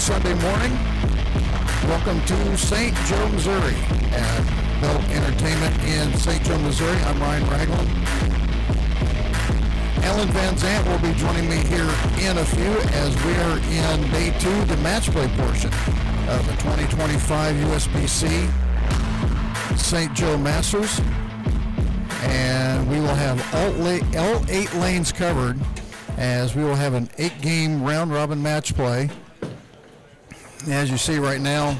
Sunday morning. Welcome to St. Joe, Missouri at Bell Entertainment in St. Joe, Missouri. I'm Ryan Ragland. Alan Van Zant will be joining me here in a few as we are in day 2, the match play portion of the 2025 USBC St. Joe Masters. And we will have all 8 lanes covered as we will have an 8-game round-robin match play. As you see right now,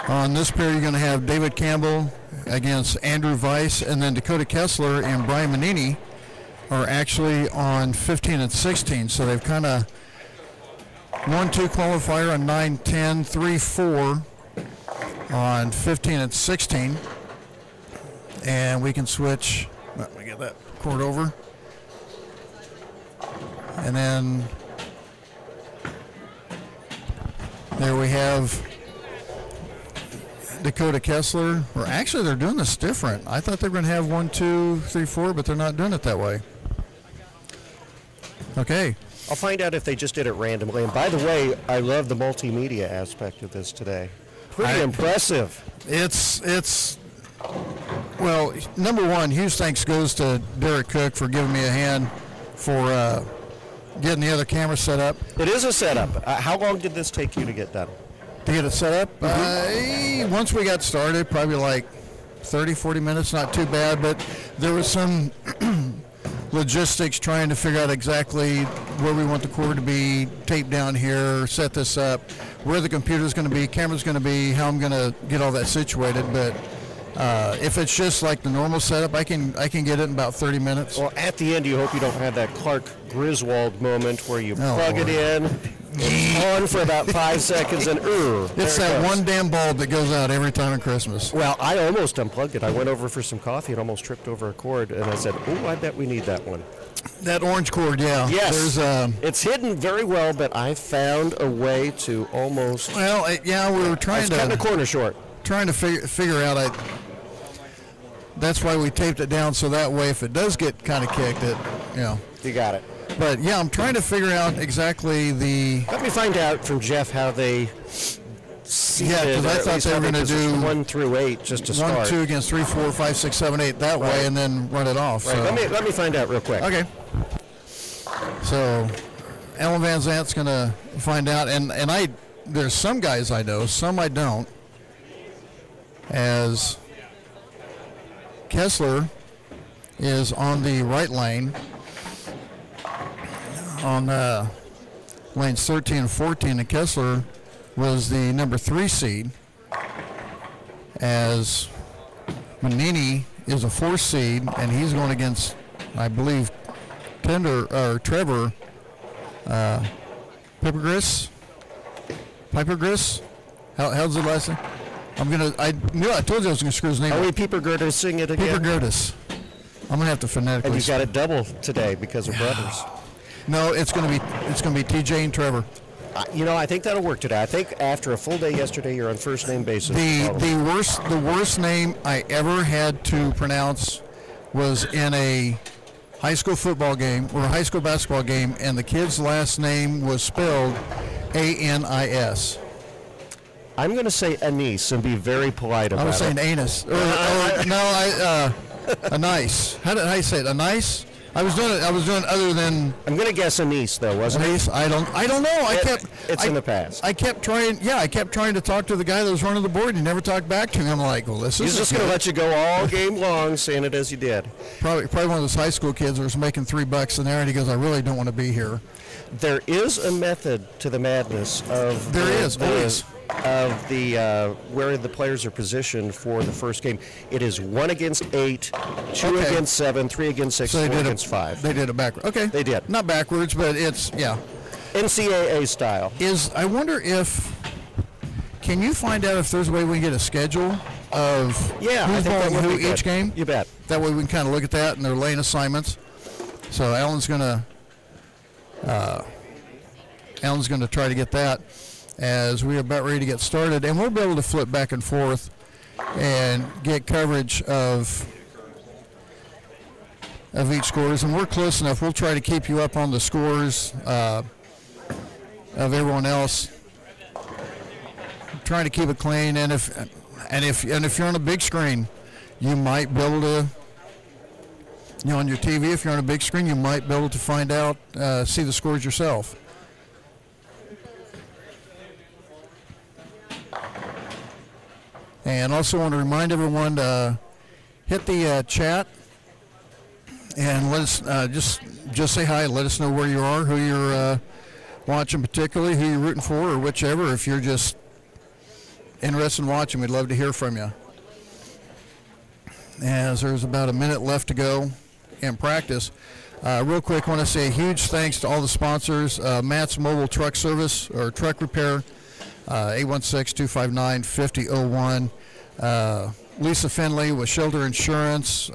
on this pair you're going to have David Campbell against Andrew Weiss, and then Dakota Kessler and Brian Manini are actually on 15 and 16. So they've kind of 1-2 qualifier on 9, 10, 3, 4 on 15 and 16. And we can switch. Let me get that cord over. And then there we have Dakota Kessler. Or actually, they're doing this different. I thought they were going to have 1, 2, 3, 4, but they're not doing it that way. Okay. I'll find out if they just did it randomly. And by the way, I love the multimedia aspect of this today. Pretty impressive. It's well, number one, huge thanks goes to Derek Cook for giving me a hand for getting the other camera set up. It is a setup. How long did this take you to get done? To get it set up? Once we got started, probably like 30, 40 minutes, not too bad, but there was some logistics trying to figure out exactly where we want the cord to be, tape down here, set this up, where the computer's going to be, camera's going to be, how I'm going to get all that situated. But if it's just like the normal setup, I can get it in about 30 minutes. Well, at the end, you hope you don't have that Clark Griswold moment where you plug it in, it's on for about 5 seconds, and it's that one damn bulb that goes out every time at Christmas. Well, I almost unplugged it. I went over for some coffee and almost tripped over a cord, and I said, "Oh, I bet we need that one." That orange cord, yeah. Yes. It's hidden very well, but I found a way to almost. Well, yeah, we were trying to. Cutting the corner short. Trying to figure out. That's why we taped it down, so that way if it does get kind of kicked, You got it. But yeah, I'm trying to figure out exactly the. Let me find out from Jeff how they. Yeah, because I thought they were going to do 1 through 8 just to start. 1, 2 against 3, 4, 5, 6, 7, 8 that way, and then run it off. Right. So. Let me find out real quick. Okay. So, Alan Van Zant's going to find out, and there's some guys I know, some I don't. As Kessler is on the right lane on lanes 13 and 14, and Kessler was the number 3 seed, as Manini is a 4 seed, and he's going against, I believe, Trevor Pipergris. How's the last name? I told you I was gonna screw his name. Are we Pipergurtis sing it again? Pipergurtis. I'm gonna have to phonetically. And you got it double today because of brothers. No, it's gonna be TJ and Trevor. I think that'll work today. I think after a full day yesterday, you're on first name basis. The worst name I ever had to pronounce was in a high school football game or a high school basketball game, and the kid's last name was spelled Anis. I'm going to say Anise and be very polite about it. I was saying anus. Anise. How did I say it? Anise? I was doing other than. I'm going to guess Anise though, wasn't it? I don't know. It's in the past. I kept trying to talk to the guy that was running the board. He never talked back to me. I'm like, well, this is. He's just going to let you go all game long saying it as you did. Probably one of those high school kids that was making $3 in there, and he goes, I really don't want to be here. There is a method to the madness of. There is always. Of the where the players are positioned for the first game. It is 1 against 8, 2 against 7, 3 against 6, 4 against 5. They did it backwards. Okay. They did. Not backwards, but it's, yeah. NCAA style. I wonder if, can you find out if there's a way we can get a schedule of who's bowling who each game? You bet. That way we can kind of look at that and their lane assignments. So Alan's going to try to get that as we're about ready to get started, and we'll be able to flip back and forth and get coverage of each scores, and we're close enough. We'll try to keep you up on the scores of everyone else. Trying to keep it clean, and if you're on a big screen, you might be able to, on your TV, if you're on a big screen, you might be able to find out, see the scores yourself. And also want to remind everyone to hit the chat and let us just say hi. Let us know where you are, who you're watching particularly, who you're rooting for, or whichever. If you're just interested in watching, we'd love to hear from you. As there's about a minute left to go in practice. Real quick, I want to say a huge thanks to all the sponsors. Matt's Mobile Truck Service, or Truck Repair, 816-259-5001. Lisa Finley with Shelter Insurance.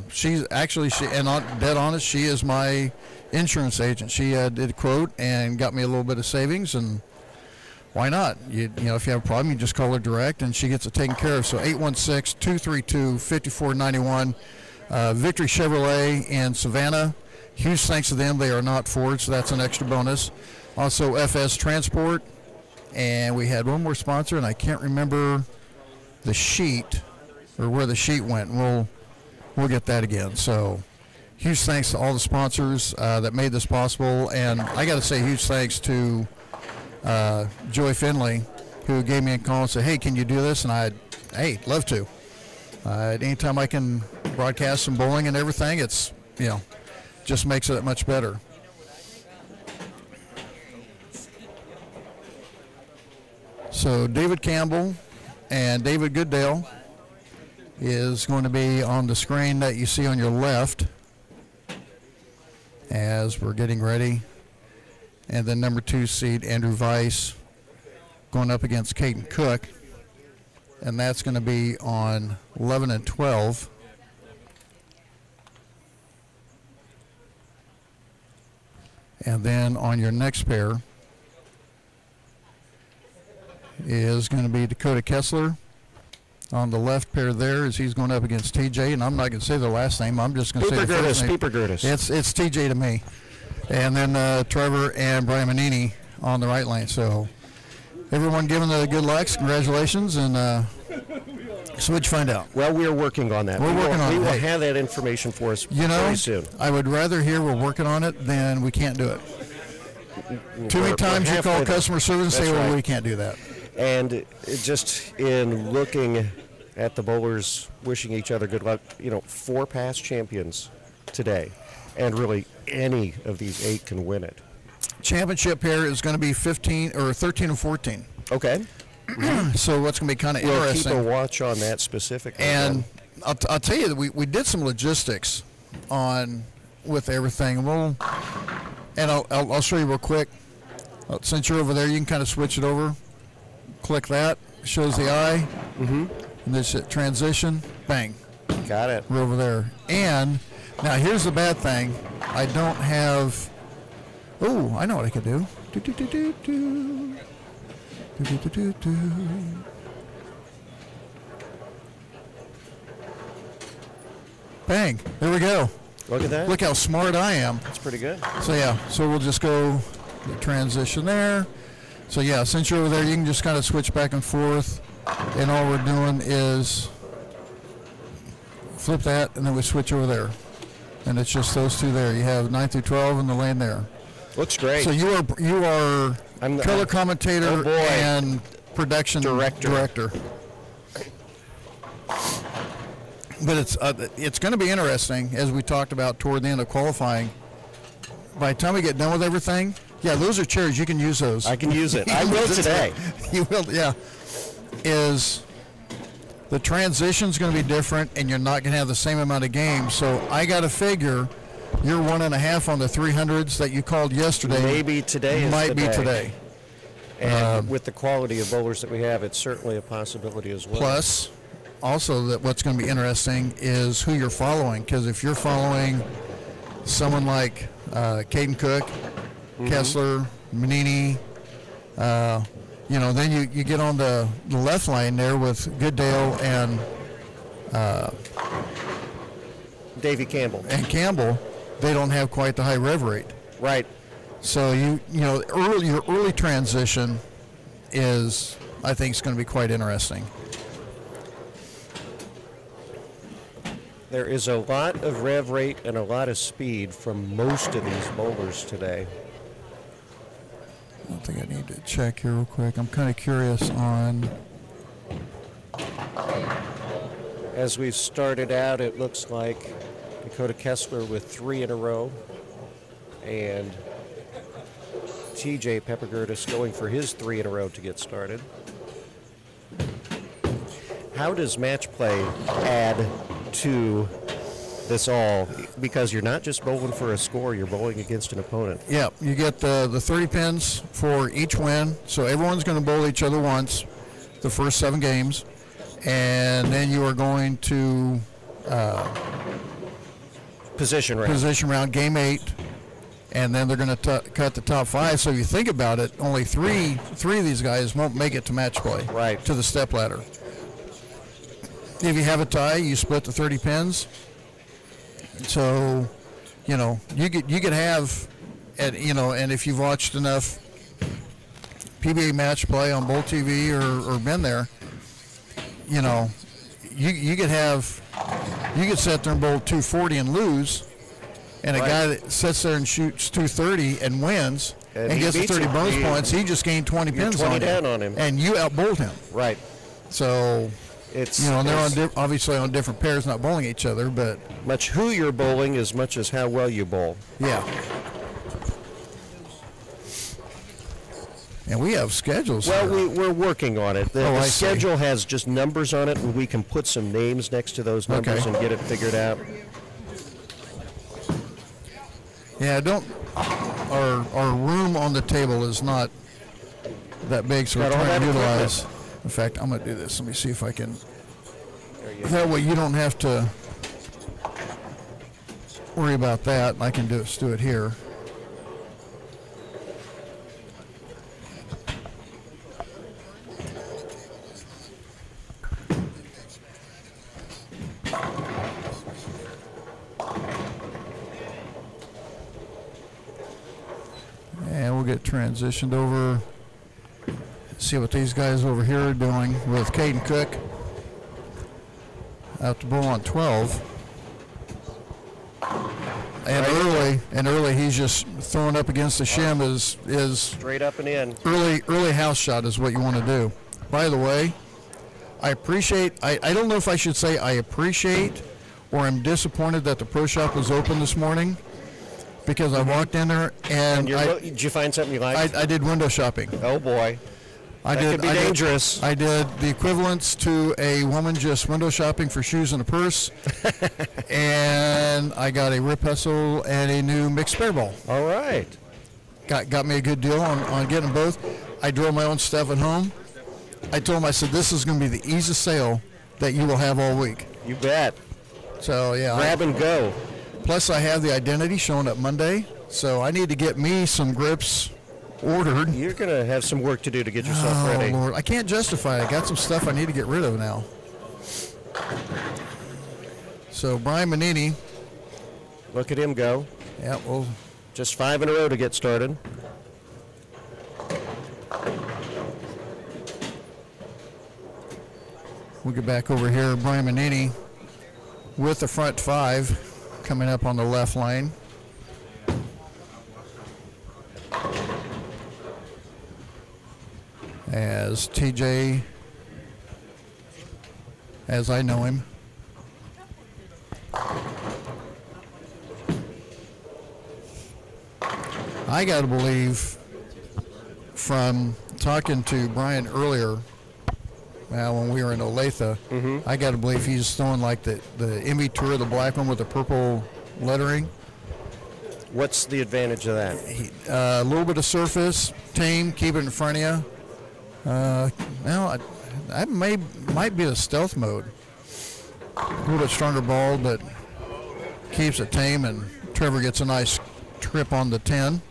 She's actually, and dead honest, she is my insurance agent. She did a quote and got me a little bit of savings, and why not? You know, if you have a problem, you just call her direct, and she gets it taken care of. So 816-232-5491. Victory Chevrolet in Savannah. Huge thanks to them. They are not Ford, so that's an extra bonus. Also, FS Transport. And we had one more sponsor, and I can't remember the sheet or where the sheet went. We'll get that again. So huge thanks to all the sponsors that made this possible. And I got to say huge thanks to Joey Finley, who gave me a call and said, hey, can you do this? And hey, love to. Anytime I can broadcast some bowling and everything, it's, just makes it that much better. So David Campbell and David Goodale is going to be on the screen that you see on your left as we're getting ready. And then number 2 seed, Andrew Weiss, going up against Caden Cook. And that's going to be on 11 and 12. And then on your next pair is going to be Dakota Kessler. On the left pair there is he's going up against TJ, and I'm not going to say the last name. I'm just going to say the first name. It's TJ to me. And then Trevor and Brian Manini on the right lane. So everyone giving the good lucks, congratulations, and so what'd you find out? Well, we are working on that. We're working on it. We will have that information for us very soon. I would rather hear we're working on it than we can't do it. Too many times you call customer service and say, well, we can't do that. And just in looking at the bowlers, wishing each other good luck, 4 past champions today, and really any of these 8 can win it. Championship pair is going to be 13 and 14. Okay. So what's going to be kind of interesting. We'll keep a watch on that specifically. And I'll tell you that we did some logistics with everything. I'll show you real quick. Since you're over there, you can kind of switch it over. Click that. Shows the eye. Mm-hmm. And this transition. Bang. Got it. We're over there. And now here's the bad thing. I don't have. Oh, I know what I could do. Bang. There we go. Look at that. Look how smart I am. That's pretty good. So, yeah. So we'll just go the transition there. So, yeah, since you're over there, you can just kind of switch back and forth. And all we're doing is flip that, and then we switch over there. And it's just those 2 there. You have 9 through 12 in the lane there. Looks great. So you are color commentator and production director. But it's going to be interesting, as we talked about toward the end of qualifying. By the time we get done with everything, those are chairs. You can use those. I can use it. I will today. You will, yeah. Is the transition's going to be different, and you're not going to have the same amount of games. So I got to figure you're 1.5 on the 300s that you called yesterday. Maybe today might be today. And with the quality of bowlers that we have, it's certainly a possibility as well. Plus, also, that what's going to be interesting is who you're following. Because if you're following someone like Caden Cook, Kessler, Manini, then you get on the left lane there with Goodale and Davey Campbell. And Campbell, they don't have quite the high rev rate. Right. So your early transition is, I think, is going to be quite interesting. There is a lot of rev rate and a lot of speed from most of these bowlers today. I don't think I need to check here real quick. I'm kind of curious on. As we've started out, it looks like Dakota Kessler with 3 in a row, and TJ Peppergertis going for his 3 in a row to get started. How does match play add to this all? Because you're not just bowling for a score, you're bowling against an opponent. Yeah, you get the 30 pins for each win, so everyone's going to bowl each other once the first 7 games, and then you are going to position round game 8, and then they're going to cut the top 5. So if you think about it, only three of these guys won't make it to match play, right, to the step ladder. If you have a tie, you split the 30 pins. So, you could have, and if you've watched enough PBA match play on Bowl TV or been there, you could sit there and bowl 240 and lose, and a guy that sits there and shoots 230 and wins and gets the 30 bonus points, he just gained 20 pins on him, and you outbowled him. Right. So. And they're obviously on different pairs, not bowling each other, but much who you're bowling as much as how well you bowl. Yeah. And we have schedules. Well, we're working on it. The schedule has just numbers on it, and we can put some names next to those numbers and get it figured out. Yeah, our room on the table is not that big, so we're trying to utilize. In fact, I'm going to do this. Let me see if I can. That way you don't have to worry about that. I can do it here. And we'll get transitioned over. See what these guys over here are doing with Caden Cook out to bowl on 12. And early he's just throwing up against the shim is straight up and in. Early house shot is what you want to do. By the way, I don't know if I should say I appreciate or I'm disappointed that the pro shop was open this morning, because I walked in there and did you find something you liked? I did window shopping. Oh boy. That could be dangerous. I did the equivalents to a woman just window shopping for shoes and a purse, and I got a rip hustle and a new mixed spare ball. All right. Got me a good deal on getting both. I drove my own stuff at home. I told him, I said, this is going to be the easiest sale that you will have all week. You bet. So, yeah. Grab and go. Plus, I have the identity showing up Monday, so I need to get me some grips ordered. You're going to have some work to do to get yourself ready. Oh, Lord. I can't justify it. I got some stuff I need to get rid of now. So, Brian Manini. Look at him go. Yeah, well. Just 5 in a row to get started. We'll get back over here. Brian Manini with the front 5 coming up on the left lane. As TJ, as I know him. I got to believe, from talking to Brian earlier, when we were in Olathe, I got to believe he's throwing like the MV Tour, the black one with the purple lettering. What's the advantage of that? A little bit of surface, tame, keep it in front of you. That might be the stealth mode. A little bit stronger ball, but keeps it tame, and Trevor gets a nice trip on the 10.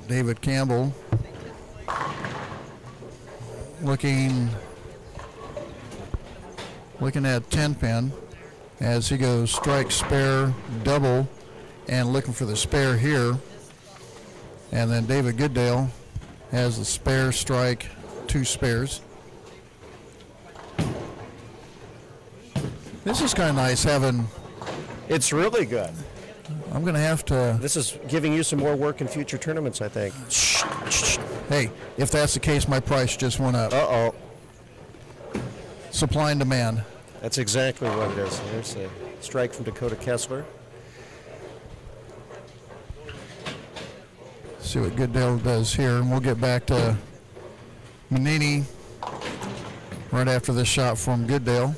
David Campbell looking at 10 pin as he goes strike, spare, double, and looking for the spare here. And then David Goodale has the spare, strike, 2 spares. This is kind of nice having. It's really good. I'm going to have to. This is giving you some more work in future tournaments, I think. Hey, if that's the case, my price just went up. Uh-oh. Supply and demand. That's exactly what it is. There's a strike from Dakota Kessler. See what Goodale does here, and we'll get back to Manini right after this shot from Goodale.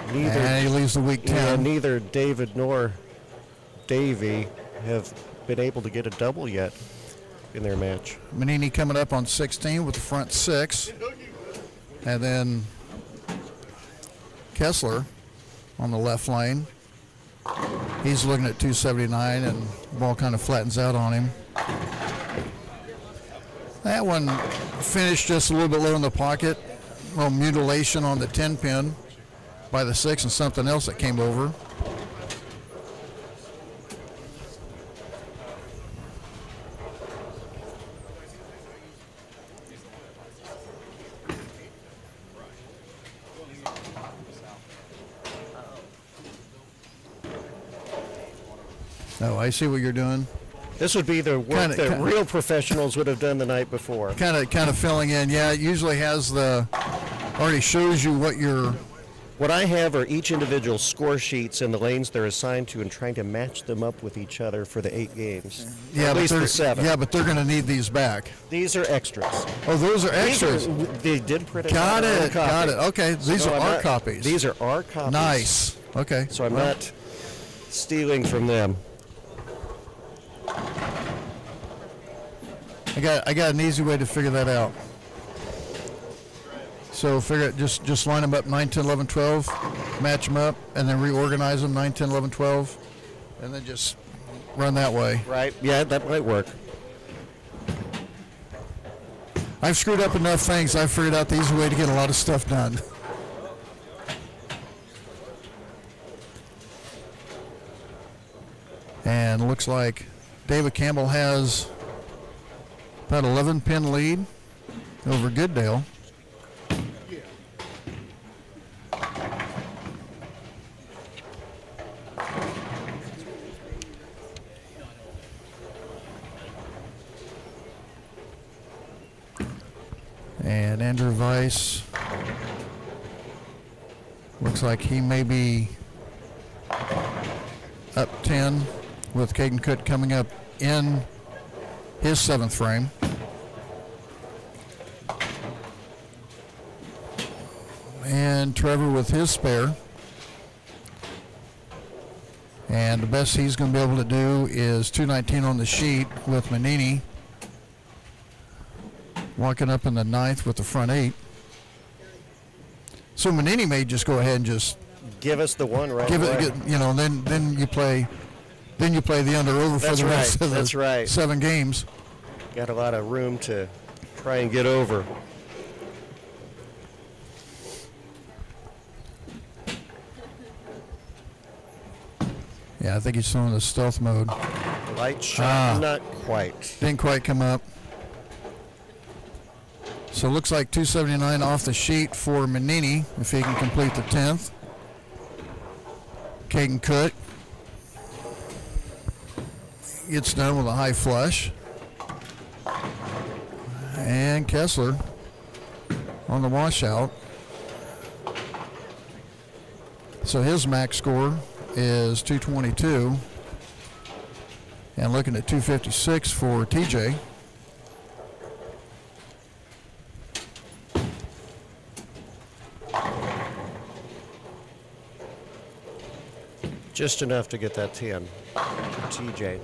And he leaves the weak 10. Yeah, neither David nor Davey have been able to get a double yet in their match. Manini coming up on 16 with the front 6. And then Kessler on the left lane. He's looking at 279, and the ball kind of flattens out on him. That one finished just a little bit low in the pocket. A little mutilation on the 10 pin by the 6 and something else that came over. Oh, I see what you're doing. This would be the work that real professionals would have done the night before. Kind of filling in. Yeah, it usually has already shows you what I have are each individual score sheets and the lanes they're assigned to, and trying to match them up with each other for the 8 games. Yeah, at least for 7. Yeah, but they're going to need these back. These are extras. Oh, those are extras. They did print it. Got it. Okay, these are our copies. These are our copies. Nice. Okay. So I'm not stealing from them. I got an easy way to figure that out. So just line them up 9, 10, 11, 12, match them up, and then reorganize them 9, 10, 11, 12, and then just run that way. Right. Yeah, that might work. I've screwed up enough things. I figured out the easy way to get a lot of stuff done. And looks like David Campbell has about 11 pin lead over Goodale. And Andrew Weiss looks like he may be up 10 with Caden Cook coming up in his 7th frame. And Trevor with his spare. And the best he's going to be able to do is 219 on the sheet with Manini walking up in the 9th with the front 8. So Manini may just go ahead and just give us the one right give away. It, you know, then you play the under over for the rest of the 7 games. Got a lot of room to try and get over. Yeah, I think he's still in the stealth mode. Light shot, not quite. Didn't quite come up. So it looks like 279 off the sheet for Manini if he can complete the 10th. Caden Cook gets done with a high flush. And Kessler on the washout. So his max score is 222. And looking at 256 for TJ. Just enough to get that 10 for TJ.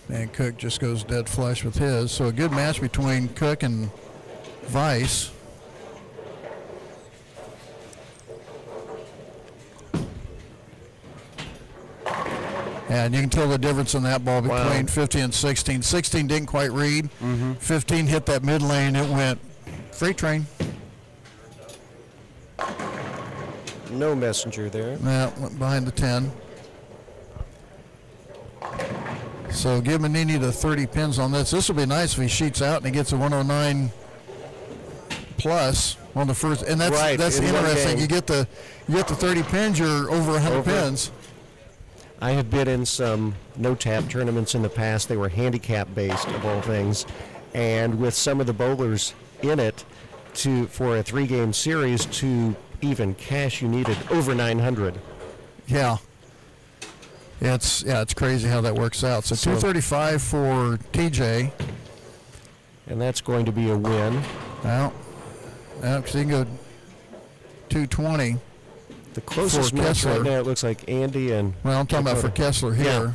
And Cook just goes dead flush with his. So a good match between Cook and Weiss. And you can tell the difference in that ball between 15 and 16. 16 didn't quite read. 15 hit that mid lane. It went freight train. No messenger there. Yeah, went behind the 10. So give Manini the 30 pins on this. This will be nice if he sheets out and he gets a 109 plus on the first. And that's right, that's interesting. You get the 30 pins, you're over 100 pins. I have been in some no-tap tournaments in the past. They were handicap-based, of all things. And with some of the bowlers in it, for a 3-game series, to even cash, you needed over 900. Yeah. It's crazy how that works out. So 235 for TJ. And that's going to be a win. Well, because he can go 220. The closest match right now, it looks like Andy and... Well, I'm talking about for Kessler here. Yeah.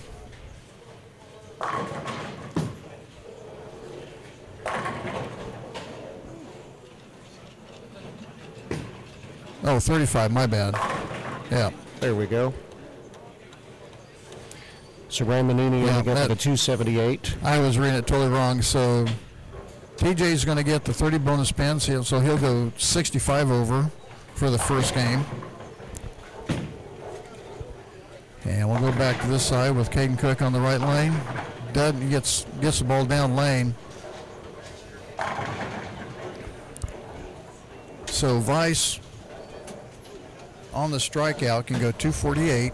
Oh, 35, my bad. Yeah. There we go. So Ryan Manini ended up with a 278. I was reading it totally wrong. So TJ's going to get the 30 bonus pins, so he'll go 65 over for the first game. And we'll go back to this side with Caden Cook on the right lane. Dud gets the ball down lane. So Vice on the strikeout can go 248.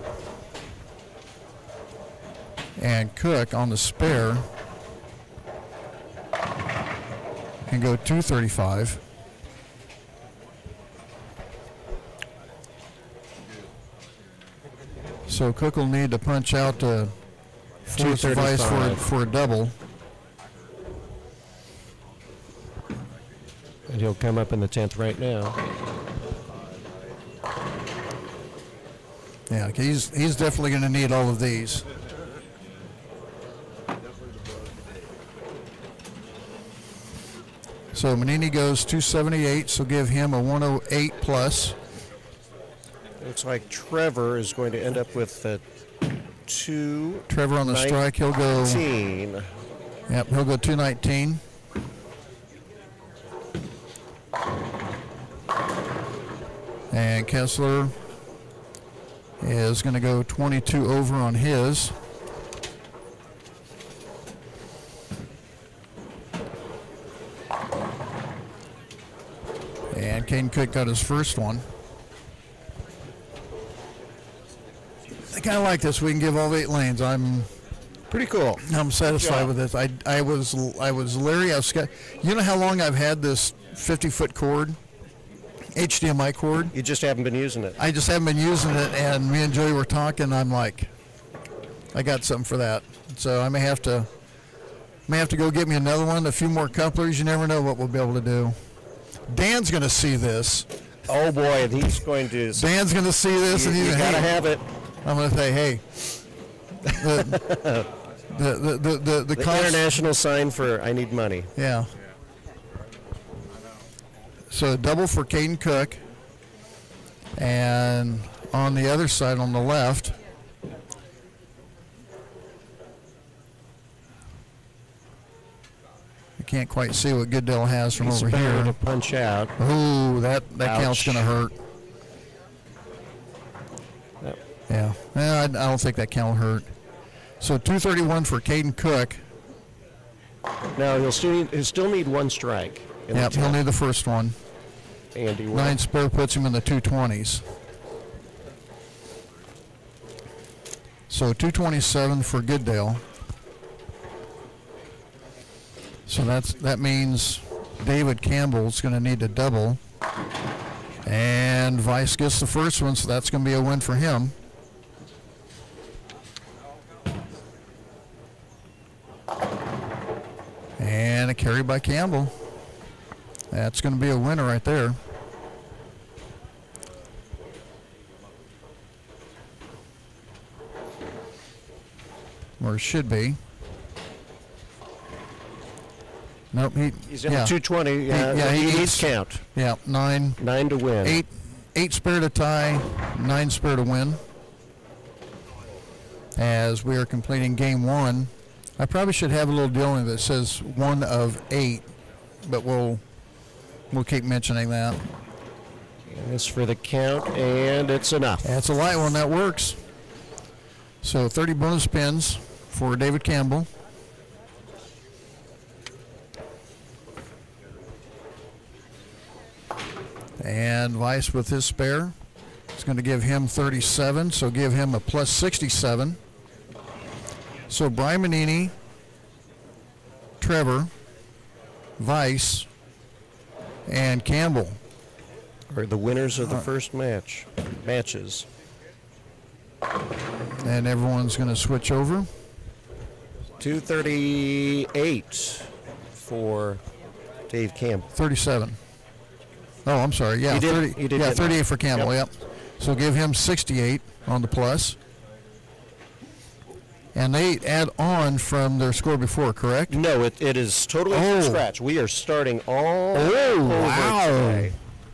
And Cook on the spare can go 235. So Cook will need to punch out to force Vice for a double. And he'll come up in the 10th right now. Yeah, he's definitely going to need all of these. So Manini goes 278, so give him a 108 plus. Looks like Trevor is going to end up with a 2. Trevor on the strike, he'll go. Yep, he'll go 219. And Kessler is going to go 22 over on his. And Caden Cook got his first one. I kind of like this. We can give all 8 lanes. I'm pretty cool. I'm satisfied with this. I was Larry. You know how long I've had this 50-foot cord, HDMI cord? You just haven't been using it. I just haven't been using it, and me and Joey were talking. I'm like, I got something for that. So I may have to go get me another one, a few more couplers. You never know what we'll be able to do. Dan's going to see this. Oh boy, and he's going to. Dan's going to see this, and he's got to have it. I'm going to say, hey, the international sign for I need money. Yeah. So double for Caden Cook, and on the other side, on the left, I can't quite see what Goodell has from over here. To punch out. Ooh, that count's going to hurt. Yep. Yeah, I don't think that count hurt. So 231 for Caden Cook. Now he'll still need 1 strike. Yep, he'll need the first one. Andy 9 spare puts him in the 220s. So 227 for Goodale. So that means David Campbell's going to need to double. And Vice gets the first one, so that's going to be a win for him. And a carry by Campbell. That's going to be a winner right there. Or it should be. Nope, he's in the 220. Yeah, he needs count. Yeah, 9 to win. 8 spare to tie, 9 spare to win. as we are completing game 1. I probably should have a little deal in that says 1 of 8, but we'll keep mentioning that. As for the count, and it's enough. That's a light one. That works. So 30 bonus spins for David Campbell. And Weiss with his spare is going to give him 37, so give him a plus 67. So Brian Manini, Trevor, Weiss, and Campbell are the winners of the first matches. And everyone's going to switch over. 238 for Dave Campbell. 37. Oh, I'm sorry. Yeah, 38 for Campbell. Yep. So give him 68 on the plus. And they add on from their score before, correct? No, it is totally from scratch. We are starting all over today.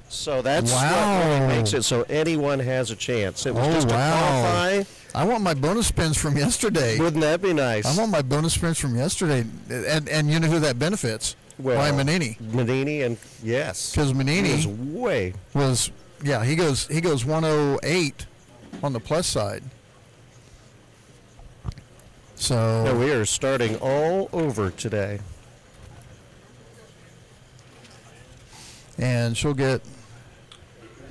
So that's what really makes it so anyone has a chance. It was just a qualify. I want my bonus spins from yesterday. Wouldn't that be nice? I want my bonus spins from yesterday. And you know who that benefits? Well, Ryan Manini. Manini, and yes. Because Manini he goes 108 on the plus side. So no, we are starting all over today. And she'll get,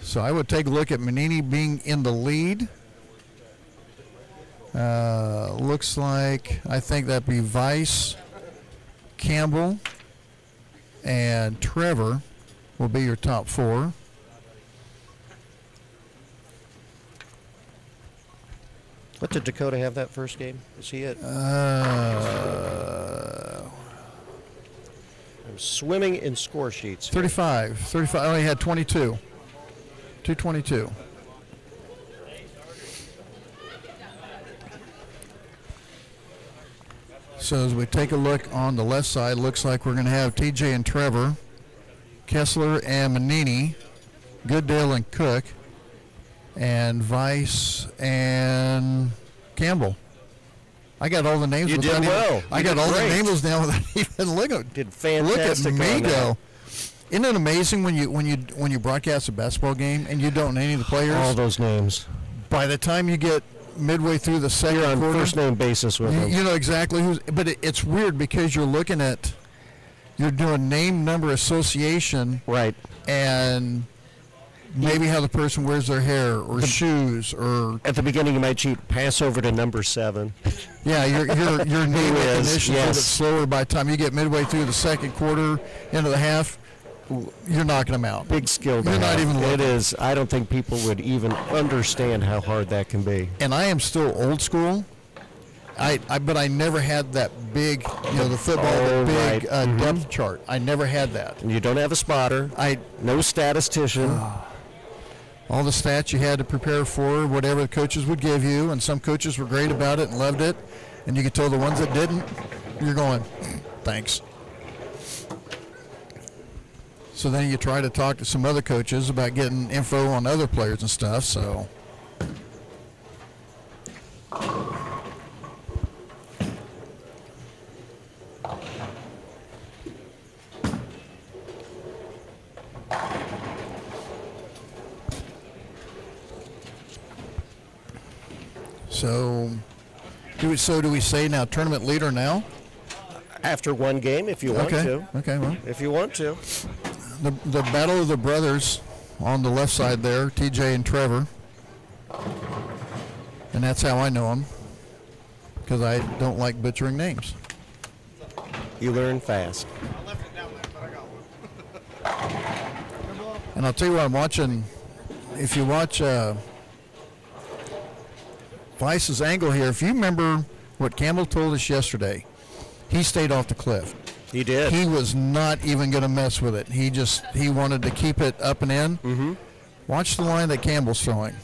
so I would take a look at Manini being in the lead. Looks like, I think that'd be Weiss, Campbell, and Trevor will be your top 4. What did Dakota have that first game? Is he it? I'm swimming in score sheets. 35. Oh, he had 22. 222. So as we take a look on the left side, looks like we're going to have TJ and Trevor, Kessler and Manini, Goodale and Cook, and Weiss and Campbell. I got all the names. You did well. I got all the names down without even looking. Did fantastic. Look at me go. Isn't it amazing when you broadcast a basketball game and you don't know any of the players? All those names. By the time you get midway through the second quarter, you're on first name basis with them. You know exactly who's. But it's weird because you're looking at, you're doing name number association, right, and maybe how the person wears their hair or shoes, or at the beginning you might cheat, pass over to number 7. Yeah, your name recognition is a little bit slower. By the time you get midway through the second quarter, into the half, you're knocking them out. Big skill. You're not even looking. It is. I don't think people would even understand how hard that can be. And I am still old school. But I never had that big, the football, big depth chart. I never had that. And you don't have a spotter. No statistician. All the stats you had to prepare for, whatever the coaches would give you, and some coaches were great about it and loved it, and you could tell the ones that didn't, you're going, thanks. So then you try to talk to some other coaches about getting info on other players and stuff, so. Do we say now tournament leader now? After one game, if you want to. Okay, well. If you want to. The battle of the brothers on the left side there, TJ and Trevor. And that's how I know them, because I don't like butchering names. You learn fast. And I'll tell you what I'm watching. If you watch Weiss's angle here, if you remember what Campbell told us yesterday, he stayed off the cliff. He did. He was not even going to mess with it. He wanted to keep it up and in. Mm-hmm. Watch the line that Campbell's throwing.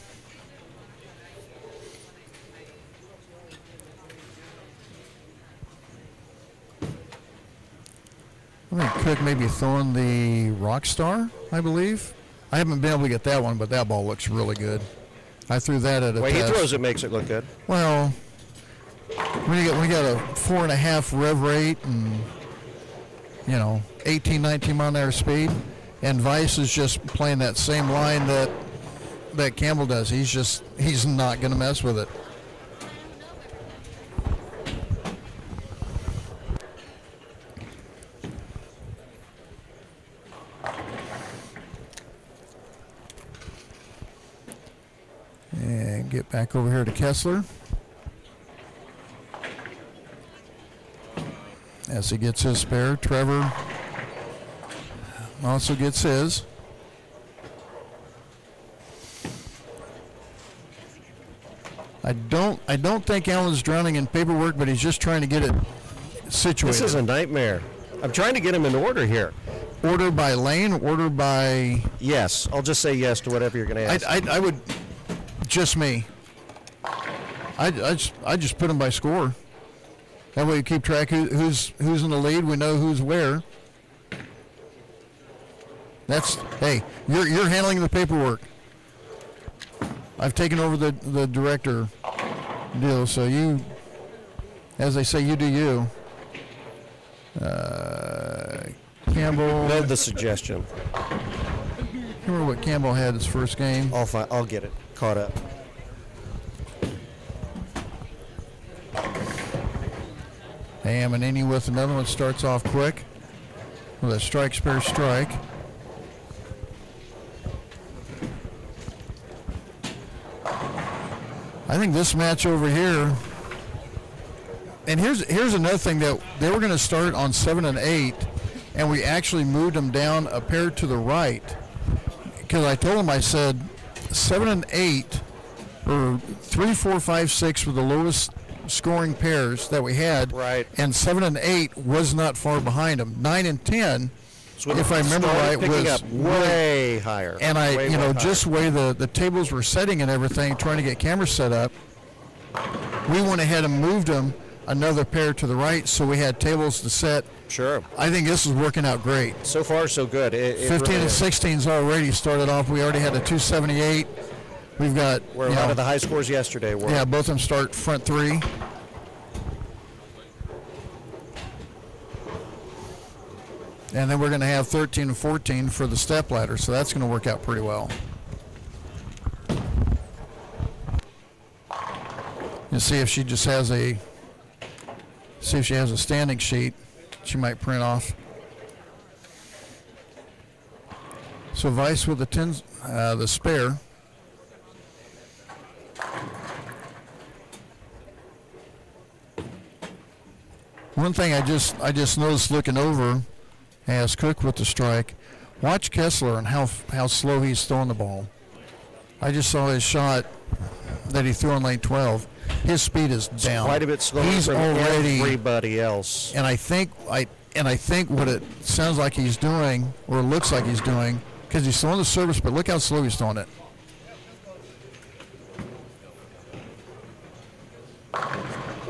I think Cook may be throwing the rock star, I believe. I haven't been able to get that one, but that ball looks really good. I threw that at a way test. He throws it makes it look good. Well, when you got a 4.5 rev rate and 18, 19 mile an hour speed, and Vice is just playing that same line that Campbell does. He's not going to mess with it. And get back over here to Kessler as he gets his spare. Trevor also gets his. I don't think Alan's drowning in paperwork, but he's just trying to get it situated. This is a nightmare. I'm trying to get him in order here. Order by lane, order by... Yes, I'll just say yes to whatever you're going to ask. I would... Just me. I just put them by score. That way you keep track who's in the lead. We know who's where. Hey, you're handling the paperwork. I've taken over the director deal, so you, as they say, you do you. Campbell. Love the suggestion. Remember what Campbell had his first game? I'll get it caught up. Manini with another one, starts off quick with a strike, spare, strike. I think this match over here, and here's another thing, that they were going to start on 7 and 8, and we actually moved them down a pair to the right, because I told them, I said 7 and 8, or 3, 4, 5, 6 were the lowest scoring pairs that we had, right? And 7 and 8 was not far behind them. 9 and 10, so if I remember right, was up way higher. And just the way the tables were setting and everything, trying to get cameras set up, we went ahead and moved them another pair to the right, so we had tables to set. Sure. I think this is working out great. So far, so good. 15 and 16's already started off. We already had a 278. We've got... Where a lot of the high scores yesterday were. Yeah, both of them start front three. And then we're going to have 13 and 14 for the stepladder, so that's going to work out pretty well. And see if she just has a standing sheet she might print off. So Vice with the spare. One thing I just noticed looking over, as Cook with the strike, watch Kessler and how slow he's throwing the ball. I just saw his shot that he threw on lane 12. His speed is down. Quite a bit slower he's than already, everybody else. And I think what it sounds like he's doing, or looks like he's doing, because he's throwing the service, but look how slow he's throwing it.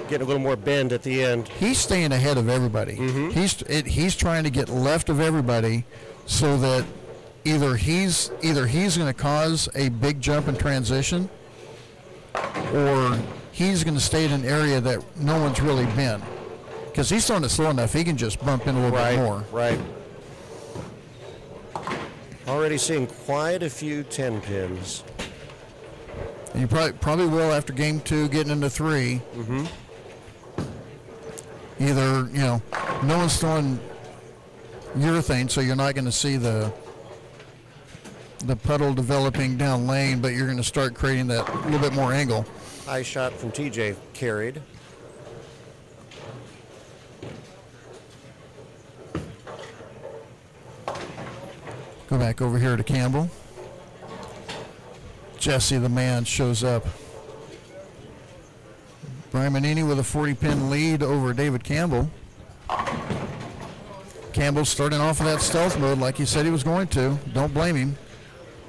Getting a little more bend at the end. He's staying ahead of everybody. Mm-hmm. He's trying to get left of everybody, so that either he's going to cause a big jump in transition, or he's going to stay in an area that no one's really been. Because he's throwing it slow enough, he can just bump in a little bit more. Right. Already seeing quite a few 10 pins. And you probably will after game 2, getting into 3. Mm-hmm. Either, no one's throwing urethane, so you're not going to see the puddle developing down lane, but you're going to start creating that little bit more angle. High shot from TJ carried. Go back over here to Campbell. Jesse the man shows up. Brian Manini with a 40-pin lead over David Campbell. Campbell starting off in that stealth mode like he said he was going to. Don't blame him.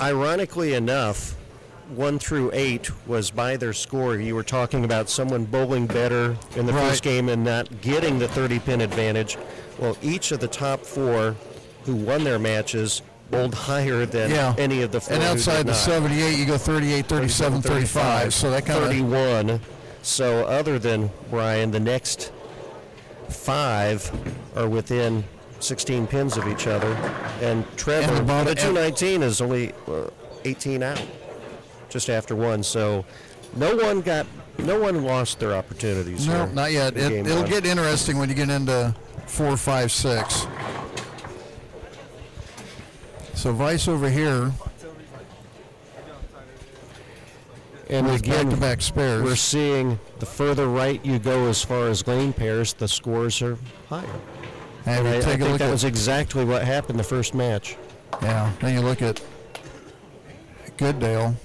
Ironically enough, 1 through 8 was by their score. You were talking about someone bowling better in the first game and not getting the 30-pin advantage. Well, each of the top 4 who won their matches bowled higher than any of the 4. And outside the 78, you go 38, 37, 35. So that kind of 31. So other than Brian, the next 5 are within 16 pins of each other, and Trevor, the 219 is only 18 out, just after 1. So no one lost their opportunities. No, not yet. It'll get interesting when you get into 4, 5, 6. So Vice over here. And again, back-to-back spares. We're seeing the further right you go as far as lane pairs, the scores are higher. And I think that was exactly what happened the first match. Yeah, then you look at Goodale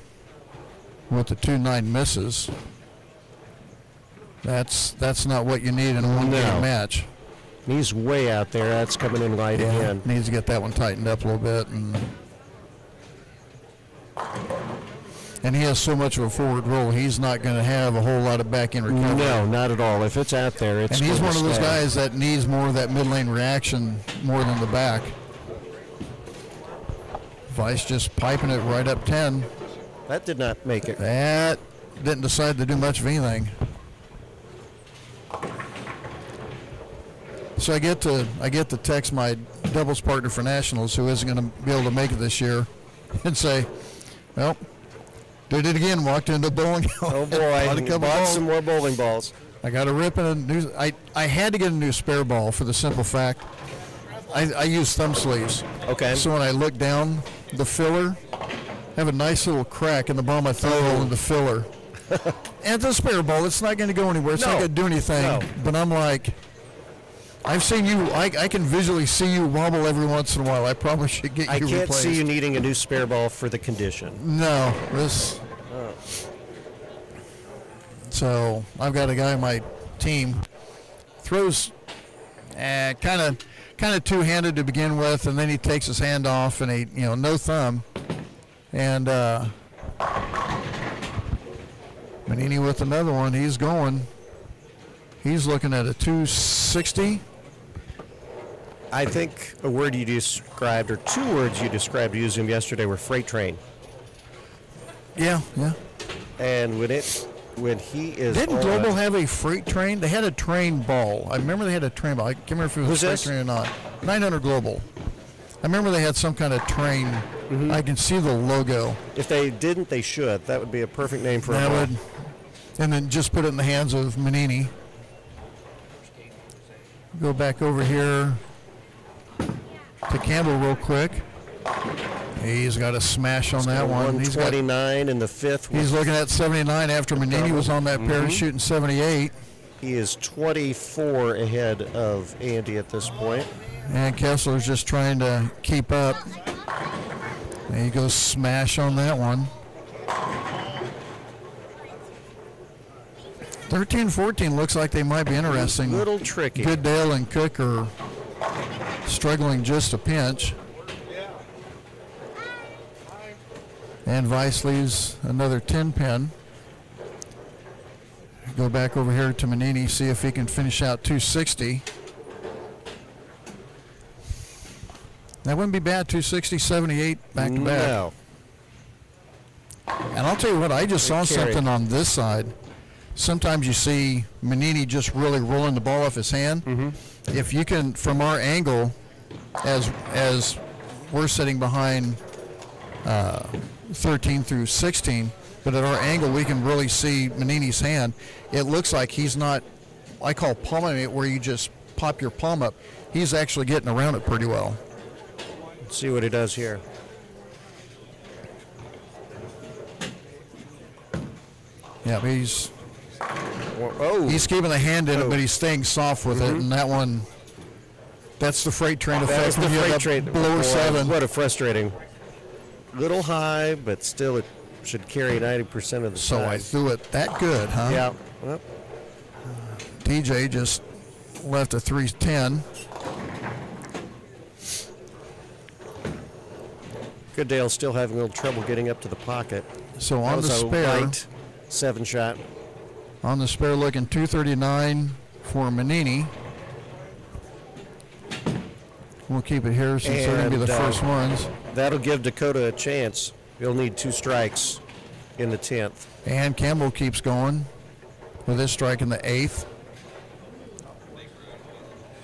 with the 2-9 misses. That's not what you need in a one-game match. He's way out there. That's coming in light again. Needs to get that one tightened up a little bit. And he has so much of a forward roll, he's not going to have a whole lot of back-end recovery. No, not at all. If it's out there, it's And he's one of those stay. guys that needs more of that mid-lane reaction more than the back. Vice just piping it right up 10. That did not make it. That didn't decide to do much of anything. So I get to text my doubles partner for nationals, who isn't going to be able to make it this year, and say, well, did it again, walked into a bowling alley. Oh boy, bought some more bowling balls. I got a rip and a new, I had to get a new spare ball for the simple fact I use thumb sleeves. Okay. So when I look down, the filler, I have a nice little crack in the bottom of my thumb hole in the filler. And it's a spare ball. It's not going to go anywhere. It's not going to do anything. No. But I'm like, I've seen you, I can visually see you wobble every once in a while. I probably should get you replaced. I can't see you needing a new spare ball for the condition. No. So I've got a guy on my team, throws kind of two-handed to begin with, and then he takes his hand off and no thumb. And Manini with another one. He's going. He's looking at a 260. I think a word you described, or 2 words you described using him yesterday, were freight train. Yeah. And when he is Didn't Global have a freight train? They had a train ball. I remember they had a train ball. I can't remember if it was a freight train or not. 900 Global. I remember they had some kind of train. Mm-hmm. I can see the logo. If they didn't, they should. That would be a perfect name for a ball. And then just put it in the hands of Manini. Go back over here to Campbell real quick. He's got a smash on that one. He's 129 in the 5th. He's looking at 79 after Manini was on that pair shooting 78. He is 24 ahead of Andy at this point. And Kessler's just trying to keep up. And he goes smash on that one. 13-14 looks like they might be interesting. A little tricky. Goodale and Cook are struggling just a pinch. And Vice leaves another 10 pin. Go back over here to Manini, see if he can finish out 260. That wouldn't be bad, 260, 78 back to back. No. And I'll tell you what, I just saw something on this side. Sometimes you see Manini just really rolling the ball off his hand. Mm-hmm. If you can, from our angle, as we're sitting behind 13 through 16, but at our angle we can really see Manini's hand. It looks like he's not, I call palming it, where you just pop your palm up. He's actually getting around it pretty well. Let's see what he does here. Yeah, he's keeping the hand in it, but he's staying soft with it, and that one, that's the freight train effect. That's the freight train. Below 7. What a frustrating. Little high, but still it should carry 90% of the So time. I threw it that good, huh? Yeah. Well, DJ just left a 310. Goodale still having a little trouble getting up to the pocket. So on the spare, light 7 shot. On the spare, looking 239 for Manini. We'll keep it here since they're going to be the first ones. That'll give Dakota a chance. He'll need 2 strikes in the 10th. And Campbell keeps going. with his strike in the 8th.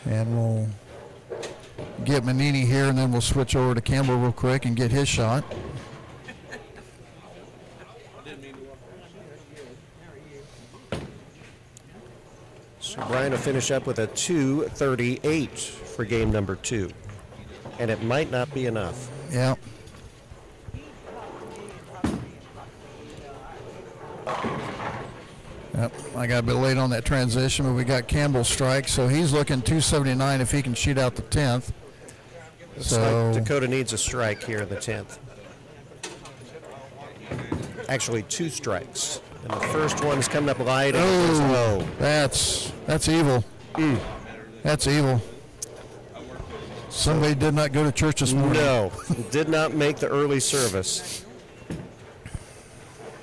And we'll get Manini here, and then we'll switch over to Campbell real quick and get his shot. So Brian will finish up with a 2:38 for game number 2. And it might not be enough. Yeah. Yep, I got a bit late on that transition, but we got Campbell's strike, so he's looking 279 if he can shoot out the 10th. Looks like Dakota needs a strike here in the 10th. Actually, 2 strikes. And the first one is coming up light and it goes low. That's evil. That's evil. Somebody did not go to church this morning. No, did not make the early service.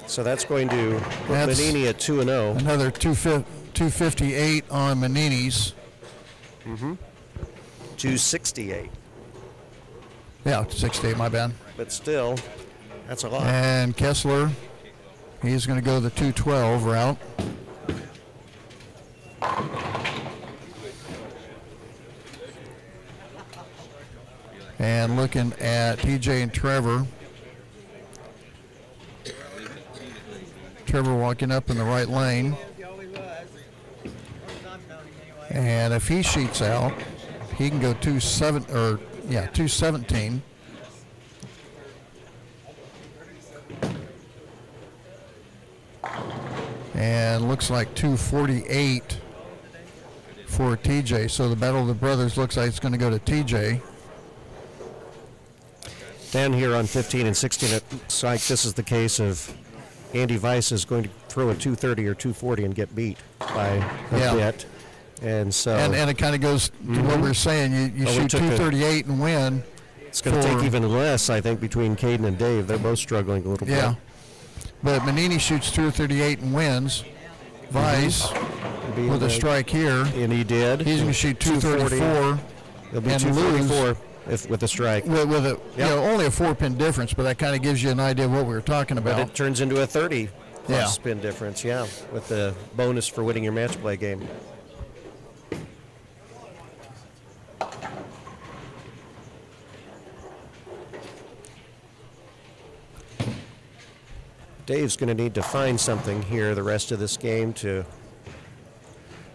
So that's going to put Manini at 2-0. Another 258 on Manini's. 268. Yeah, 68, my bad. But still, that's a lot. And Kessler, he's going to go the 212 route. And looking at TJ and Trevor. Trevor walking up in the right lane. And if he sheets out, he can go 217. And looks like 248 for TJ. So the Battle of the Brothers looks like it's going to go to TJ. Down here on 15 and 16, it looks like this is the case of Andy Weiss is going to throw a 230 or 240 and get beat by a bit. And so, and it kind of goes to what we were saying. You shoot 238 and win. It's going to take even less, I think, between Caden and Dave. They're both struggling a little bit. Yeah. But Manini shoots 238 and wins. Weiss with a strike here. And he did. He's going to shoot 234. He'll be 244 with a strike. With a, only a 4-pin difference, but that kind of gives you an idea of what we were talking about. But it turns into a 30 plus spin difference, with the bonus for winning your match play game. Dave's going to need to find something here the rest of this game to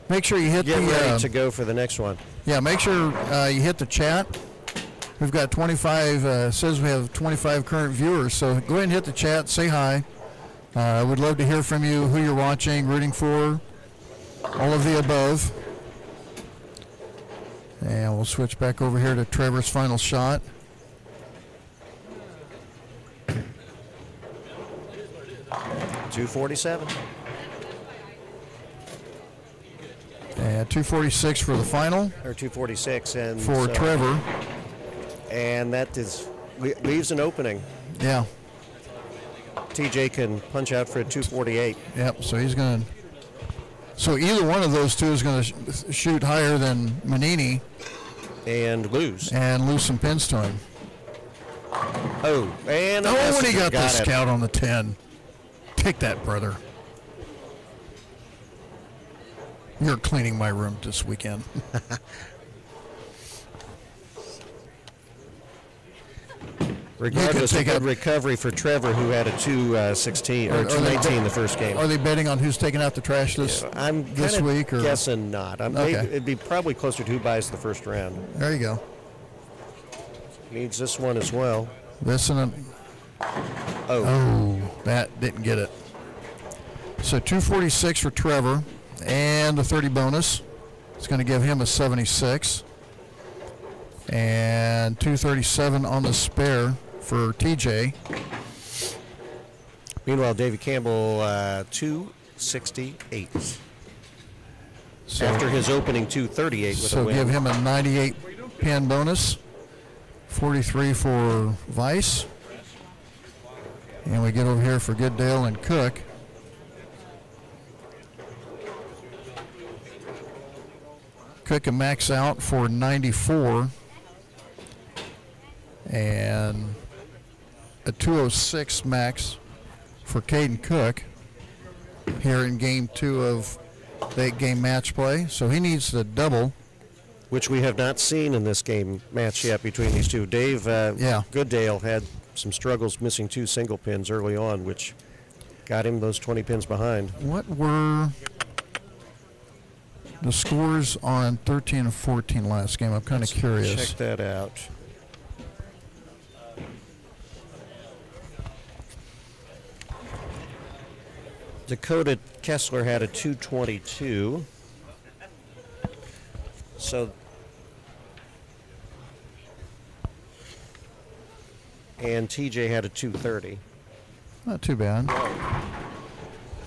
make sure you hit get ready to go for the next one. Yeah, make sure you hit the chat. We've got 25, says we have 25 current viewers, so go ahead and hit the chat, say hi. I would love to hear from you, who you're watching, rooting for, all of the above. And we'll switch back over here to Trevor's final shot. .247. And 246 for the final. Or 246 and for Trevor. And that leaves an opening. Yeah. TJ can punch out for a 248. Yep, so he's going to... So either one of those two is going to shoot higher than Manini. And lose. And lose some pins to him. Oh, and... when he got the scout on the 10. Take that, brother. You're cleaning my room this weekend. Regardless, a good recovery for Trevor, who had a 216 or 219 the first game. Are they betting on who's taking out the trash this week? Or guessing not. It'd be probably closer to who buys the first round. There you go. Needs this one as well. This and that didn't get it. So 246 for Trevor and a 30 bonus. It's going to give him a 76. And 237 on the spare for TJ. Meanwhile, Davey Campbell, 268. So after his opening 238 with a win. So give him a 98 pin bonus. 43 for Weiss. And we get over here for Goodale and Cook. Cook can max out for 94. And a 206 max for Caden Cook. here in game 2 of the 8-game match play. So he needs to double, which we have not seen in this game match yet between these two. Dave Goodale had some struggles missing 2 single pins early on, which got him those 20 pins behind. What were the scores on 13 and 14 last game? I'm kind of curious. Check that out. Dakota Kessler had a 222. So, and TJ had a 230. Not too bad.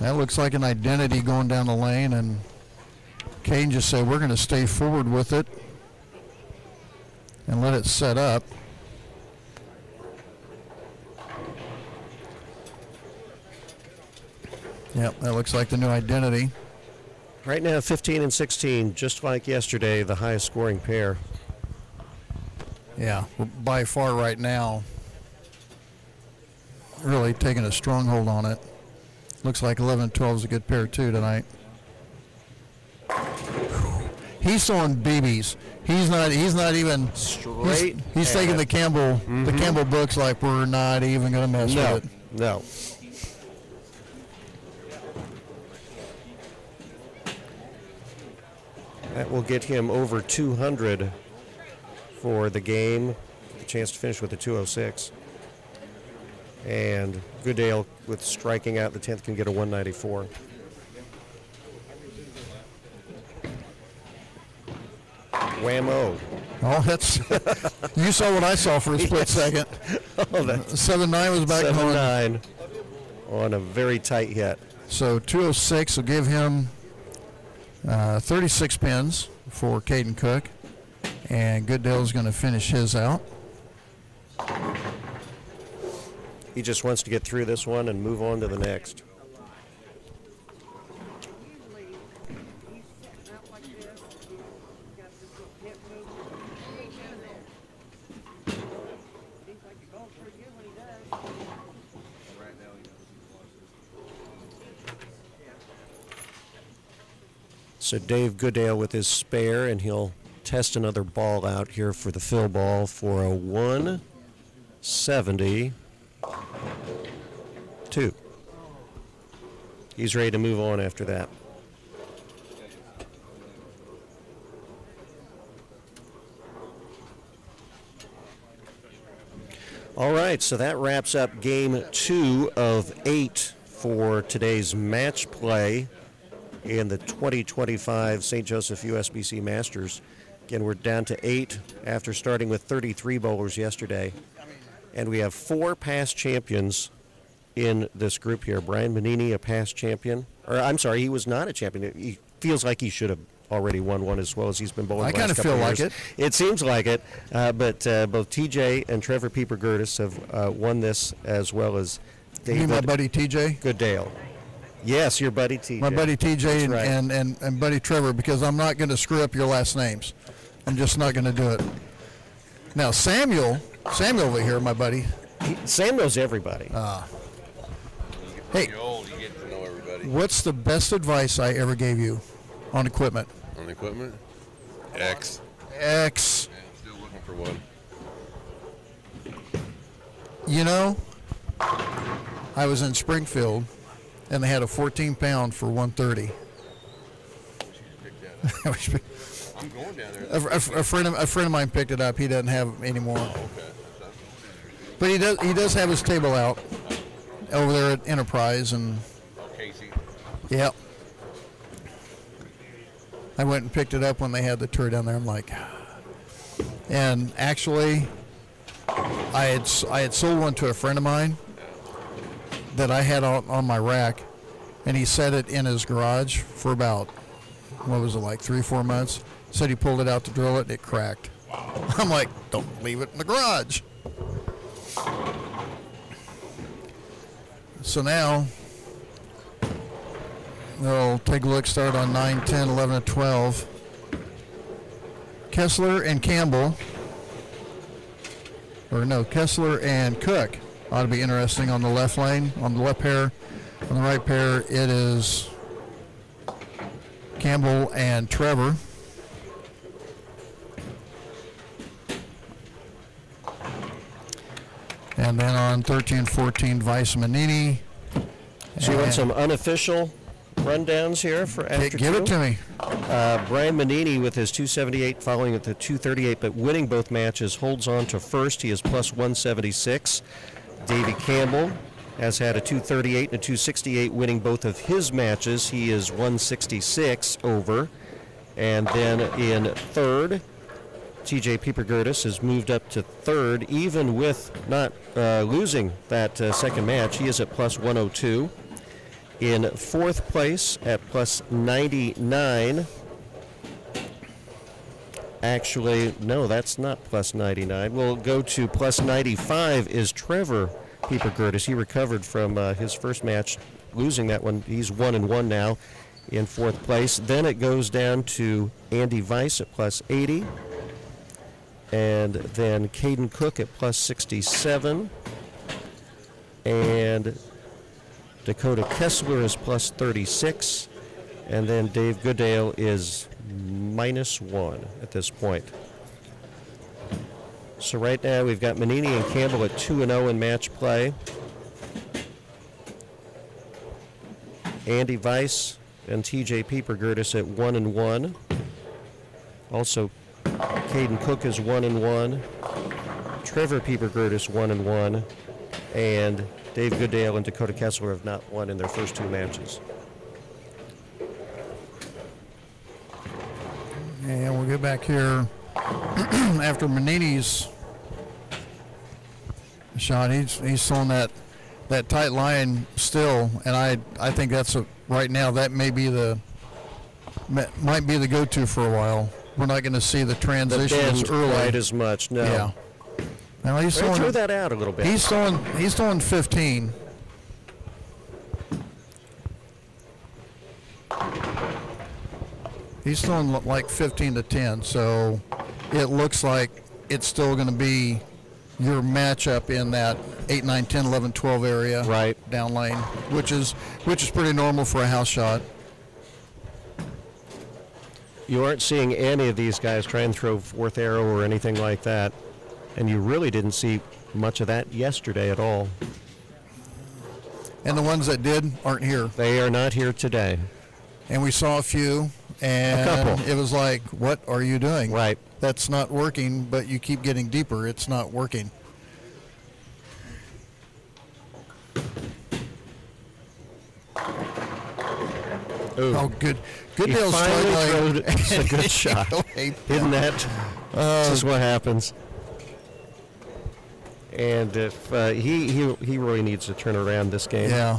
That looks like an identity going down the lane, and Kane just said, we're going to stay forward with it and let it set up. Yep, that looks like the new identity. Right now, 15 and 16, just like yesterday, the highest scoring pair. Yeah, by far right now, really taking a stronghold on it. Looks like 11 and 12 is a good pair too tonight. He's throwing BBs. He's not even straight. He's taking the Campbell books like we're not even going to mess with it. No. That will get him over 200 for the game. A chance to finish with a 206. And Goodale, with striking out the 10th, can get a 194. Whammo. Oh, that's you saw what I saw for a split second. 7-9 was back on. 7-9 on a very tight hit. So 206 will give him 36 pins for Caden Cook, and Goodale's going to finish his out. He just wants to get through this one and move on to the next. So Dave Goodale with his spare, and he'll test another ball out here for the fill ball for a 172. He's ready to move on after that. All right, so that wraps up game 2 of 8 for today's match play in the 2025 St. Joseph USBC Masters. Again, we're down to 8 after starting with 33 bowlers yesterday. And we have 4 past champions in this group here. Brian Manini, a past champion. Or I'm sorry, he was not a champion. He feels like he should have already won one as well as he's been bowling. I kind of feel like it. It seems like it. But both TJ and Trevor Pieper Gertis have won this, as well as David. You, my buddy TJ? Goodale. Yes, your buddy TJ. My buddy TJ right. and buddy Trevor, because I'm not going to screw up your last names. I'm just not going to do it. Now, Samuel over here, my buddy. Sam knows everybody. Hey, you get to know everybody. What's the best advice I ever gave you on equipment? On equipment? X. Yeah, I'm still looking for one. You know, I was in Springfield, and they had a 14-pound for 130. I'm going down there. A friend of mine picked it up. He doesn't have it anymore. Oh, okay. But he does have his table out over there at Enterprise, and Casey. yep. I went and picked it up when they had the tour down there. I'm like, and actually, I had sold one to a friend of mine that I had on my rack, and he set it in his garage for about, what was it, like 3-4 months. Said he pulled it out to drill it, and it cracked. Wow. I'm like, don't leave it in the garage. So now, we'll take a look, start on 9, 10, 11, and 12. Kessler and Campbell, or no, Kessler and Cook ought to be interesting on the left lane, on the left pair. On the right pair, it is Campbell and Trevor. And then on 13-14, Vice Manini. So you want some unofficial rundowns here for after Give it to me. Brian Manini with his 278 following at the 238, but winning both matches, holds on to first. He is plus 176. Davey Campbell has had a 238 and a 268 winning both of his matches. He is 166 over. And then in third, TJ Pieper-Gertis has moved up to third, even with not losing that second match. He is at plus 102. In fourth place at plus 99. Actually, no, that's not plus 99. We'll go to plus 95 is Trevor Pieper-Gertis. He recovered from his first match, losing that one. He's 1-1 now in fourth place. Then it goes down to Andy Weiss at plus 80. And then Caden Cook at plus 67. And Dakota Kessler is plus 36. And then Dave Goodale is -1 at this point. So right now we've got Manini and Campbell at 2-0 in match play. Andy Weiss and TJ Pieper-Gertis at 1-1. Also, Caden Cook is 1-1. Trevor Pieper-Gertis 1-1. And Dave Goodale and Dakota Kessler have not won in their first two matches. And we'll get back here after Manini's shot. He's throwing that tight line still, and I think that's right now that might be the go-to for a while. We're not going to see the transitions early quite as much. No. Yeah. Now he's throwing, throw that out a little bit. He's throwing 15. He's throwing like 15 to 10, so it looks like it's still going to be your matchup in that 8, 9, 10, 11, 12 area, right down lane, which is pretty normal for a house shot. You aren't seeing any of these guys try and throw fourth arrow or anything like that, and you really didn't see much of that yesterday at all. And the ones that did aren't here. They are not here today. And we saw a few, and a couple. It was like, what are you doing? Right. That's not working, but you keep getting deeper. It's not working. Ooh. Oh, good. Good He deal. finally it's a good shot. Isn't that? This is what happens. And if he really needs to turn around this game. Yeah.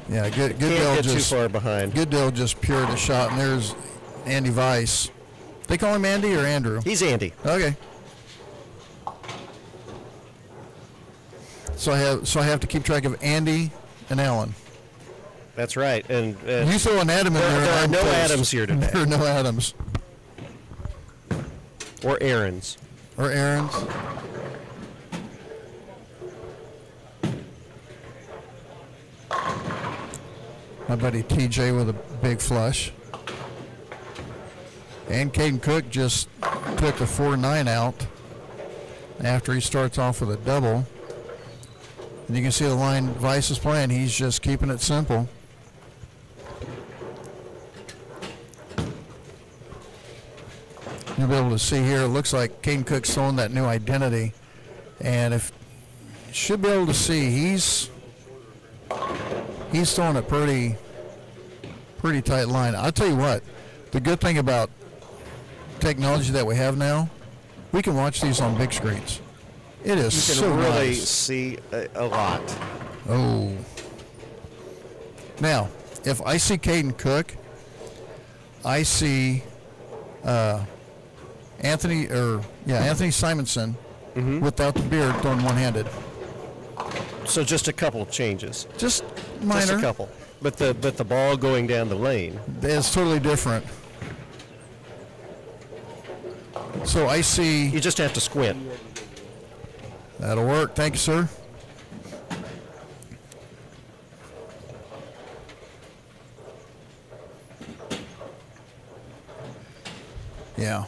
Yeah, good Can't deal. get Just too far behind. Good deal. Just pure the shot, and there's Andy Weiss. They call him Andy or Andrew? He's Andy. Okay. So I have to keep track of Andy and Alan. That's right. And You throw an Adam in there. there are I'm no pissed. Adams here today. There are no Adams Or Aaron's. or Aaron's. My buddy TJ with a big flush. And Caden Cook just took the 4-9 out after he starts off with a double. And you can see the line Weiss is playing. He's just keeping it simple. You'll be able to see here, it looks like Caden Cook's throwing that new identity. And if you should be able to see, he's throwing a pretty tight line. I'll tell you what, the good thing about technology that we have now, we can watch these on big screens. It is You can so really nice. see a lot. Oh. Now, if I see Caden Cook, I see Anthony Simonson without the beard throwing one-handed. So just a couple of changes. Just minor. Just a couple. But the ball going down the lane. It's totally different. So I see. You just have to squint. That'll work. Thank you, sir. Yeah.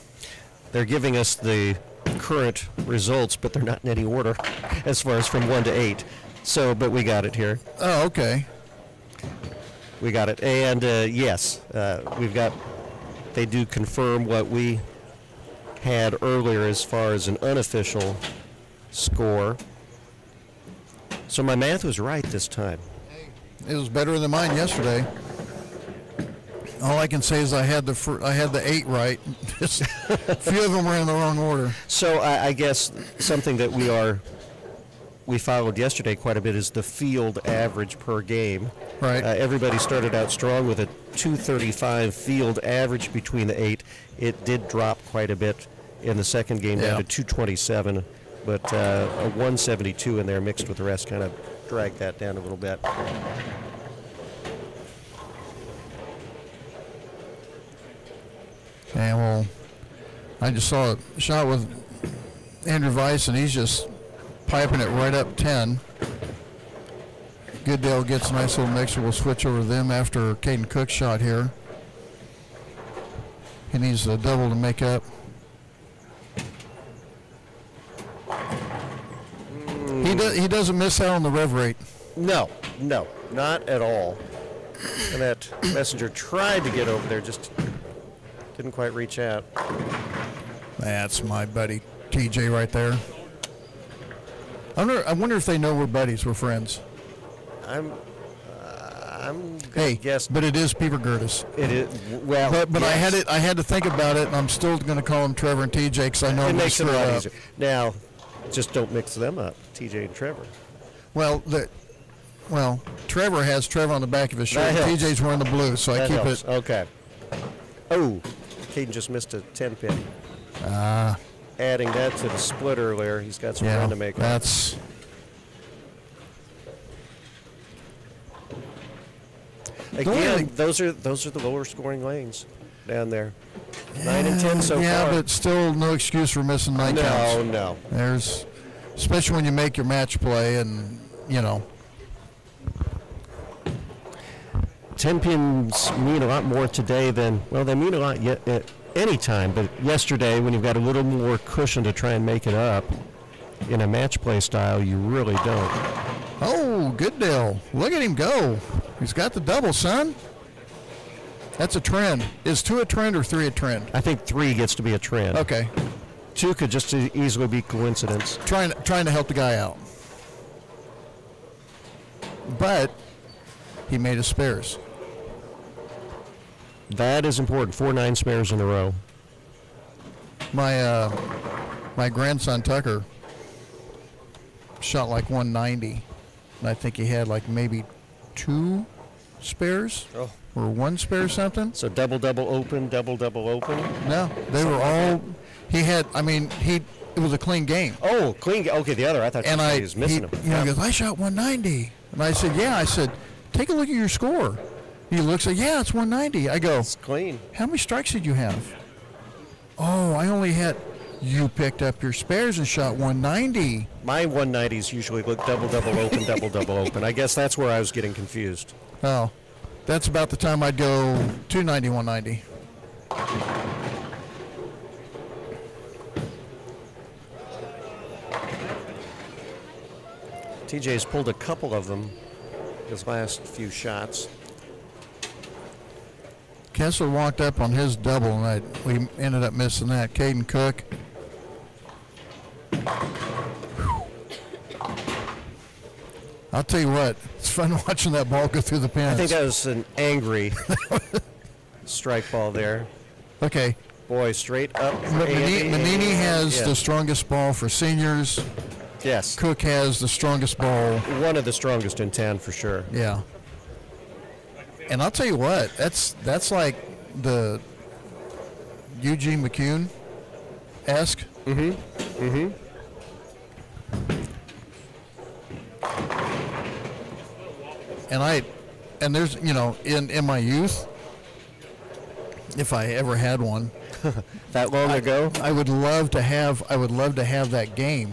They're giving us the current results, but they're not in any order as far as from 1 to 8. So, but we got it here. Oh, okay. We got it. And yes, we've got, they do confirm what we had earlier as far as an unofficial score. So my math was right this time. It was better than mine yesterday. All I can say is I had the 8 right. Just a few of them were in the wrong order. So I guess something that we followed yesterday quite a bit is the field average per game. Right. Everybody started out strong with a 235 field average between the 8. It did drop quite a bit in the second game down to 227, but a 172 in there mixed with the rest kind of dragged that down a little bit. And well, I just saw a shot with Andrew Weiss, and he's just piping it right up 10. Goodale gets a nice little mixer. We'll switch over to them after Caden Cook's shot here. He needs a double to make up. He doesn't miss out on the rev rate. No, not at all. And that messenger tried to get over there, just didn't quite reach out. That's my buddy TJ right there. I wonder if they know we're buddies, we're friends. I'm Hey, guess, but it is Peter Gertis. it is well. But yes. I had to think about it, and I'm still going to call them Trevor and TJ because I know It makes it a lot up. easier. Now, just don't mix them up, TJ and Trevor. Well, Trevor has Trevor on the back of his shirt. That helps. TJ's wearing the blue, so I That keep helps. it. Okay. Oh, Caden just missed a 10 pin. Adding that to the split earlier, he's got some ground to make up. That's. Again, those are the lower scoring lanes down there. 9 and 10 so far. Yeah, but still no excuse for missing 9 counts. No. There's, especially when you make your match play, and 10 pins mean a lot more today than, well, they mean a lot yet at any time, but yesterday when you've got a little more cushion to try and make it up in a match play style, you really don't. Oh, Goodale. Look at him go. He's got the double, son. That's a trend. Is 2 a trend or 3 a trend? I think 3 gets to be a trend. Okay. 2 could just easily be coincidence. Trying to help the guy out. But he made his spares. That is important. 4 9 spares in a row. My grandson Tucker shot like 190, and I think he had like maybe 2 spares or 1 spare or something. So double open, double open. No, they were all. He had. I mean, it was a clean game. Oh, clean. Okay, the other. I thought he was missing him. He goes, I shot 190, and I said, yeah. I said, take a look at your score. He looks like, yeah, it's 190. I go, it's clean. How many strikes did you have? Oh, I only had. You picked up your spares and shot 190. My 190s usually look double open, double open. I guess that's where I was getting confused. Oh, that's about the time I'd go 290, 190. TJ's pulled a couple of them his last few shots. Kessler walked up on his double, and we ended up missing that. Caden Cook. I'll tell you what, it's fun watching that ball go through the pins. I think that was an angry strike ball there. Okay. Boy, straight up for Andy. Manini has the strongest ball for seniors. Yes. Cook has the strongest ball. One of the strongest in town for sure. Yeah. And I'll tell you what, that's like the Eugene McCune-esque. And there's, in my youth, if I ever had one, that long ago, I would love to have that game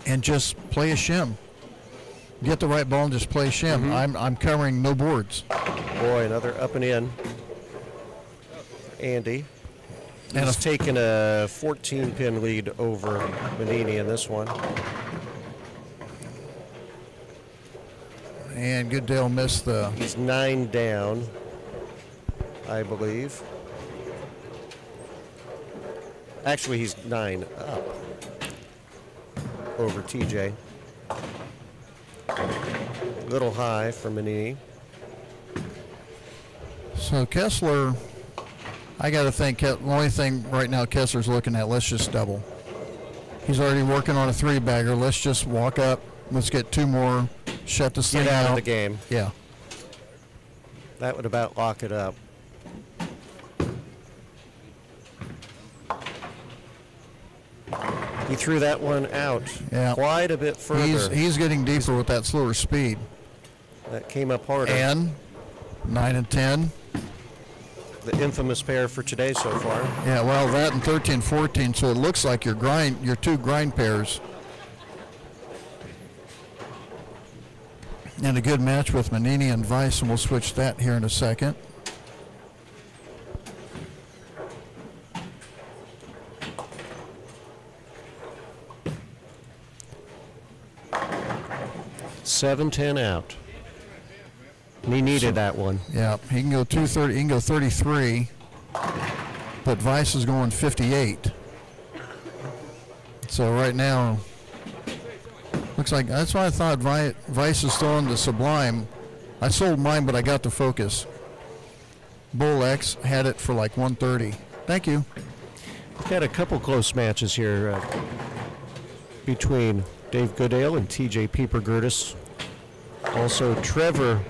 and just play a shim. Get the right ball and just play a shim. I'm covering no boards. Boy, another up and in. Andy. And He's taken a 14-pin lead over Manini in this one. And Goodale missed the... He's 9 down, I believe. Actually, he's 9 up over TJ. Little high for Manini. So Kessler, I got to think, the only thing right now Kessler's looking at, let's just double. He's already working on a 3-bagger. Let's just walk up. Let's get 2 more. Shut this thing Get out out of the game. Yeah. That would about lock it up. He threw that one out quite a bit further. He's getting deeper with that slower speed. That came up harder. And 9 and 10. The infamous pair for today so far. Yeah, well, that and 13, 14. So it looks like your 2 grind pairs. And a good match with Manini and Weiss, and we'll switch that here in a second. $7-10 out. And he needed that one. Yeah, he can go 230. He can go 33, but Weiss is going 58. So right now, looks like that's why I thought Weiss is throwing the Sublime. I sold mine, but I got the Focus. Bull X had it for like 130. Thank you. We've had a couple close matches here between Dave Goodale and TJ Pieper-Gertis. Also Trevor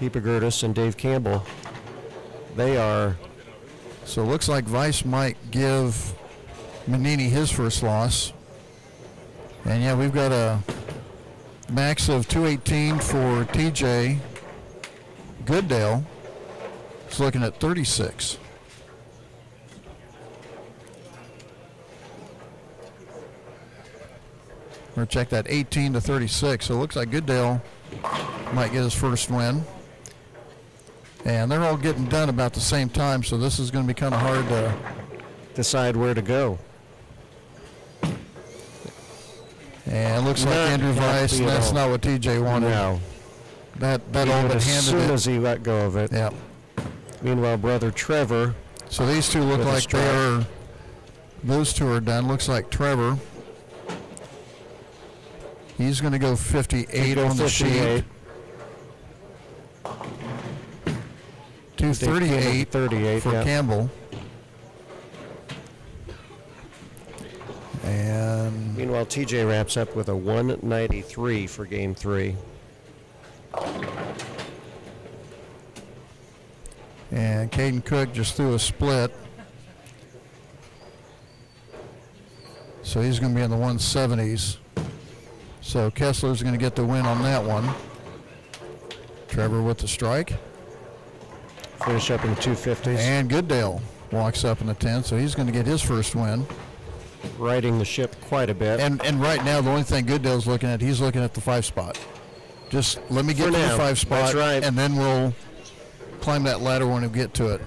Pieper-Gertis and Dave Campbell. They are... So it looks like Weiss might give Manini his first loss. And yeah, we've got a max of 218 for TJ. Goodale is looking at 36. We're check that 18 to 36. So it looks like Goodale might get his first win. And they're all getting done about the same time, so this is going to be kind of hard to decide where to go. And it looks like Andrew Weiss, and that's not what TJ wanted. No. That all but handed it. As soon as he let go of it. Yeah. Meanwhile, brother Trevor. So these two look like they're, those two are done. Looks like Trevor. He's going to go 58 on the sheet. 238 for Campbell. And meanwhile, TJ wraps up with a 193 for game 3. And Caden Cook just threw a split. So he's going to be in the 170s. So Kessler's going to get the win on that one. Trevor with the strike. Finish up in the 250s. And Goodale walks up in the 10, so he's going to get his first win. Riding the ship quite a bit. And right now, the only thing Goodale's looking at, he's looking at the 5 spot. Just let me get to the 5 spot, that's right, and then we'll climb that ladder when we get to it.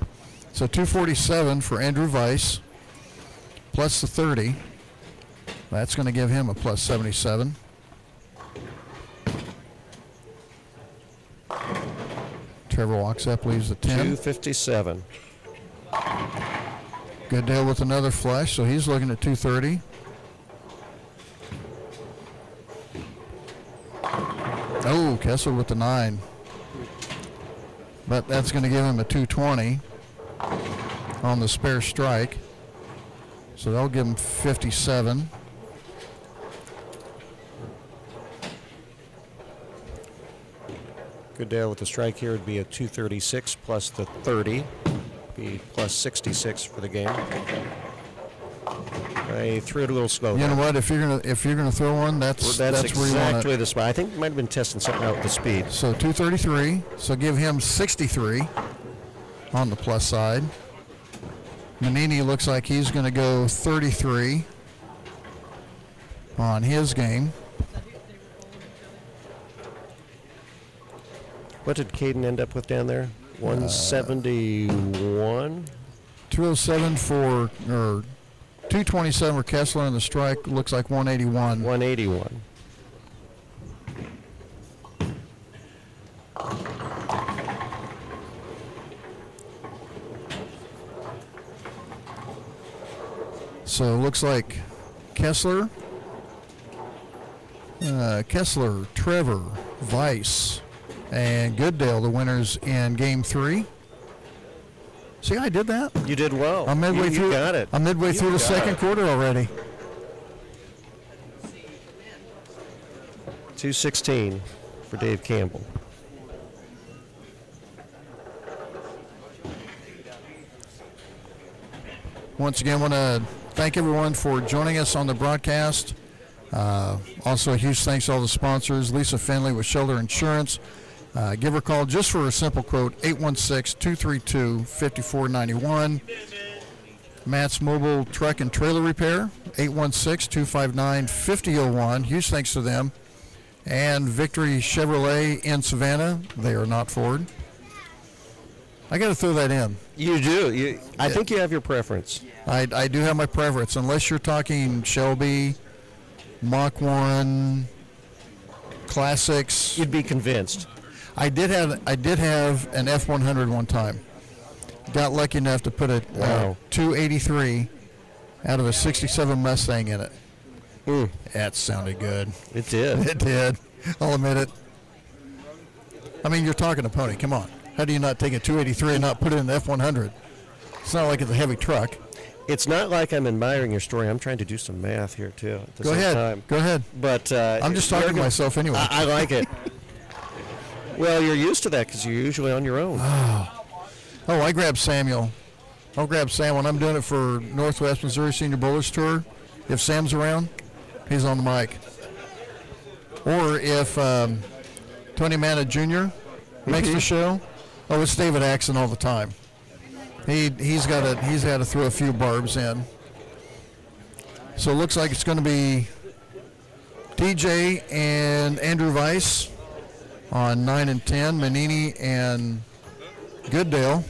So 247 for Andrew Weiss, plus the 30. That's going to give him a plus 77. Trevor walks up, leaves the 10. 257. Goodale with another flush, so he's looking at 230. Oh, Kessler with the 9. But that's going to give him a 220 on the spare strike. So they'll give him 57. Goodale with the strike here would be a 236 plus the 30. Be plus 66 for the game. I threw it a little slow. You know what? If you're gonna throw one, that's where you want it. Exactly the spot. I think might have been testing something out with the speed. So 233. So give him 63 on the plus side. Manini looks like he's going to go 33 on his game. What did Caden end up with down there? 171. 207 for, or 227 for Kessler, and the strike looks like 181. 181. So it looks like Kessler, Trevor, Weiss, and Goodale, the winners in Game 3. See, I did that. You did well. I'm midway you through. got it. I'm midway through the second quarter already. 216 for Dave Campbell. Once again, I want to thank everyone for joining us on the broadcast. Also, a huge thanks to all the sponsors. Lisa Finley with Shelter Insurance. Give her a call just for a simple quote, 816-232-5491. Matt's Mobile Truck and Trailer Repair, 816-259-5001. Huge thanks to them. And Victory Chevrolet in Savannah. They are not Ford. I got to throw that in. You do. I think you have your preference. I do have my preference, unless you're talking Shelby, Mach 1, Classics. You'd be convinced. I did have an F100 one time. Got lucky enough to put a 283 out of a 67 Mustang in it. That sounded good. It did. It did. I'll admit it. I mean, you're talking a pony. Come on. How do you not take a 283 and not put it in the F100? It's not like it's a heavy truck. It's not like I'm admiring your story. I'm trying to do some math here, too, at the Go same ahead. time. Go ahead. But I'm just talking to myself anyway. I like it. Well, you're used to that because you're usually on your own. I grab Samuel. I'll grab Sam when I'm doing it for Northwest Missouri Senior Bowlers Tour. If Sam's around, he's on the mic. Or if Tony Manna Jr. makes the show, it's David Axon all the time. He's had to throw a few barbs in. So it looks like it's going to be DJ and Andrew Weiss on 9 and 10, Manini and Goodale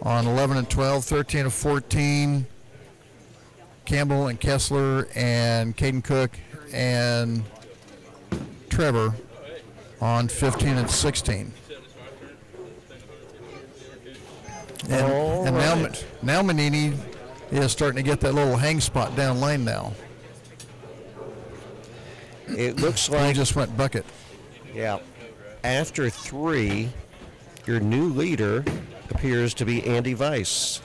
on 11 and 12, 13 and 14, Campbell and Kessler and Caden Cook and Trevor on 15 and 16. And now Manini is starting to get that little hang spot down lane now. It looks like he just went bucket. Yeah. After 3, your new leader appears to be Andy Weiss,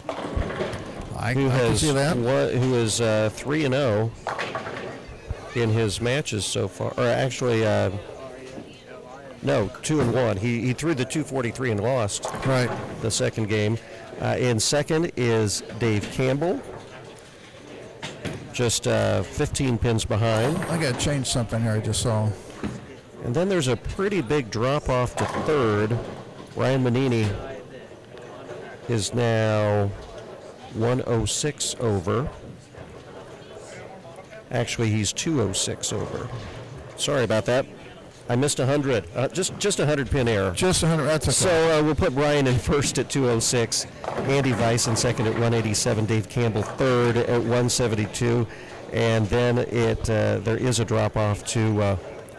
I can see that. Who is 3-0 in his matches so far. Or actually, 2-1. He threw the 243 and lost. Right. The second game. In second is Dave Campbell, just 15 pins behind. I got to change something here I just saw. And then there's a pretty big drop off to third. Ryan Manini is now 106 over. Actually, he's 206 over. Sorry about that. I missed 100. Just 100 pin error. Just 100. That's okay. So we'll put Brian in first at 206, Andy Weiss in second at 187, Dave Campbell third at 172, and then there is a drop off to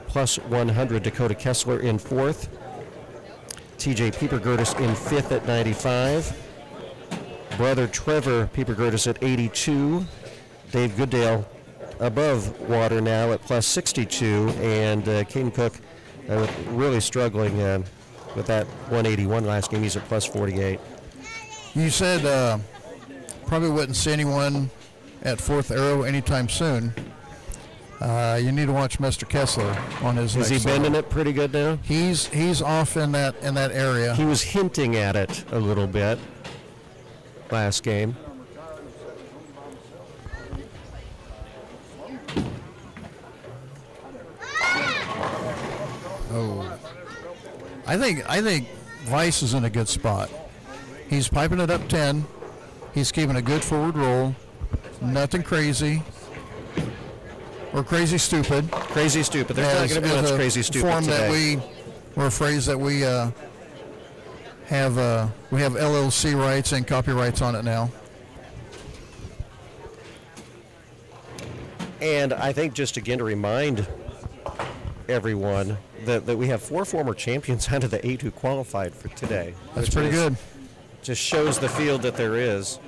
plus 100. Dakota Kessler in fourth, TJ Pieper-Gertis in fifth at 95, brother Trevor Pieper-Gertis at 82, Dave Goodale above water now at plus 62, and Caden Cook really struggling with that 181 last game. He's at plus 48. You said probably wouldn't see anyone at Fourth Arrow anytime soon. You need to watch Mr. Kessler on his. Is he bending it pretty good now? He's off in that area. He was hinting at it a little bit last game. I think Weiss is in a good spot. He's piping it up 10. He's keeping a good forward roll. Nothing crazy or crazy stupid. Crazy stupid. There's not going to be much crazy stupid form today. or a phrase that we have LLC rights and copyrights on it now. And I think just again to remind everyone that we have 4 former champions out of the 8 who qualified for today. That's pretty good. Just shows the field that there is.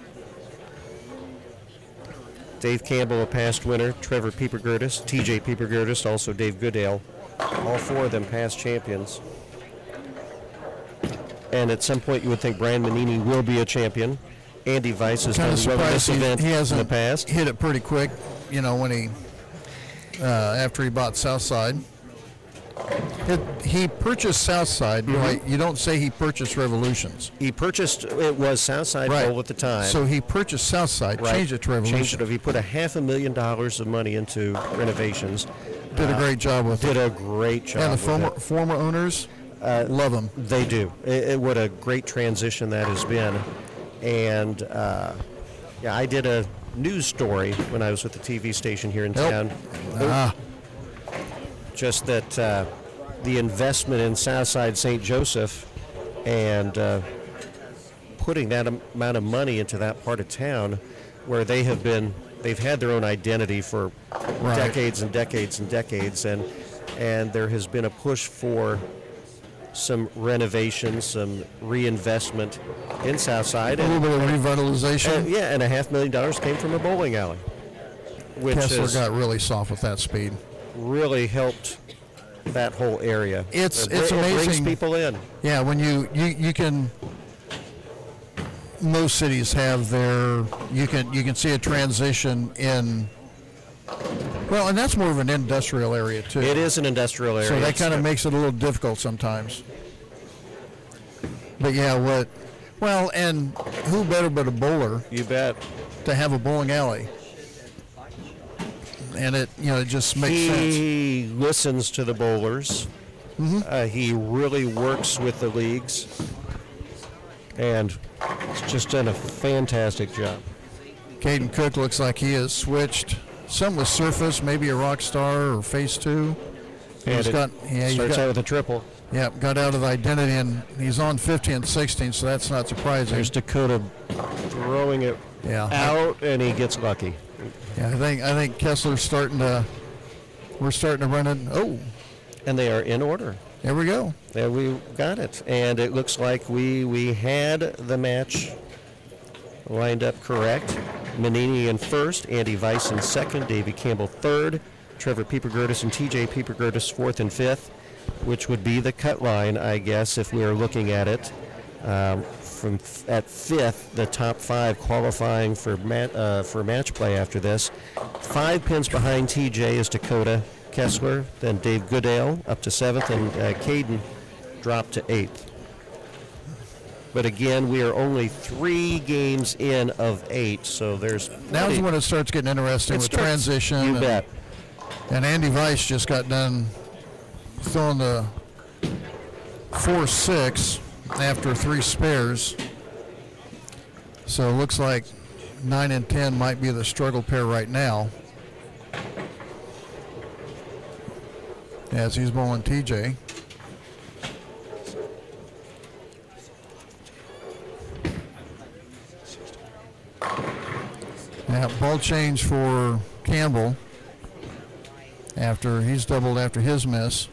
Dave Campbell, a past winner, Trevor Piepergertis, TJ Piepergertis, also Dave Goodale. All 4 of them past champions. And at some point you would think Brian Manini will be a champion. Andy Weiss has done well in this event in the past. Hit it pretty quick, you know, when he after he bought Southside. He purchased Southside, right? You don't say he purchased Revolutions. He purchased, it was Southside Bowl at the time. So he purchased Southside, changed it to Revolution. Changed it. He put $500,000 of money into renovations. Did a great job with it. Did a great job. And the former owners love him. They do. What a great transition that has been. And yeah, I did a news story when I was with the TV station here in town. Just that the investment in Southside St. Joseph and putting that amount of money into that part of town where they've had their own identity for decades and decades and decades, and there has been a push for some renovation, some reinvestment in Southside. A little bit of revitalization. Yeah, and $500,000 came from a bowling alley. Which Kessler got really soft with that speed. Really helped that whole area. It's amazing. It brings people in. Yeah, when you can. Most cities have their. You can see a transition in. Well, and that's more of an industrial area too. It is an industrial area. So that kind of makes it a little difficult sometimes. But yeah, well, and who better but a bowler? You bet. To have a bowling alley. And it just makes sense. He listens to the bowlers. He really works with the leagues, and he's just done a fantastic job. Caden Cook looks like he has switched. Some with surface, maybe a rock star or phase 2. And starts out with a triple. Yeah, got out of the identity, and he's on 50 and 16, so that's not surprising. There's Dakota throwing it out, and he gets lucky. Yeah, I think Kessler's we're starting to run it. Oh. And they are in order. There we go. There we got it. And it looks like we had the match lined up correct. Manini in first, Andy Weiss in second, Davey Campbell third, Trevor Piepergertis and TJ Piepergertis fourth and fifth, which would be the cut line, I guess, if we are looking at it. At fifth, the top 5 qualifying for match play after this. 5 pins behind TJ is Dakota Kessler, then Dave Goodale up to 7th, and Caden dropped to 8th. But again, we are only 3 games in of 8, so there's... Now's when it starts getting interesting with transition. You bet. And Andy Weiss just got done throwing the 4-6 after 3 spares. So it looks like 9 and 10 might be the struggle pair right now. As he's bowling TJ. Now ball change for Campbell after he's doubled after his miss.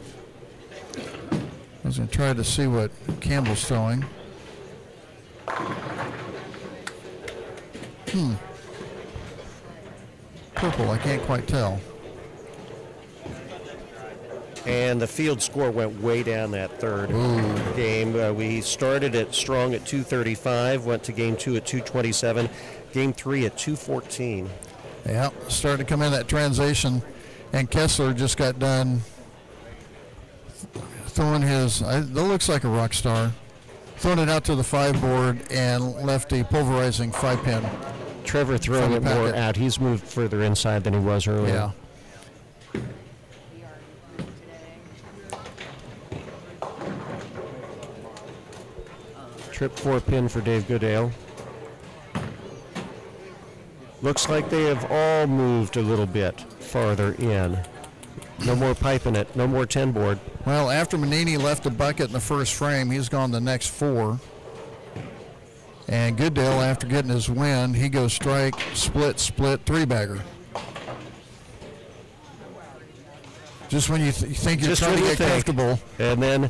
I was going to try to see what Campbell's throwing. Purple, I can't quite tell. And the field score went way down that third game. We started it strong at 235, went to game 2 at 227, game 3 at 214. Yeah, started to come in that transition, and Kessler just got done throwing his, that looks like a rock star, throwing it out to the 5 board and left a pulverizing 5-pin. Trevor throwing it more out. He's moved further inside than he was earlier. Yeah. Trip 4-pin for Dave Goodale. Looks like they have all moved a little bit farther in. No more piping it, no more 10 board. Well, after Manini left the bucket in the first frame, he's gone the next 4. And Goodale, after getting his win, he goes strike, split, three-bagger. Just when you think you're trying to get comfortable. And then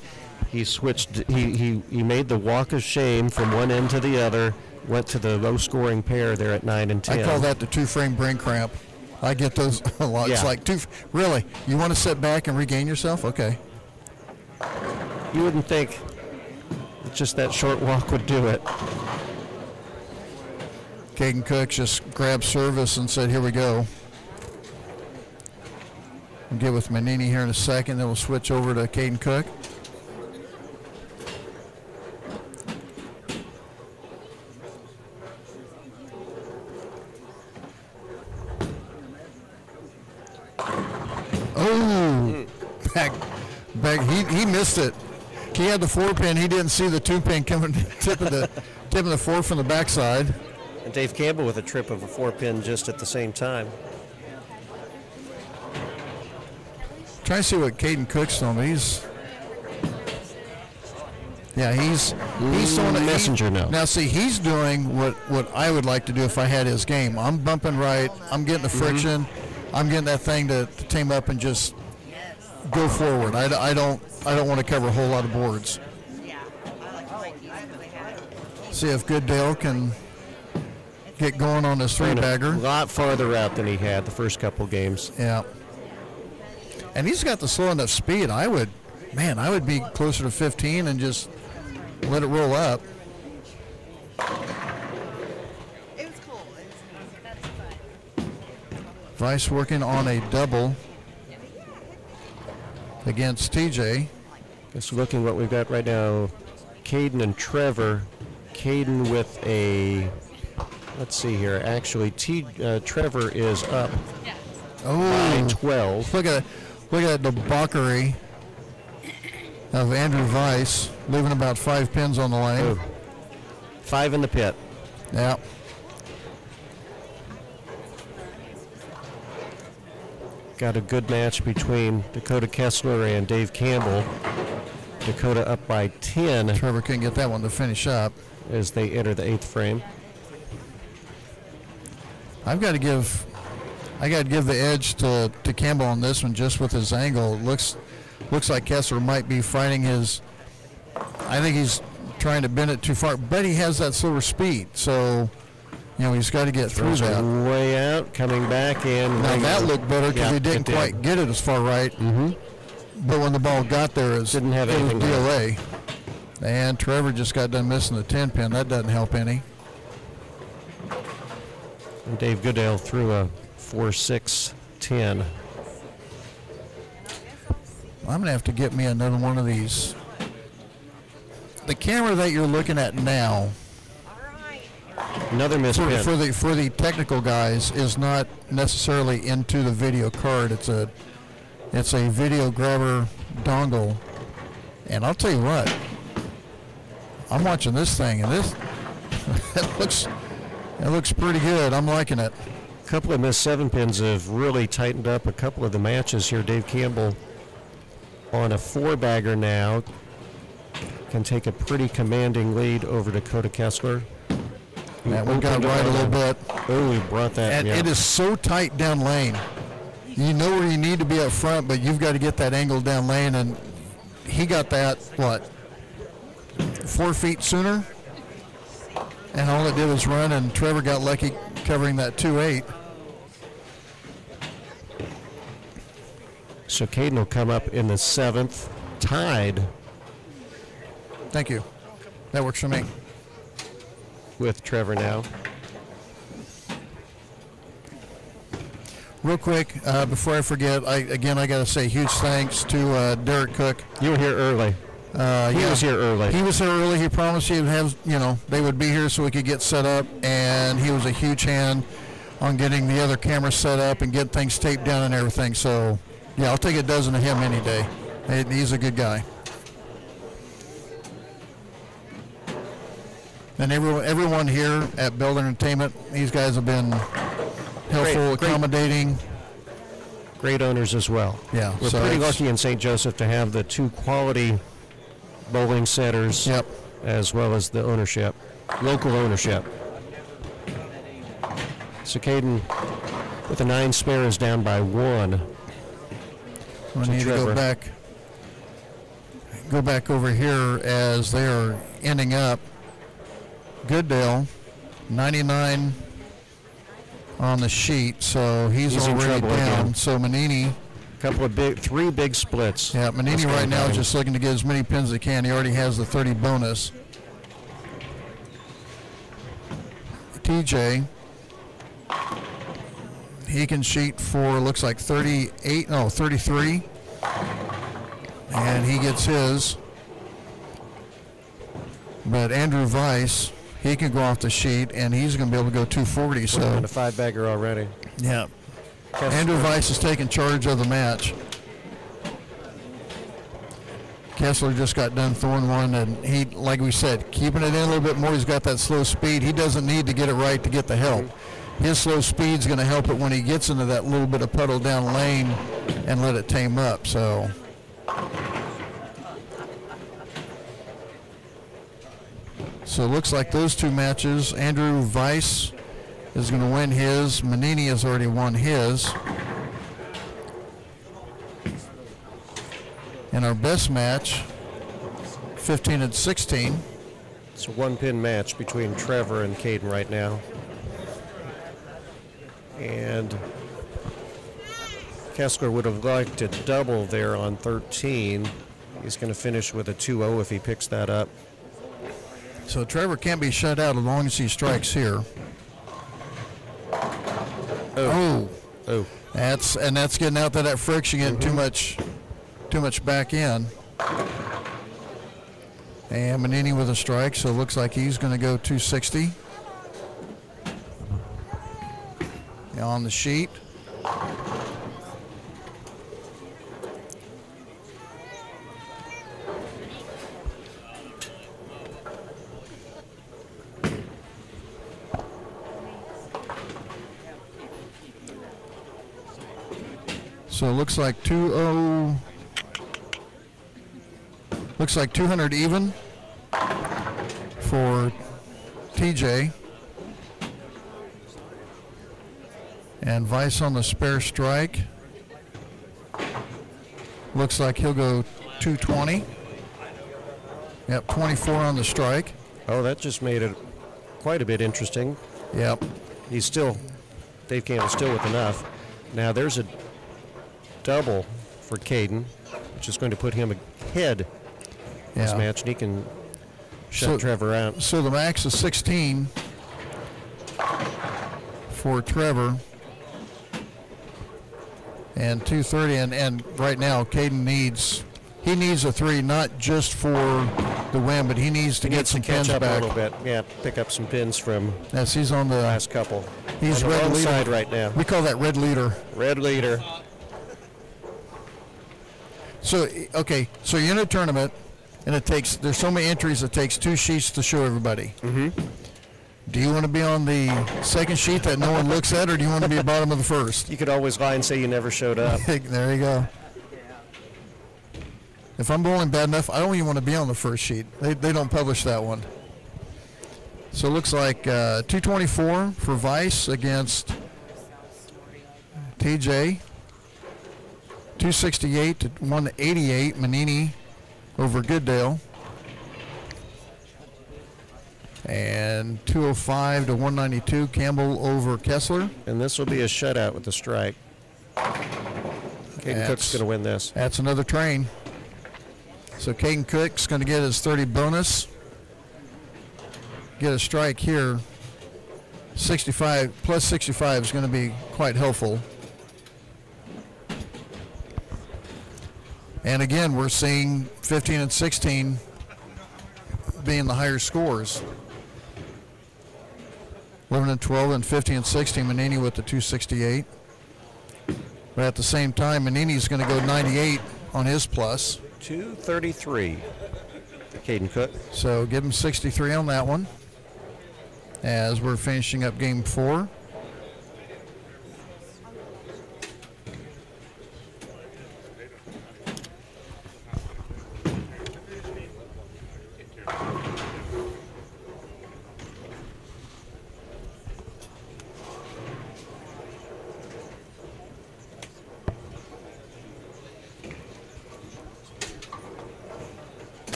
he switched. He made the walk of shame from one end to the other. Went to the low-scoring pair there at 9 and 10. I call that the two-frame brain cramp. I get those a lot. Yeah. It's like really? You want to sit back and regain yourself? Okay. You wouldn't think just that short walk would do it. Caden Cook just grabbed service and said, "Here we go." We'll get with Manini here in a second, then we'll switch over to Caden Cook. Oh, back. He missed it. He had the 4-pin. He didn't see the 2-pin coming, tipping the 4 from the backside. And Dave Campbell with a trip of a 4-pin just at the same time. Trying to see what Caden Cook's doing. He's throwing a messenger now. Now see, he's doing what I would like to do if I had his game. I'm bumping right. I'm getting the friction. I'm getting that thing to tame up and just go forward. I don't want to cover a whole lot of boards. See if Goodale can get going on this three-bagger. A lot farther out than he had the first couple games. Yeah. And he's got the slow enough speed. I would be closer to 15 and just let it roll up. It was cool. That's fun. Vice working on a double against TJ. Just looking what we've got right now, Caden and Trevor. Caden with a, let's see here, actually Trevor is up by 12. Look at that debauchery of Andrew Vice, leaving about 5 pins on the lane. Oh. 5 in the pit. Yeah. Got a good match between Dakota Kessler and Dave Campbell. Dakota up by 10. Trevor couldn't get that one to finish up. As they enter the 8th frame. I got to give the edge to Campbell on this one just with his angle. It looks like Kessler might be fighting his. I think he's trying to bend it too far, but he has that slower speed, so he's got to get through that. Way out, coming back in. Now that looked better because he didn't quite get it as far right. But when the ball got there, it didn't have anything DOA. And Trevor just got done missing the 10-pin. That doesn't help any. And Dave Goodale threw a 4-6-10. I'm going to have to get me another one of these. The camera that you're looking at now, another missed pin. For the technical guys, is not necessarily into the video card. It's a video grabber dongle. And I'll tell you what, I'm watching this thing, and it looks pretty good. I'm liking it. A couple of missed 7-pins have really tightened up a couple of the matches here. Dave Campbell on a 4-bagger now can take a pretty commanding lead over Dakota Kessler. That one got right a little bit. Oh, he brought that. And it is so tight down lane. You know where you need to be up front, but you've got to get that angle down lane, and he got that, 4 feet sooner? And all it did was run, and Trevor got lucky covering that 2-8. So Caden will come up in the 7th, tied. Thank you. That works for me. With Trevor now. Real quick, before I forget, I got to say huge thanks to Derek Cook. You were here early. He was here early. He was here early. He promised he would have, they would be here so we could get set up, and he was a huge hand on getting the other cameras set up and get things taped down and everything. So, yeah, I'll take a dozen of him any day. He's a good guy. And everyone here at Build Entertainment, these guys have been helpful, accommodating. Great owners as well. Yeah. We're pretty lucky in St. Joseph to have the 2 quality bowling setters, as well as the ownership. local ownership. So Caden with a 9 spare is down by 1. We need to go back over here as they are ending up. Goodale, 99 on the sheet, so he's in already trouble down. again. So Manini, three big splits. yeah, Manini right now is just looking to get as many pins as he can. He already has the 30 bonus. TJ, he can sheet for, looks like 33. And he gets his. But Andrew Weiss, he can go off the sheet, and he's going to be able to go 240. So on a 5-bagger already. Yeah. Andrew Weiss is taking charge of the match. Kessler just got done throwing one, and he, like we said, keeping it in a little bit more. He's got that slow speed. He doesn't need to get it right to get the help. His slow speed's going to help it when he gets into that little bit of puddle down lane and let it tame up. So it looks like those two matches, Andrew Weiss is going to win his. Manini has already won his. And our best match, 15 and 16. It's a 1-pin match between Trevor and Caden right now. And Kessler would have liked to double there on 13. He's going to finish with a 2-0 if he picks that up. So Trevor can't be shut out as long as he strikes here. Oh. That's getting out that friction, getting too much back in. And Manini with a strike, so it looks like he's going to go 260. On the sheet. So it looks like 2-0. Looks like 200 even for TJ. And Weiss on the spare strike. Looks like he'll go 220. Yep, 24 on the strike. Oh, that just made it quite a bit interesting. Yep. Dave Campbell's still with enough. Now there's a double for Caden, which is going to put him ahead this match, and he can shut Trevor out. So the max is 16 for Trevor. And 230, and right now Caden needs a 3, not just for the win, but he needs to get some pins up back a little bit. Yeah, pick up some pins from yes, he's on the last couple. He's on the red wrong leader side right now. We call that red leader. Red leader. So okay, so you're in a tournament, and there's so many entries. It takes 2 sheets to show everybody. Do you want to be on the second sheet that no one looks at, or do you want to be at the bottom of the first? You could always lie and say you never showed up. There you go. If I'm bowling bad enough, I don't even want to be on the first sheet. They don't publish that one. So it looks like 224 for Weiss against TJ. 268 to 188, Manini over Goodale. And 205 to 192, Campbell over Kessler. And this will be a shutout with the strike. Caden Cook's going to win this. That's another train. So Caden Cook's going to get his 30 bonus. Get a strike here. 65 plus 65 is going to be quite helpful. And again, we're seeing 15 and 16 being the higher scores. 11 and 12 and 15 and 16, Manini with the 268. But at the same time, Manini's going to go 98 on his plus. 233, Caden Cook. So give him 63 on that one as we're finishing up game 4.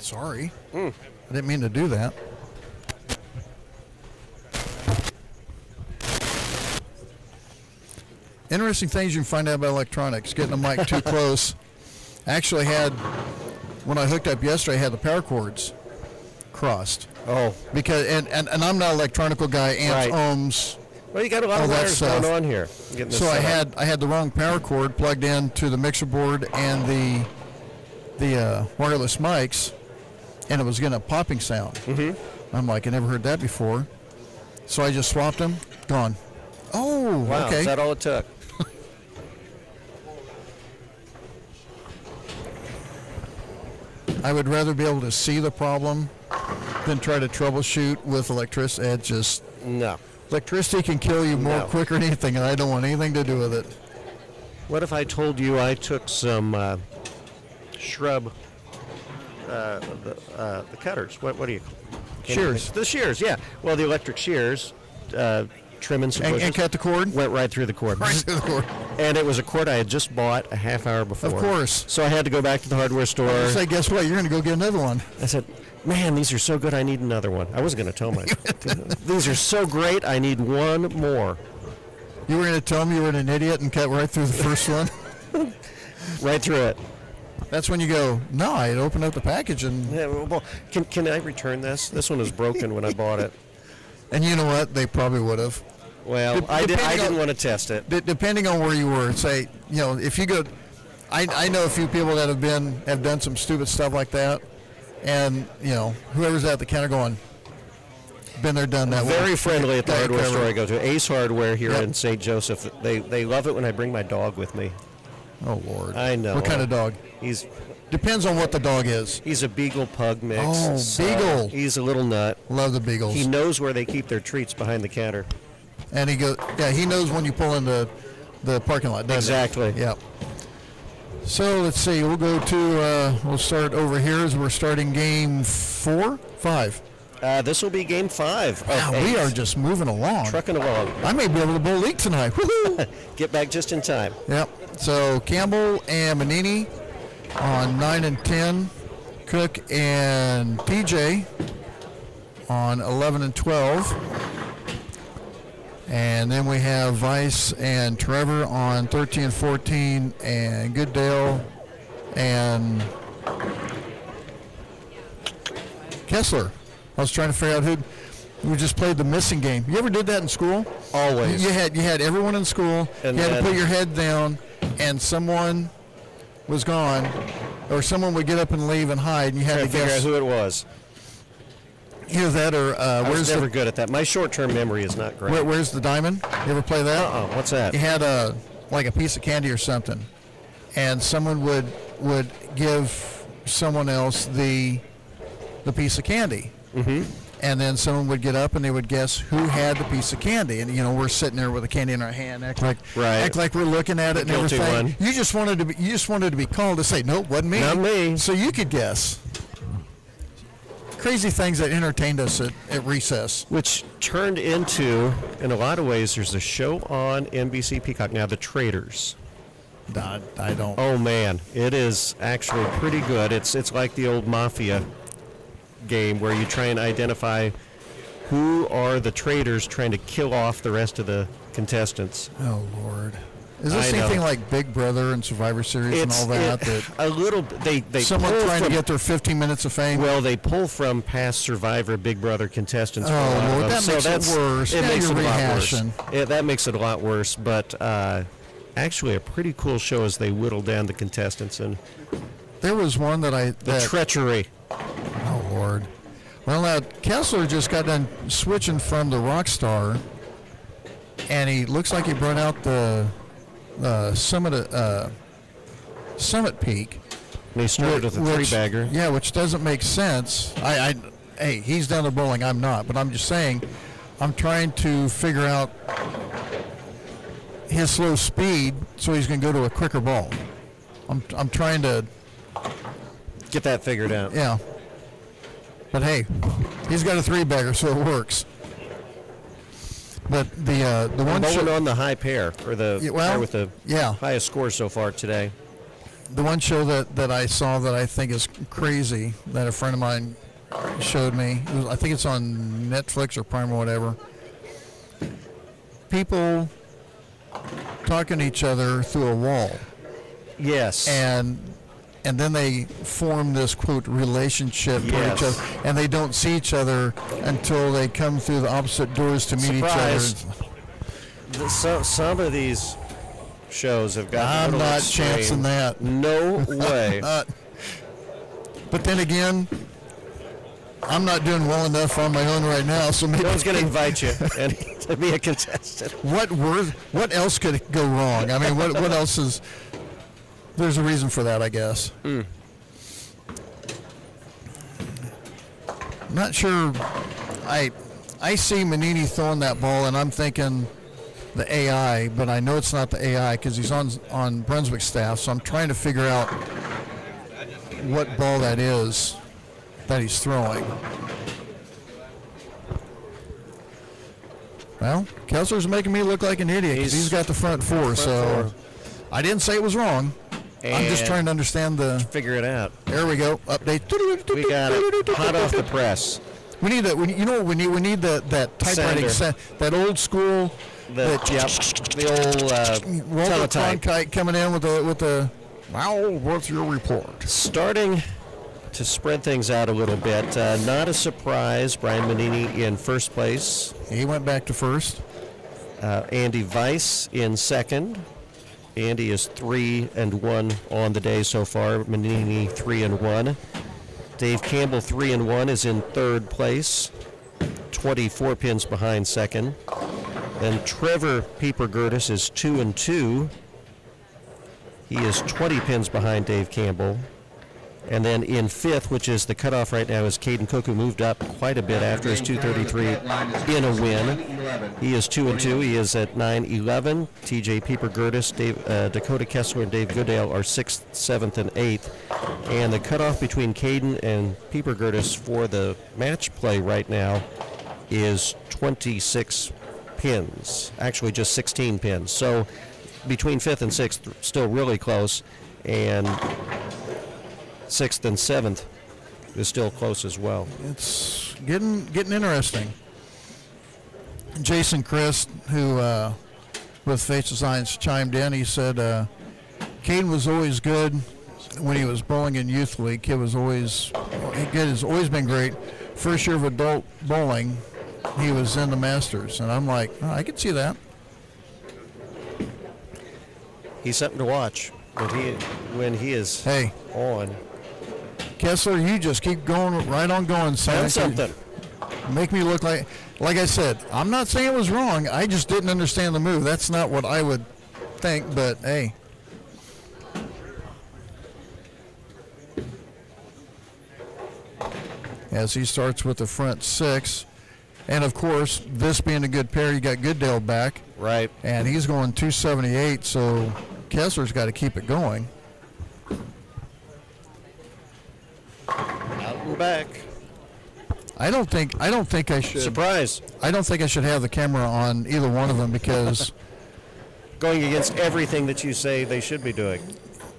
Sorry. I didn't mean to do that. Interesting things you can find out about electronics. Getting the mic too close. Actually when I hooked up yesterday, I had the power cords crossed. Oh. Because and I'm not an electronical guy, amps, Right. ohms. Well, you got a lot all of that wires stuff. going on here. Getting this So I set up. had the wrong power cord plugged into the mixer board and the wireless mics, and it was getting a popping sound. Mm-hmm. I'm like, I never heard that before. So I just swapped them. Gone. Oh, Wow, okay. is that all it took? I would rather be able to see the problem than try to troubleshoot with electricity. No. Electricity can kill you more No. quicker than anything, and I don't want anything to do with it. What if I told you I took some shrub, the cutters? What do you? Shears. The shears, yeah. Well, the electric shears, trimming some bushes. And cut the cord? Went right through the cord. Right through the cord. And it was a cord I had just bought a half hour before. Of course. So I had to go back to the hardware store. I say, guess what? You're going to go get another one. I said, man, these are so good, I need another one. I wasn't going to tell my. These are so great, I need one more. You were going to tell me you were an idiot and cut right through the first one? Right through it. That's when you go, no, I had opened up the package and... Yeah, well, can I return this? This one was broken when I bought it. And you know what? They probably would have. Well, I didn't want to test it. Depending on where you were, say, if you go... I know a few people that have done some stupid stuff like that. And, whoever's at the counter going, been there, done that. Very friendly at the hardware cover. store I go to. Ace Hardware here Yep. in St. Joseph. They love it when I bring my dog with me. Oh, Lord. I know. What kind of dog? Depends on what the dog is. He's a Beagle Pug mix. Oh, so Beagle. He's a little nut. Love the Beagles. He knows where they keep their treats behind the counter. And he goes, he knows when you pull in the parking lot, doesn't Exactly. he? Yep. So let's see. We'll go to, we'll start over here as we're starting game 5. This will be game 5. Wow, we are just moving along. Trucking along. I may be able to bowl league tonight. Woohoo! Get back just in time. Yep. So Campbell and Manini on 9 and 10. Cook and PJ on 11 and 12. And then we have Vice and Trevor on 13 and 14, and Goodale and Kessler. I was trying to figure out who. We just played the missing game. You ever did that in school? Always. You had everyone in school. And you had to then- put your head down, and someone was gone, or someone would get up and leave and hide, and you had Trying to to figure out guess who it was. either that or I was where's never the good at that. My short-term memory is not great. where's the diamond? You ever play that? What's that? You had like a piece of candy or something, and someone would give someone else the piece of candy. Mm-hmm. And then someone would get up and they would guess who had the piece of candy. And we're sitting there with the candy in our hand, act like we're looking at it and guilty everything. one. You just wanted to be called to say, nope, wasn't me. Not me. So you could guess. Crazy things that entertained us at recess. Which turned into, in a lot of ways, there's a show on NBC Peacock now, The Traitors. I don't. Oh man, it is actually pretty good. It's like the old mafia game where you try and identify who are the traitors trying to kill off the rest of the contestants. Oh Lord. Is this I know. anything like Big Brother and Survivor Series and all that? A little. They Someone pull trying from, to get their 15 minutes of fame. Well, they pull from past Survivor Big Brother contestants. for a lot of Lord, them. that So makes it worse. It Now makes you're it a lot worse. rehashing. That makes it a lot worse. But actually, a pretty cool show as they whittle down the contestants and There was one the treachery. Oh Lord. Well, now Kessler just got done switching from the Rockstar, and he looks like he brought out the Summit Peak. And he started with a which- three-bagger. Yeah, which doesn't make sense. Hey, he's down there bowling. I'm not, but I'm just saying, I'm trying to figure out his slow speed so he's going to go to a quicker ball. I'm trying to, Get that figured out. yeah. But hey, he's got a three-bagger, so it works. But the one Bowling on the high pair, or the Yeah, well, pair with the yeah. highest score so far today. the one show that I saw that I think is crazy that a friend of mine showed me. I think it's on Netflix or Prime or whatever. People talking to each other through a wall. Yes. And then they form this, quote, relationship Yes. toward each other, and they don't see each other until they come through the opposite doors to meet Surprise. each other. Some of these shows have got a I'm little not extreme. chancing that. No way. But then again, I'm not doing well enough on my own right now, so maybe No one's going to invite you to be a contestant. What else could go wrong? I mean, what else is? There's a reason for that, I guess. I'm not sure. I see Manini throwing that ball, and I'm thinking the AI, but I know it's not the AI because he's on Brunswick staff, so I'm trying to figure out what ball that is that he's throwing. Well, Kessler's making me look like an idiot because he's got the front four, so I didn't say it was wrong. I'm just trying to understand the... Figure it out. There we go. Update. We got it. Hot off the press. We need that. You know what we need? We need that typewriting that old school. The old Walter teletype. Cronkite coming in with the. Wow, what's your report? Starting to spread things out a little bit. Not a surprise. Brian Manini in first place. He went back to first. Andy Weiss in second. Andy is 3-1 on the day so far. Manini 3-1. Dave Campbell 3-1 is in third place, 24 pins behind second. Then Trevor Pieper Gertis is 2-2. He is 20 pins behind Dave Campbell. And then in fifth, which is the cutoff right now, is Caden Cook, who moved up quite a bit after his 233 in a win. He is 2-2. He is at 9-11. TJ Pieper Gertis, Dakota Kessler, and Dave Goodale are 6th, 7th, and 8th. And the cutoff between Caden and Pieper Gertis for the match play right now is 26 pins. Actually, just 16 pins. So between 5th and 6th, still really close. And 6th and 7th is still close as well. It's getting interesting. Jason Christ, who with Face Designs chimed in, he said Caden was always good when he was bowling in youth league. Kid has always been great. First year of adult bowling, he was in the Masters, and I'm like, oh, I can see that. He's something to watch when he is on. Kessler, you just keep going right on going, son. Found something. Make me look like I said, I'm not saying it was wrong. I just didn't understand the move. That's not what I would think, but hey. As he starts with the front six. And of course, this being a good pair, you got Goodale back. Right. And he's going 278, so Kessler's got to keep it going. Out and back. I don't think I should. Surprise. I don't think I should have the camera on either one of them because going against everything that you say they should be doing.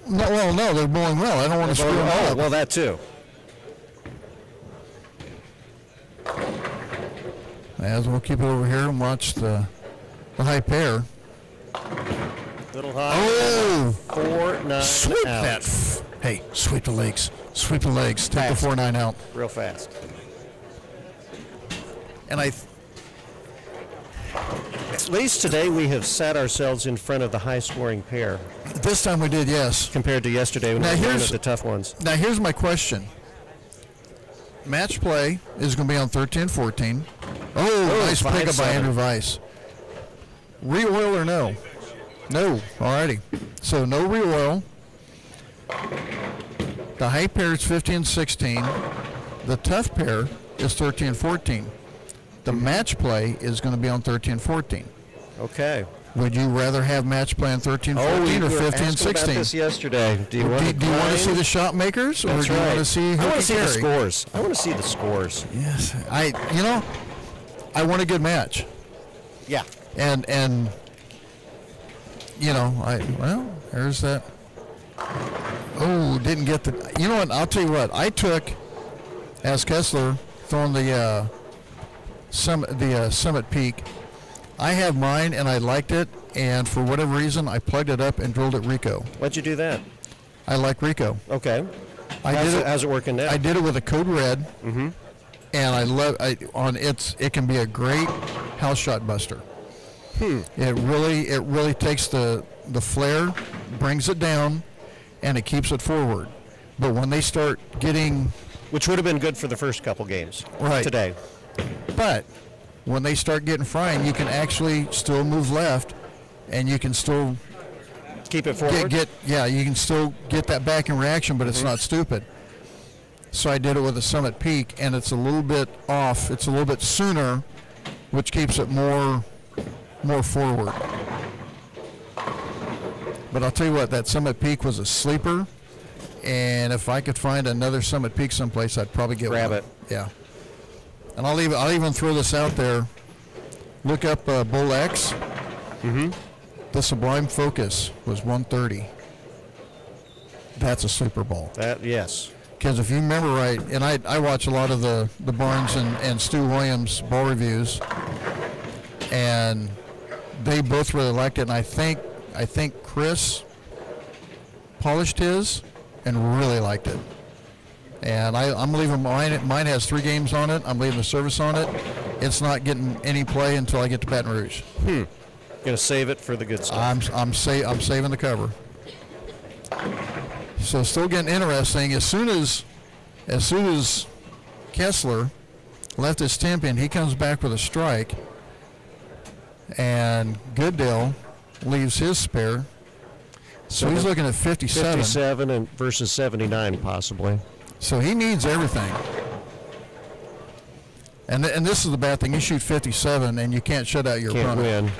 No, they're bowling well. I don't want to screw them up. Well, that too. As we'll keep it over here and watch the high pair. Little high. Oh! 4-9 Sweep out. that. Hey, sweep the legs. Sweep the legs. Take Fast. the 4-9 out. Real fast. And At least today we have sat ourselves in front of the high-scoring pair this time we did, yes. compared to yesterday when Now we were here's- at the tough ones. Now here's my question. Match play is going to be on 13-14. Oh, nice pickup by 5-7. Andrew Weiss. Re-oil or no? No. Alrighty. So no re-oil. The high pair is 15-16. The tough pair is 13-14. The match play is going to be on 13-14. Okay. Would you rather have match play on 13-14 or were asking about 15-16? this yesterday. Do you want to see the shot makers, or That's do you right. want to see who I want can to see the carry? scores. I want to see the scores. Yes, I want a good match, Yeah. and there's that. Oh, didn't get the. You know what? I'll tell you what. I took, as Kessler, throwing the Summit Peak. I have mine, and I liked it, and for whatever reason, I plugged it up and drilled it Rico. Why'd you do that? I like Rico. Okay. How's it working now? I did it with a Code Red, and I love it can be a great house shot buster. It really takes the flare, brings it down, and it keeps it forward. But when they start getting, which would have been good for the first couple games right today, but when they start getting frying, you can actually still move left, and you can still keep it forward. You can still get that back in reaction, but it's not stupid. So I did it with a Summit Peak, and it's a little bit off. It's a little bit sooner, which keeps it more forward. But I'll tell you what, that Summit Peak was a sleeper, and if I could find another Summit Peak someplace, I'd probably grab it. Yeah. And I'll even throw this out there. Look up Bull X. The Sublime Focus was 130. That's a Super Bowl. Yes. Because if you remember right, and I watch a lot of the Barnes and Stu Williams ball reviews, and they both really liked it. And I think Chris polished his and really liked it. And I'm leaving mine. Mine has 3 games on it. I'm leaving the service on it. It's not getting any play until I get to Baton Rouge. Gonna save it for the good stuff. I'm saving the cover. So still getting interesting. As soon as Kessler left his 10 pin, he comes back with a strike, and Goodell leaves his spare. So he's looking at 57. 57 and versus 79 possibly. So he needs everything. And this is the bad thing. You shoot 57 and you can't shut out your opponent. Can't win.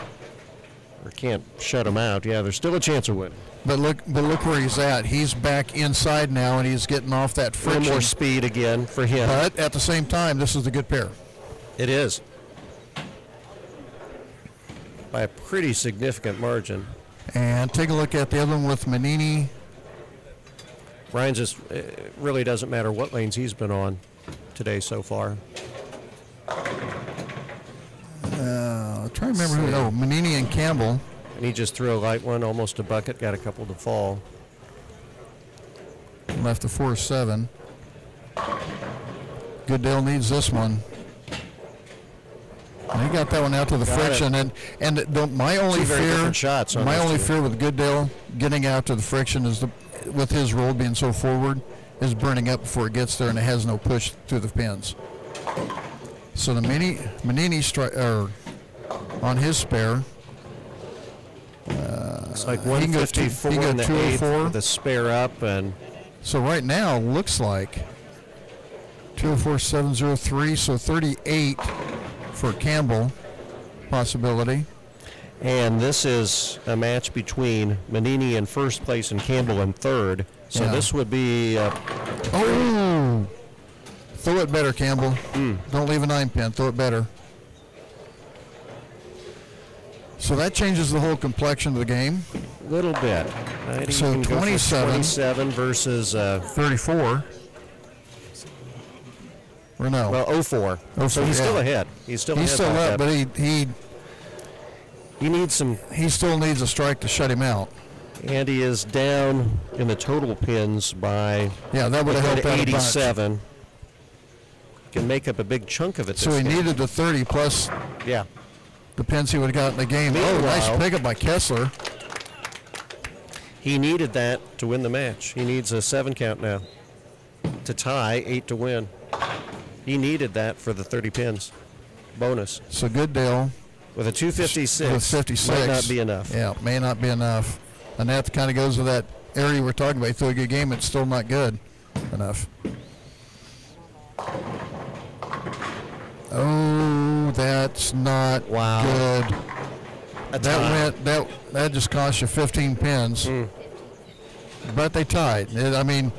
Or can't shut him out. Yeah, there's still a chance of winning. But look where he's at. He's back inside now, and he's getting off that friction. A little more speed again for him. But at the same time, this is a good pair. It is. By a pretty significant margin. And take a look at the other one with Manini. Ryan just really doesn't matter what lanes he's been on today so far. I'm trying to remember who. Oh, Manini and Campbell. And he just threw a light one, almost a bucket, got a couple to fall. Left a 4-7. Goodell needs this one. And he got that one out to the friction, my only fear with Goodell getting out to the friction is with his roll being so forward is burning up before it gets there, and it has no push through the pins. So the Manini on his spare. It's like 154 in the 8th with the spare up, and so right now looks like 204.703, so 38 for Campbell possibility. And this is a match between Manini in first place and Campbell in third. So this would be throw it better, Campbell. Don't leave a 9-pin. Throw it better. So that changes the whole complexion of the game. A little bit. So 27 versus 34. Or no? Well, 04. So he's still ahead. He's still up, but he needs some. He still needs a strike to shut him out. And he is down in the total pins by that would have helped out 87. He can make up a big chunk of it. So he needed the 30 plus. Yeah. The pins he would have got in the game. Nice pickup by Kessler. He needed that to win the match. He needs a 7 count now to tie, 8 to win. He needed that for the 30 pins bonus. So Goodell with a 256. With 56 might not be enough. Yeah, may not be enough. And that kind of goes with that area we're talking about. You throw a good game, it's still not good enough. Oh, that's not good. That just cost you 15 pins. But they tied. I mean,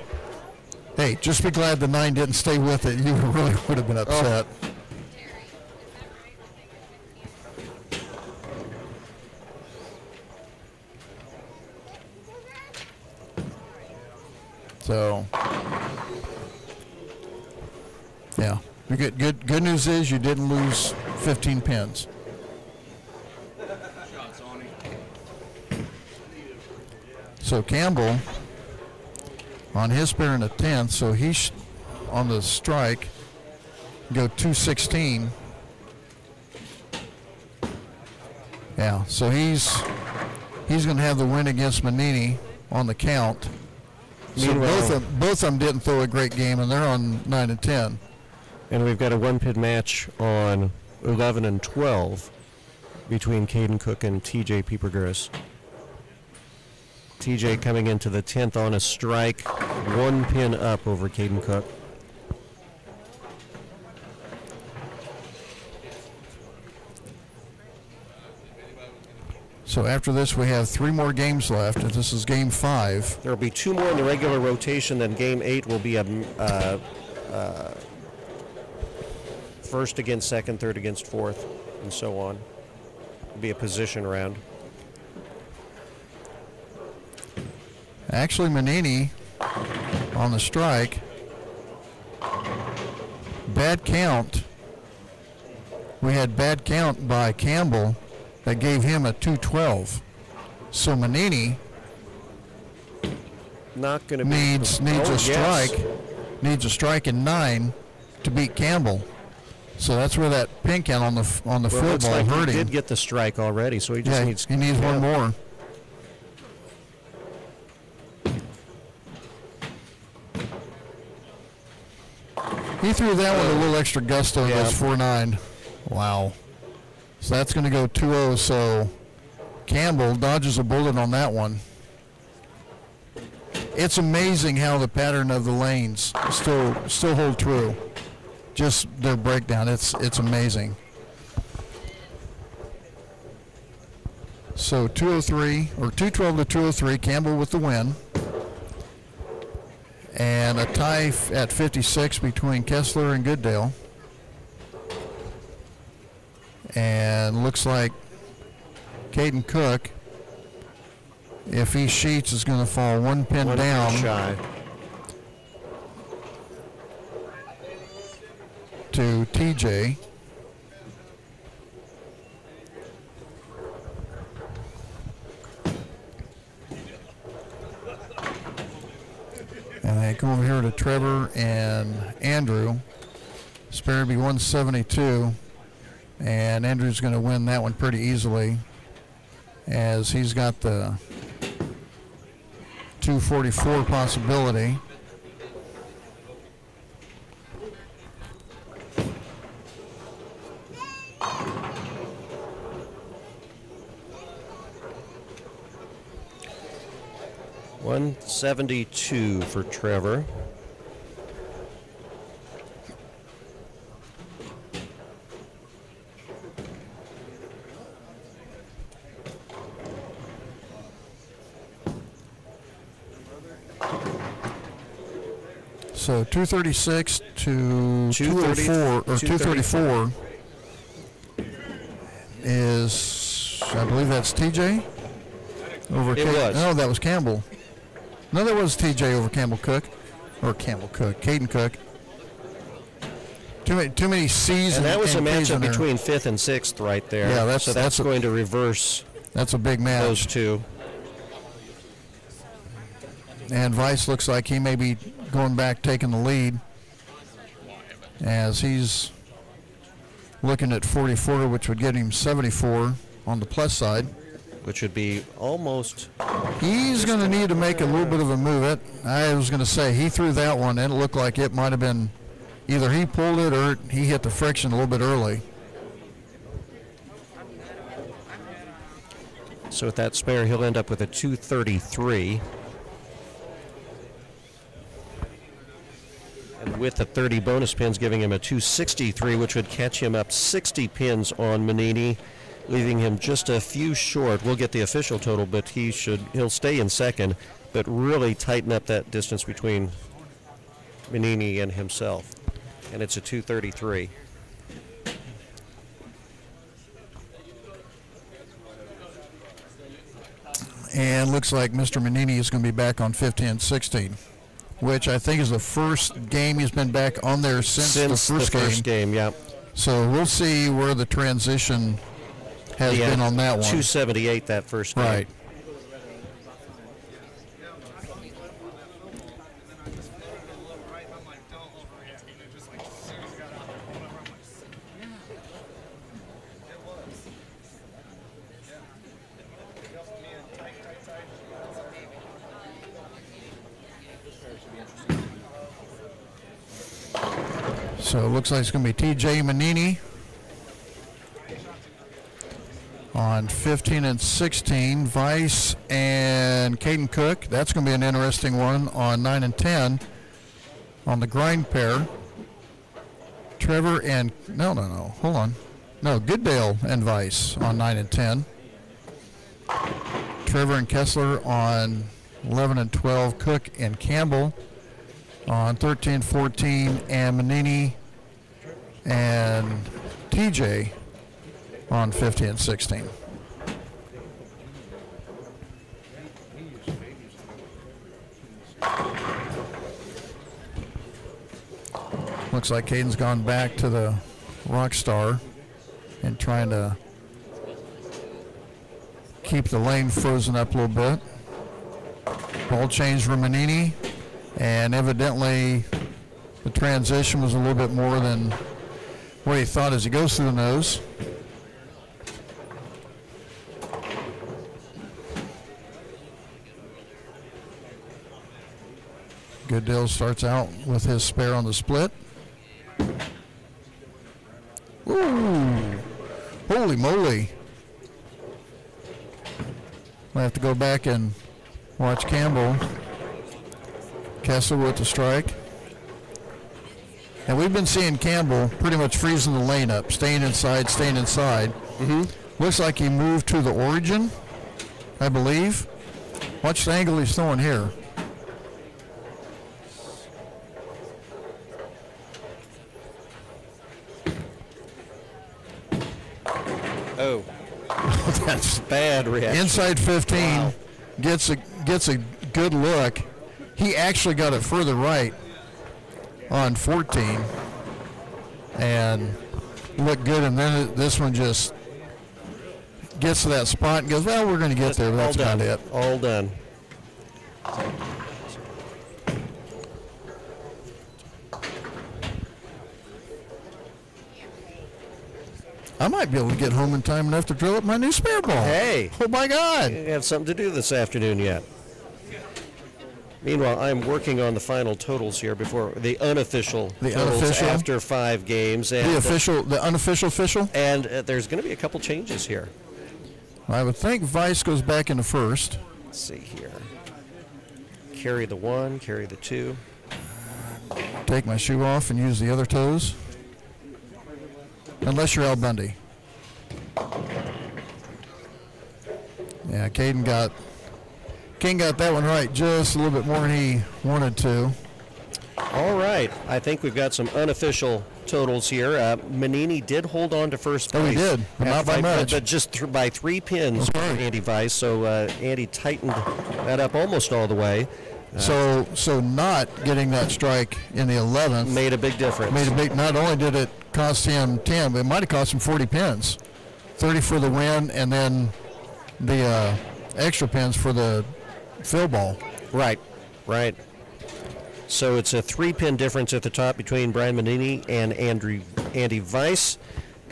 hey, just be glad the 9 didn't stay with it. You really would have been upset. So, yeah. Good news is you didn't lose 15 pins. So Campbell on his pair in the 10th, so he's on the strike, go 216. Yeah, so he's going to have the win against Manini on the count. So both of them didn't throw a great game, and they're on 9 and 10. And we've got a one-pin match on 11 and 12 between Caden Cook and TJ Piepergris. TJ coming into the 10th on a strike, 1 pin up over Caden Cook. So after this, we have 3 more games left, and this is game 5. There will be 2 more in the regular rotation, then game 8 will be a first against second, third against fourth, and so on. It'll be a position round. Actually, Manini on the strike. Bad count. We had bad count by Campbell that gave him a 212. So Manini Not going to be needs a strike. Needs a strike in 9 to beat Campbell. So that's where that pin count on the field ball hurt him. He did get the strike already, so he just needs. He needs one more. He threw that one a little extra gusto in those 4-9. Wow. So that's going to go 2-0. So Campbell dodges a bullet on that one. It's amazing how the pattern of the lanes still hold true. Just their breakdown. It's amazing. So 203 or 212 to 203. Campbell with the win. And a tie at 56 between Kessler and Goodale. And looks like Caden Cook, if he sheets, is going to fall 1 pin down. Shy. To TJ. And they come over here to Trevor and Andrew. Spare be 172. And Andrew's going to win that one pretty easily, as he's got the 244 possibility. $172 for Trevor. So 236 to 204 or 234 is, I believe that's TJ over. No, that was Campbell. No, that was TJ over Campbell Cook, or Caden Cook. Too many C's. And that was a matchup between 5th and 6th right there. Yeah, that's going to reverse. That's a big match. Those two. And Weiss looks like he may be going back, taking the lead, as he's looking at 44, which would get him 74 on the plus side. Which would be almost. He's going to need to make a little bit of a move. I was going to say, he threw that one, and it looked like it might have been either he pulled it or he hit the friction a little bit early. So with that spare, he'll end up with a 233. And with the 30 bonus pins, giving him a 263, which would catch him up 60 pins on Manini, leaving him just a few short. We'll get the official total, but he'll stay in second, but really tighten up that distance between Manini and himself. And it's a 233. And looks like Mr. Manini is going to be back on 15 and 16. which I think is the first game he's been back on there since the first game. Yeah. So we'll see where the transition has been on that one. 278 that first game. Right. So it looks like it's going to be TJ Manini on 15 and 16. Vice and Caden Cook. That's going to be an interesting one on 9 and 10 on the grind pair. Trevor and hold on. No, Goodale and Vice on 9 and 10. Trevor and Kessler on 11 and 12. Cook and Campbell on 13, 14, and Manini and TJ on 15 and 16. Looks like Caden's gone back to the Rockstar and trying to keep the lane frozen up a little bit. Ball change for Manini. And evidently, the transition was a little bit more than what he thought as he goes through the nose. Goodale starts out with his spare on the split. Ooh, holy moly. I have to go back and watch Campbell. Kessler with the strike. And we've been seeing Campbell pretty much freezing the lane up, staying inside. Mm-hmm. Looks like he moved to the origin, I believe. Watch the angle he's throwing here. Oh. That's bad reaction. Inside 15, wow. gets a good look. He actually got it further right on 14 and looked good, and then this one just gets to that spot and goes, well, we're going to get there, but that's about it. All done. I might be able to get home in time enough to drill up my new spare ball. Hey. Oh, my God. You have something to do this afternoon yet. Meanwhile, I'm working on the final totals here before the unofficial totals after 5 games. And the unofficial? And there's going to be a couple changes here. I would think Vice goes back into first. Let's see here. Carry the 1, carry the 2. Take my shoe off and use the other toes. Unless you're Al Bundy. Yeah, Caden got that one right just a little bit more than he wanted to. All right. I think we've got some unofficial totals here. Manini did hold on to first place. Oh, he did, but not by much. But just by 3 pins for Andy Vice. So Andy tightened that up almost all the way. So not getting that strike in the 11th made a big difference. Not only did it cost him 10, but it might have cost him 40 pins. 30 for the win, and then the extra pins for the fill ball. Right. So it's a 3-pin difference at the top between Brian Manini and Andy Vice.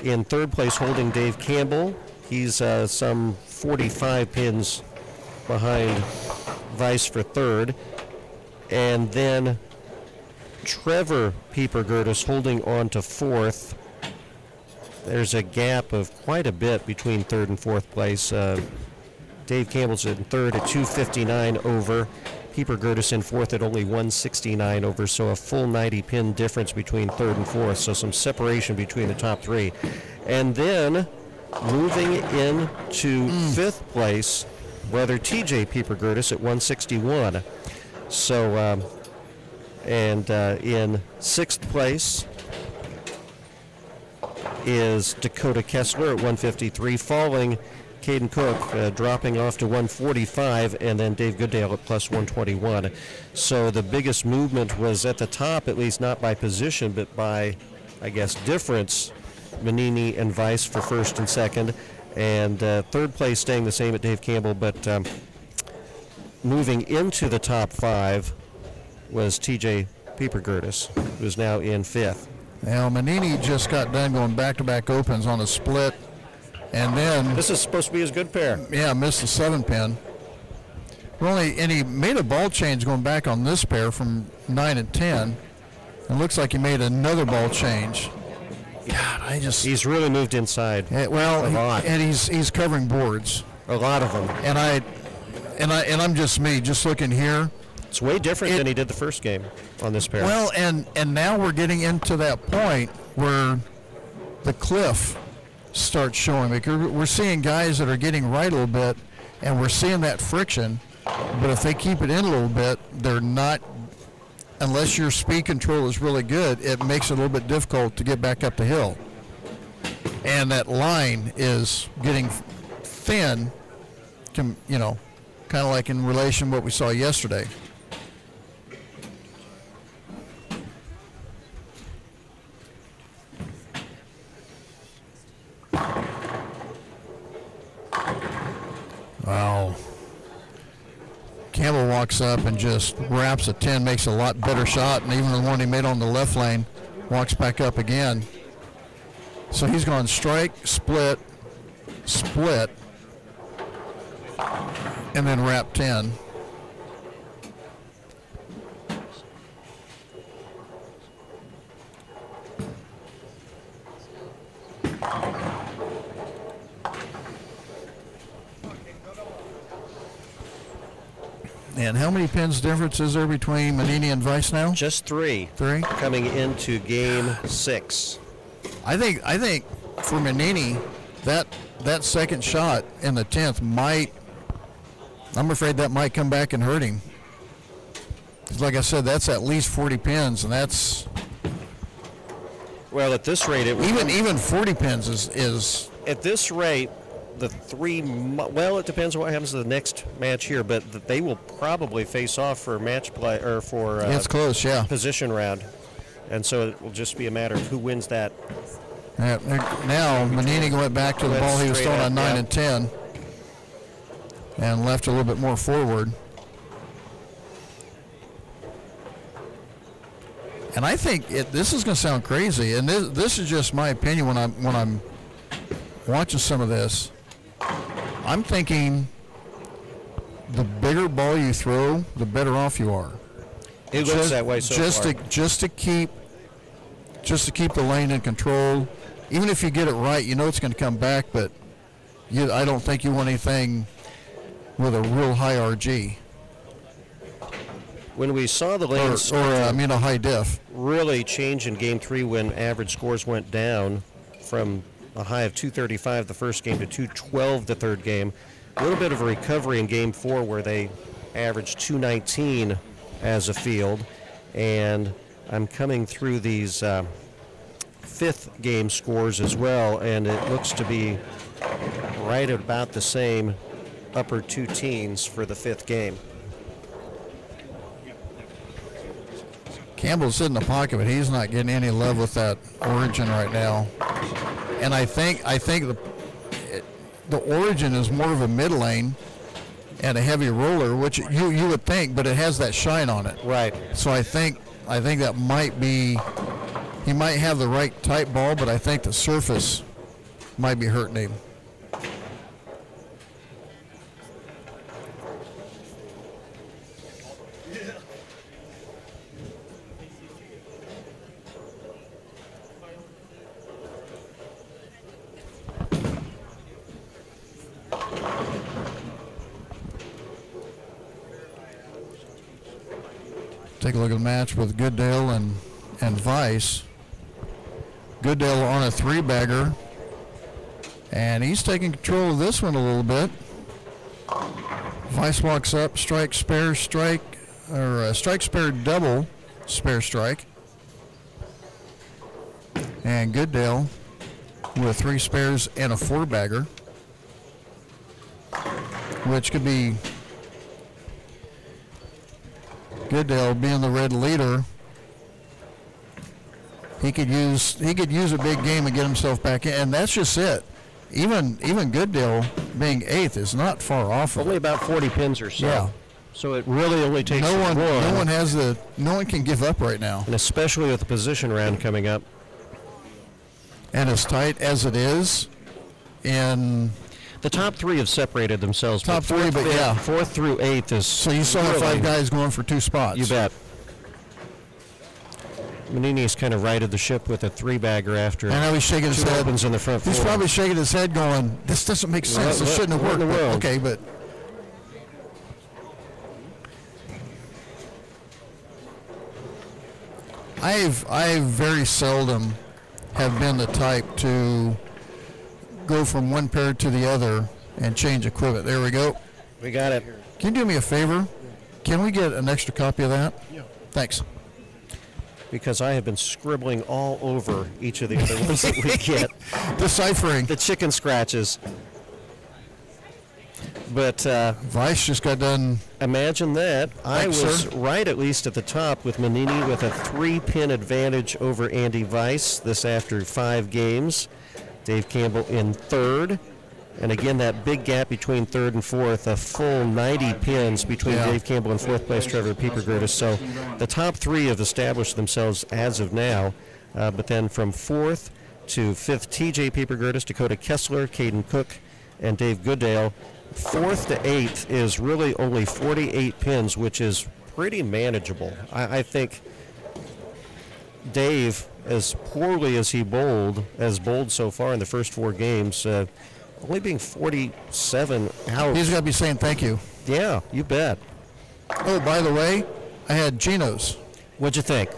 In third place, holding Dave Campbell. He's some 45 pins behind Vice for third. And then Trevor Pieper Gertis holding on to fourth. There's a gap of quite a bit between third and fourth place. Dave Campbell's in third at 259 over. Pieper Gertis in fourth at only 169 over, so a full 90-pin difference between third and fourth, so some separation between the top 3. And then moving into fifth place, brother TJ Pieper Gertis at 161. So, in sixth place is Dakota Kessler at 153, following Caden Cook dropping off to 145, and then Dave Goodale at plus 121. So the biggest movement was at the top, at least not by position, but by, I guess, difference. Manini and Weiss for first and second, and third place staying the same at Dave Campbell, but moving into the top 5 was TJ Pieper-Gertis, who's now in 5th. Now, Manini just got done going back-to-back opens on a split, and then... This is supposed to be his good pair. Yeah, missed the 7-pin. And he made a ball change going back on this pair from 9 and 10. It looks like he made another ball change. God, he's really moved inside. A lot. And he's covering boards. A lot of them. And I'm just me, just looking here. It's way different than he did the first game on this pair. Well, and now we're getting into that point where the cliff starts showing. Because we're seeing guys that are getting right a little bit, and we're seeing that friction. But if they keep it in a little bit, they're not. Unless your speed control is really good, it makes it a little bit difficult to get back up the hill. And that line is getting thin, kind of like in relation to what we saw yesterday. Wow. Campbell walks up and just wraps a 10, makes a lot better shot, and even the one he made on the left lane walks back up again. So he's gone strike, split, split, and then wrap 10. And how many pins difference is there between Manini and Weiss now? Just 3. 3? Coming into game 6. I think for Manini, that second shot in the 10th I'm afraid that might come back and hurt him. 'Cause like I said, that's at least 40 pins, and that's... Well, at this rate, it would even 40 pins is... At this rate, the 3, well, it depends on what happens to the next match here, but they will probably face off for match play, or for it's close, yeah, position round. And so it will just be a matter of who wins that. Yeah, now Manini went back to the ball he was throwing on 9 and 10 and left a little bit more forward. And I think this is going to sound crazy, and this is just my opinion when I'm watching some of this. I'm thinking the bigger ball you throw, the better off you are. It looks that way so far. Just to keep the lane in control. Even if you get it right, you know it's going to come back, but I don't think you want anything with a real high RG. When we saw the lanes a high diff really change in game 3 when average scores went down from a high of 235 the first game to 212 the third game. A little bit of a recovery in game 4 where they averaged 219 as a field. And I'm coming through these 5th game scores as well, and it looks to be right about the same, upper 2 teens for the 5th game. Campbell's sitting in the pocket, but he's not getting any love with that Origin right now. And I think the Origin is more of a mid lane and a heavy roller, which you would think, but it has that shine on it. Right. So I think that might be, he might have the right type ball, but I think the surface might be hurting him. Take a look at the match with Goodale and Weiss. Goodale on a 3-bagger, and he's taking control of this one a little bit. Weiss walks up, strike, spare, strike, or strike, spare, double, spare, strike. And Goodale with 3 spares and a 4-bagger. which could be Goodell being the red leader. He could use a big game and get himself back in, and that's just it. Even Goodell being 8th is not far off. Only about 40 pins or so. Yeah. So it really only takes No one. one can give up right now. And especially with the position round coming up. And as tight as it is, in the top 3 have separated themselves. Top 3, but yeah, 4th through 8th is. So you saw really, 5 guys going for 2 spots. You bet. Manini's kind of righted the ship with a 3-bagger after. I know he's shaking his head. Opens in the front. He's probably shaking his head, going, "This doesn't make sense. This shouldn't have worked." But, okay, but I very seldom have been the type to go from one pair to the other and change equipment. There we go. We got it. Can you do me a favor? Can we get an extra copy of that? Yeah. Thanks. Because I have been scribbling all over each of the other ones that we get. Deciphering. The chicken scratches. But Vice just got done. Imagine that. I Thanks, was sir. right at least at the top with Manini with a 3-pin advantage over Andy Vice this after 5 games. Dave Campbell in 3rd. And again, that big gap between 3rd and 4th, a full 90 pins between Yeah. Dave Campbell and 4th place Trevor Piepergertis. So the top 3 have established themselves as of now. But then from 4th to 5th, TJ Piepergertis, Dakota Kessler, Caden Cook, and Dave Goodale. 4th to 8th is really only 48 pins, which is pretty manageable. I think Dave, as poorly as he bowled so far in the first 4 games, only being 47 out. He's got to be saying thank you. Yeah, you bet. Oh, by the way, I had Geno's. What'd you think?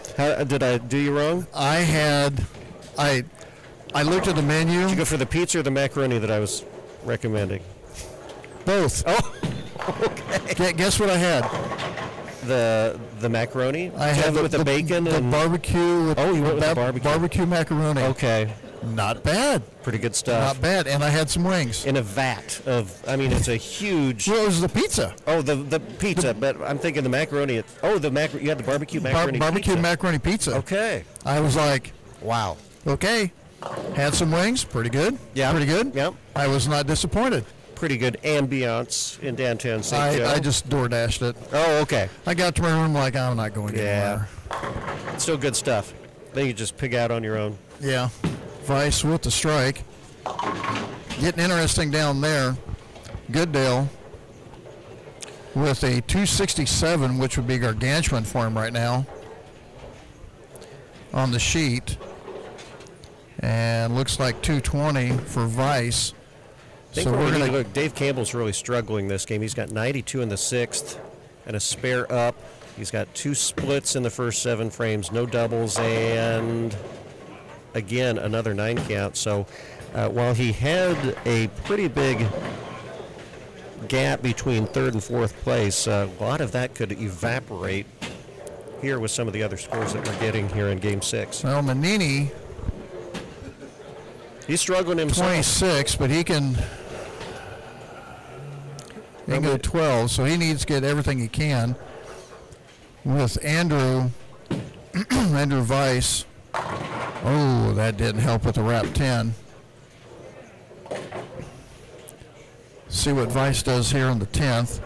Did I do you wrong? I looked at the menu. Did you go for the pizza or the macaroni that I was recommending? Both. Oh, okay. Guess what I had? The macaroni? I had with the bacon the and barbecue. With Oh, you went with the barbecue. Barbecue macaroni. Okay, Not bad. pretty good stuff. Not bad. And I had some wings. In a vat of, I mean, it's a huge. Well, it was the pizza. Oh, the pizza, but I'm thinking the macaroni. You had the barbecue macaroni Barbecue pizza. macaroni pizza. Okay. I was like, Wow. okay. Had some wings. Pretty good. Yeah. Pretty good. Yep. I was not disappointed. Pretty good ambiance in downtown St. Joe. I just door dashed it. Oh, okay. I got to my room like, I'm not going Yeah. anywhere. Still good stuff. Then you just pig out on your own. Yeah. Vice with the strike. Getting interesting down there. Goodale with a 267, which would be gargantuan for him right now on the sheet. And looks like 220 for Vice. So we're going to look. Dave Campbell's really struggling this game. He's got 92 in the 6th and a spare up. He's got 2 splits in the first 7 frames, no doubles, and again another 9 count. So while he had a pretty big gap between 3rd and 4th place, a lot of that could evaporate here with some of the other scores that we're getting here in Game 6. Well, Manini, He's struggling himself. 26, but he can go 12, so he needs to get everything he can. With Andrew Vice, oh, that didn't help with the wrap 10. See what Vice does here on the 10th.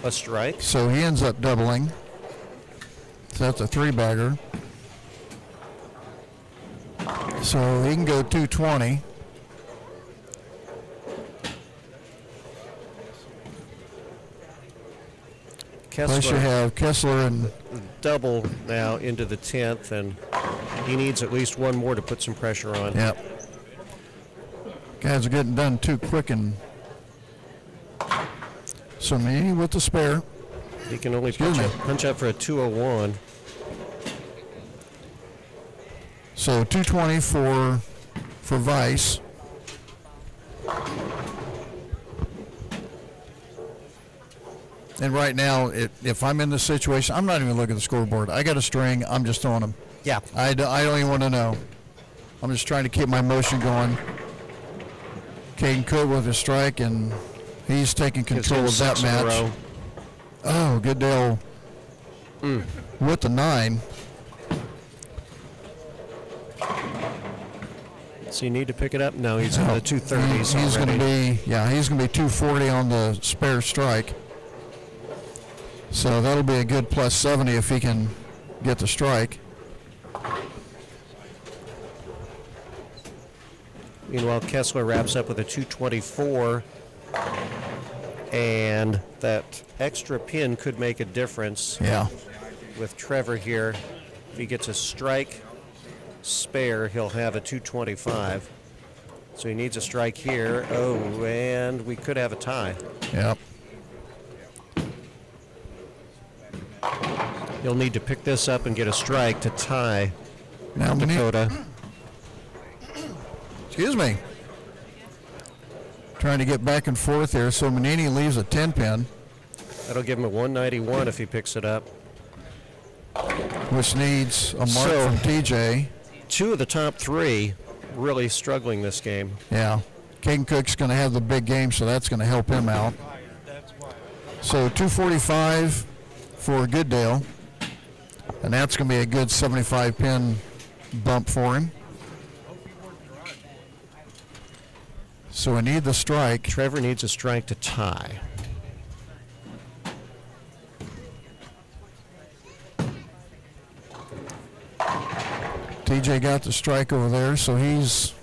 A strike. So he ends up doubling. So that's a 3-bagger. So he can go 220. Plus you have Kessler and double now into the 10th, and he needs at least one more to put some pressure on. yep. Guys are getting done too quick, and so me with the spare. He can only Excuse punch me. up for a 201. So 220 for Vice. And right now, if I'm in this situation, I'm not even looking at the scoreboard. I got a string. I'm just throwing them. Yeah. I don't even want to know. I'm just trying to keep my motion going. Caden Cook with a strike and He's taking control of that 6 in a match. row. Oh, Goodale with the 9. So you need to pick it up? No, he's in the 230s He's going to already. be, yeah, he's going to be 240 on the spare strike. So that'll be a good plus 70 if he can get the strike. Meanwhile, Kessler wraps up with a 224. And that extra pin could make a difference. Yeah. With Trevor here. If he gets a strike spare, he'll have a 225. So he needs a strike here. Oh, and we could have a tie. Yep. He'll need to pick this up and get a strike to tie Now Dakota. Excuse me. Trying to get back and forth here. So Manini leaves a 10 pin. That'll give him a 191 if he picks it up. Which needs a mark So- from TJ. 2 of the top 3 really struggling this game. Yeah. Caden Cook's going to have the big game, so that's going to help him out. So 245 for Goodale. And that's going to be a good 75 pin bump for him. So we need the strike. Trevor needs a strike to tie. TJ got the strike over there, so he's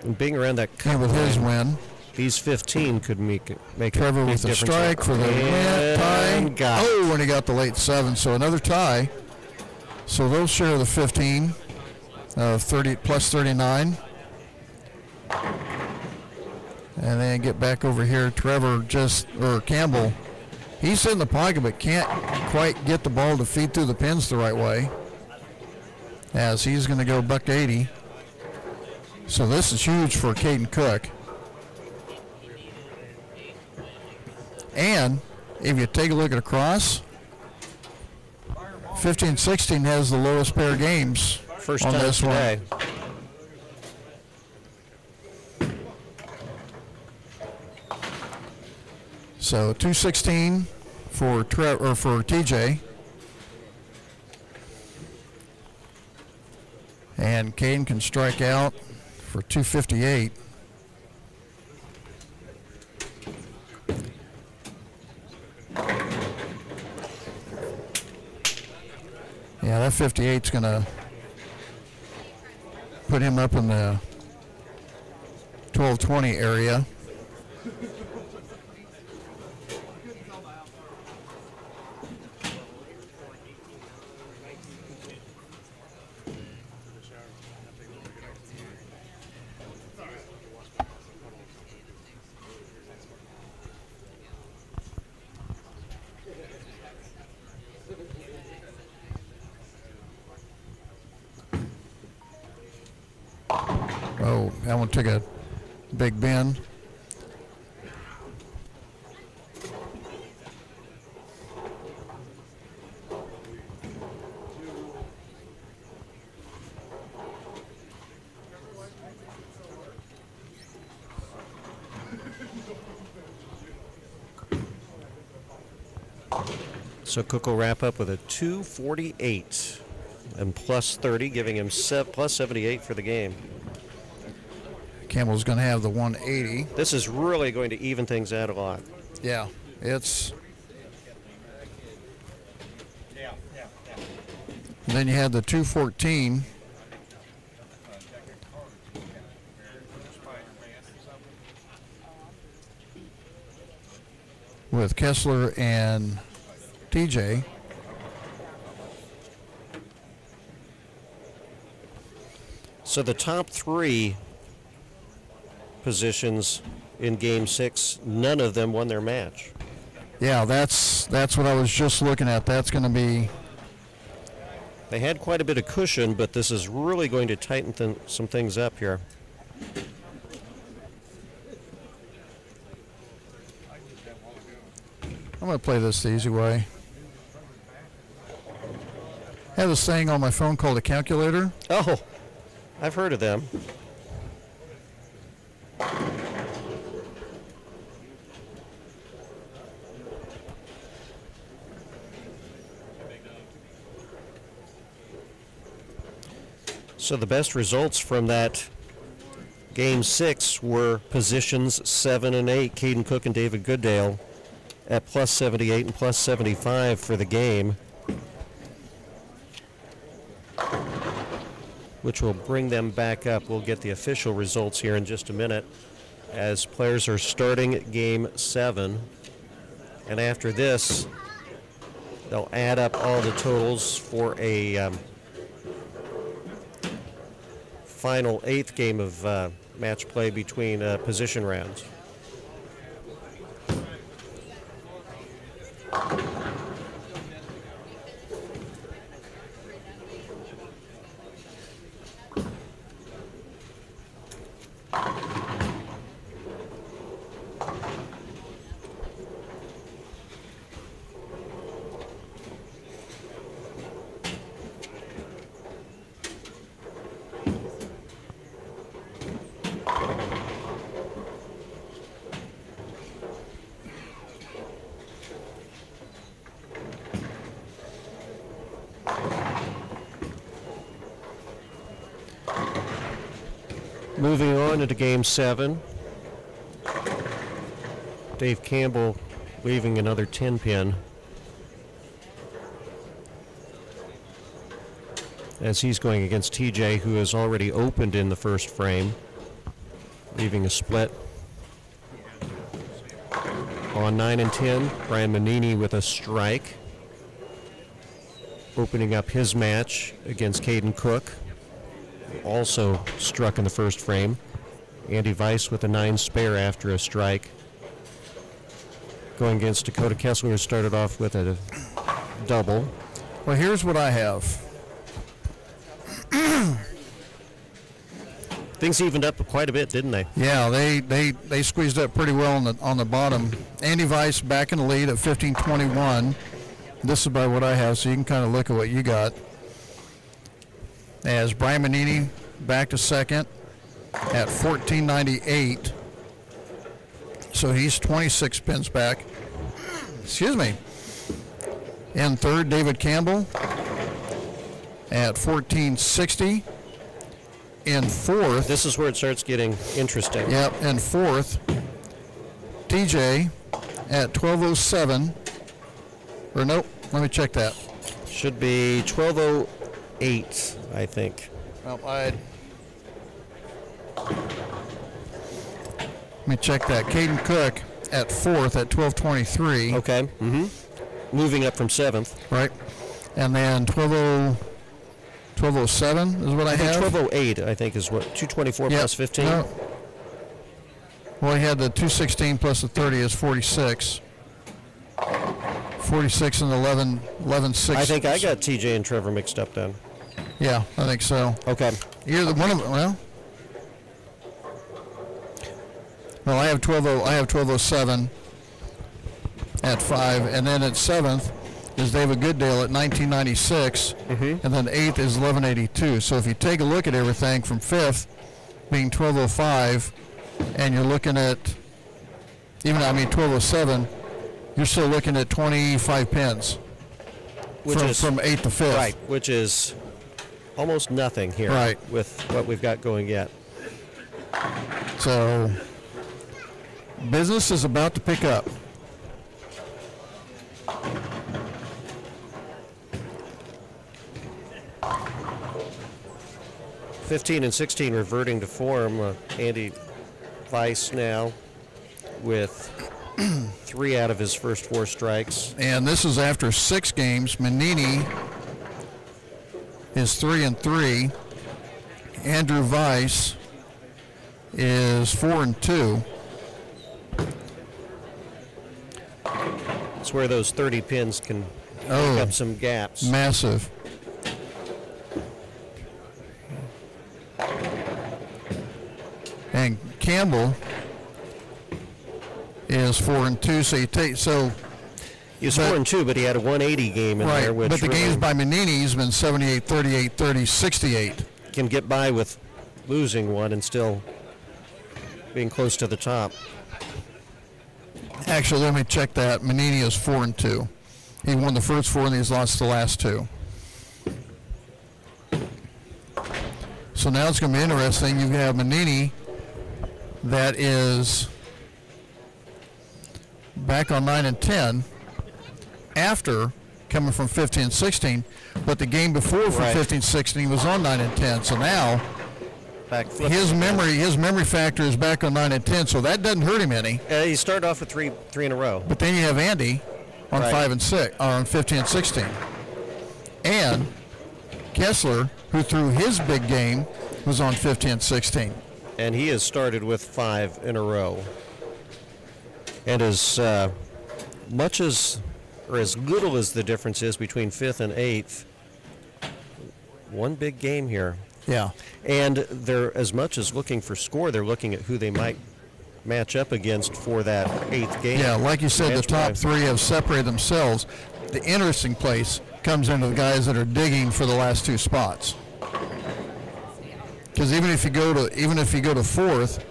And being around that in cut with his line, win. these 15 could make Trevor a big with the difference. strike for the win, And tie. got it. Oh, when he got the late 7, so another tie. So they'll share the 15, 30 plus 39. And then get back over here. Trevor Campbell, he's in the pocket but can't quite get the ball to feed through the pins the right way. As he's going to go $180. So this is huge for Caden Cook. And if you take a look at across, 15-16 has the lowest pair of games First on time this today. one. So 216 for TJ. And Caden can strike out for 258. Yeah, that 58's going to put him up in the 12-20 area. Oh, that one took a big bend. So Cook will wrap up with a 248 and plus 30, giving him plus 78 for the game. Campbell's going to have the 180. This is really going to even things out a lot. Yeah, it's. Then you had the 214. With Kessler and TJ. So the top 3 positions in Game 6, none of them won their match. Yeah, that's what I was just looking at. That's going to be. They had quite a bit of cushion, but this is really going to tighten some things up here. I'm going to play this the easy way. I have this thing on my phone called a calculator. Oh, I've heard of them. So the best results from that Game 6 were positions 7 and 8, Caden Cook and David Goodale at plus 78 and plus 75 for the game, which will bring them back up. We'll get the official results here in just a minute as players are starting Game 7. And after this, they'll add up all the totals for a final 8th game of match play between position rounds. Moving on into Game 7, Dave Campbell leaving another 10-pin as he's going against TJ, who has already opened in the first frame, leaving a split. On 9 and 10, Brian Manini with a strike, opening up his match against Caden Cook, also struck in the first frame. Andy Weiss with a 9 spare after a strike. Going against Dakota Kessler, who started off with a double. Well, here's what I have. Things evened up quite a bit, didn't they? Yeah, they squeezed up pretty well on the bottom. Andy Weiss back in the lead at 15-21. This is about what I have, so you can kind of look at what you got. As Brian Manini back to second at 14.98. So he's 26 pins back. Excuse me. In third, David Campbell at 14.60. In fourth. This is where it starts getting interesting. Yep, in fourth, TJ at 12.07. Or nope, let me check that. Should be 12.08. I think. Well, let me check that. Caden Cook at fourth at 12.23. Okay. Mm-hmm. Moving up from seventh. Right. And then 12.07 is what I have. 12.08, I think, is what 224 Yep. plus 15. No. Well, he had the 216 plus the 30 is 46. 46 and 11.6. I think I got TJ and Trevor mixed up then. Yeah, I think so. Okay. You're the one of well, I have 12.07 at 5, and then at 7th is David Goodale at 19.96, and then 8th is 11.82. So if you take a look at everything from 5th being 12.05, and you're looking at 12.07, you're still looking at 25 pins from 8th to 5th. Right, which is almost nothing here Right. with what we've got going yet. So business is about to pick up. (15 and 16) reverting to form. Andy Weiss now with 3 out of his first 4 strikes. And this is after 6 games. Manini is 3 and 3. Andrew Weiss is 4 and 2. It's where those 30 pins can make up some gaps. Massive. And Campbell is 4 and 2. So you take He's 4 and 2, but he had a 180 game in there, which but the really games by Manini's been 78, 38, 30, 68. can get by with losing one and still being close to the top. Actually, let me check that. Manini is 4 and 2. He won the first 4 and he's lost the last 2. So now it's going to be interesting. You have Manini that is back on 9 and 10 after coming from 15-16, but the game before from 15-16 was on 9 and 10. So now his memory factor is back on 9 and 10, so that doesn't hurt him any. He started off with three in a row. But then you have Andy on 5 and 6, or on 15-16, and Kessler, who threw his big game, was on 15-16. And he has started with 5 in a row. And as much as, or as little as the difference is between 5th and 8th, one big game here. Yeah. And they're, as much as looking for score, they're looking at who they might match up against for that 8th game. Yeah, like you said, the top 3 have separated themselves. The interesting place comes into the guys that are digging for the last 2 spots. Because even if you go to 4th,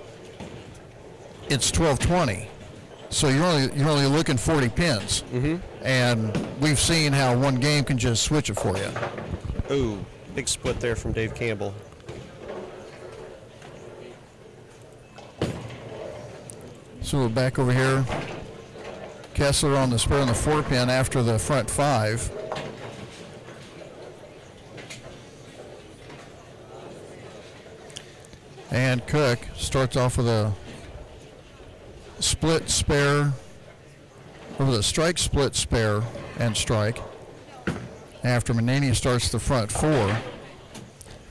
it's 12-20. So you're only looking 40 pins. Mm-hmm. And we've seen how one game can just switch it for you. Ooh, big split there from Dave Campbell. So we're back over here. Kessler on the spur on the 4-pin after the front 5. And Cook starts off with a split spare, or with a strike, split spare, and strike. After Manini starts the front 4.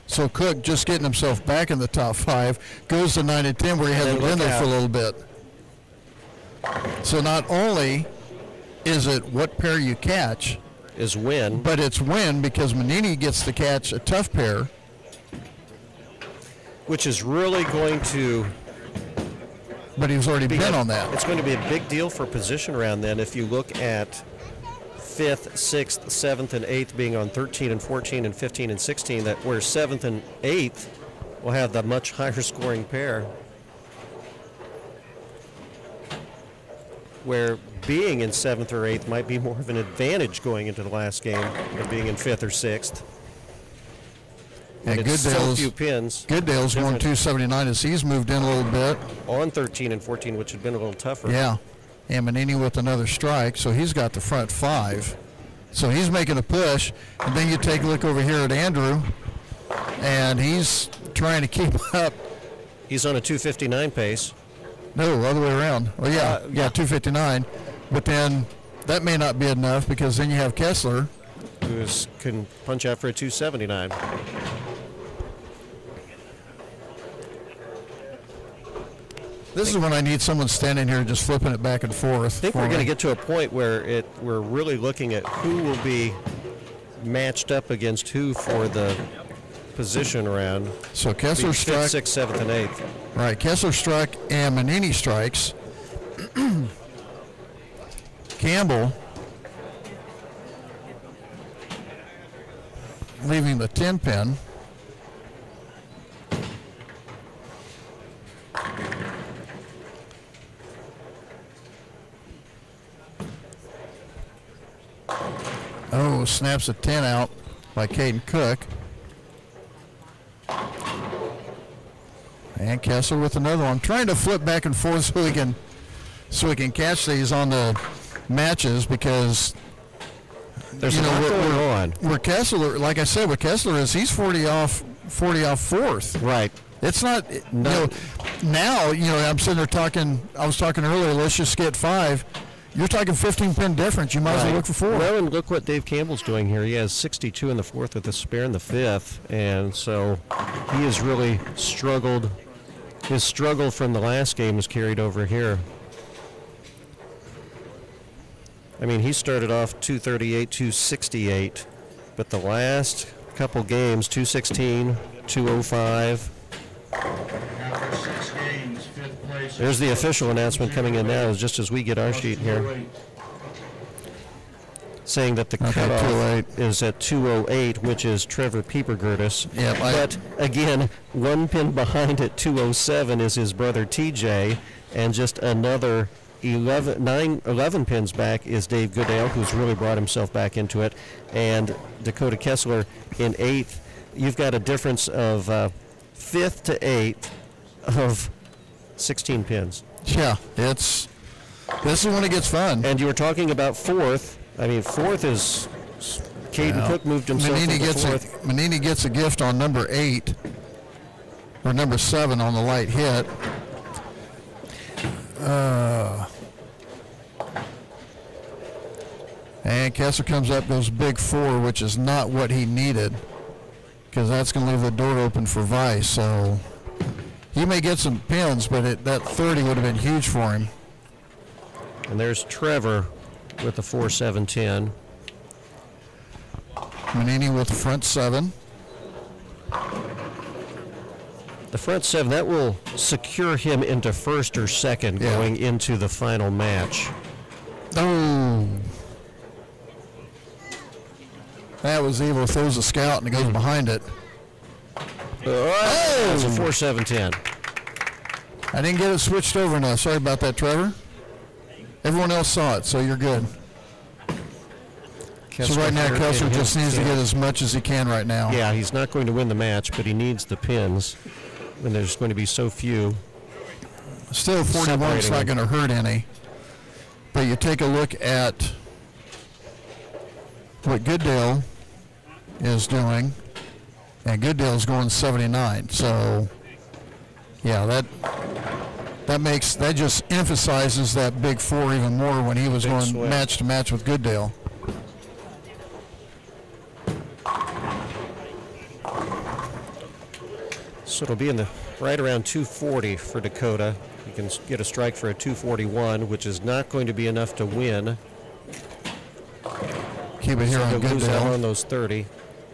So Cook just getting himself back in the top 5, goes to 9 and 10 where he hasn't been there for a little bit. So not only is it what pair you catch, is win, but it's win because Manini gets to catch a tough pair, which is really going to. But he's already been on that. It's going to be a big deal for position round then if you look at 5th, 6th, 7th, and 8th being on 13 and 14 and 15 and 16, that where 7th and 8th will have the much higher scoring pair. Where being in 7th or 8th might be more of an advantage going into the last game than being in 5th or 6th. And it's so few pins. Goodale's won 279 as he's moved in a little bit. On 13 and 14, which had been a little tougher. Yeah. And Manini with another strike, so he's got the front 5. So he's making a push. And then you take a look over here at Andrew, and he's trying to keep up. He's on a 259 pace. No, other way around. Oh, yeah, 259. But then that may not be enough because then you have Kessler, who can punch out for a 279. This is when I need someone standing here just flipping it back and forth. I think we're going to get to a point where we're really looking at who will be matched up against who for the position round. So Kessler struck 5th, 6th, 7th, and 8th. Right, Kessler struck and Manini strikes. Campbell leaving the 10 pin. Oh, snaps a 10 out by Caden Cook. And Kessler with another one. Trying to flip back and forth so we can catch these on the matches because there's a lot going on. Where Kessler, like I said, with Kessler is he's 40 off 4th. Right. It's not now. I'm sitting there talking. I was talking earlier. Let's just get 5. You're talking 15 pin difference. You might as well look for 4. Well, and look what Dave Campbell's doing here. He has 62 in the 4th with a spare in the 5th, and so he has really struggled. His struggle from the last game is carried over here. I mean, he started off 238, 268, but the last couple games, 216, 205. There's the official announcement coming in now, just as we get our sheet here, saying that the cutoff is at 208, which is Trevor Piepergertis. Yeah, but again, 1 pin behind at 207 is his brother TJ, and just another 11 pins back is Dave Goodale, who's really brought himself back into it, and Dakota Kessler in 8th. You've got a difference of 5th to 8th of 16 pins. Yeah, this is when it gets fun. And you were talking about 4th. I mean, 4th is Caden Cook moved himself into 4th. Manini gets a gift on number 8 or number 7 on the light hit. And Kessler comes up, goes big 4, which is not what he needed, because that's going to leave the door open for Vice. So he may get some pins, but that 30 would have been huge for him. And there's Trevor with the 4-7-10. Manini with the front 7. The front 7, that will secure him into first or second going into the final match. Oh. That was evil. Throws a scout and it goes behind it. Oh! It's a 4-7-10. I didn't get it switched over enough. Sorry about that, Trevor. Everyone else saw it, so you're good. So right now, Kessler just needs to get as much as he can right now. Yeah, he's not going to win the match, but he needs the pins. And there's going to be so few. Still, 41 is not going to hurt any. But you take a look at what Goodale is doing, and Goodale's going 79. So, yeah, that just emphasizes that big 4 even more when he was going match to match with Goodale. So it'll be in the right around 240 for Dakota. You can get a strike for a 241, which is not going to be enough to win. Keep it here so on Goodale. On those 30.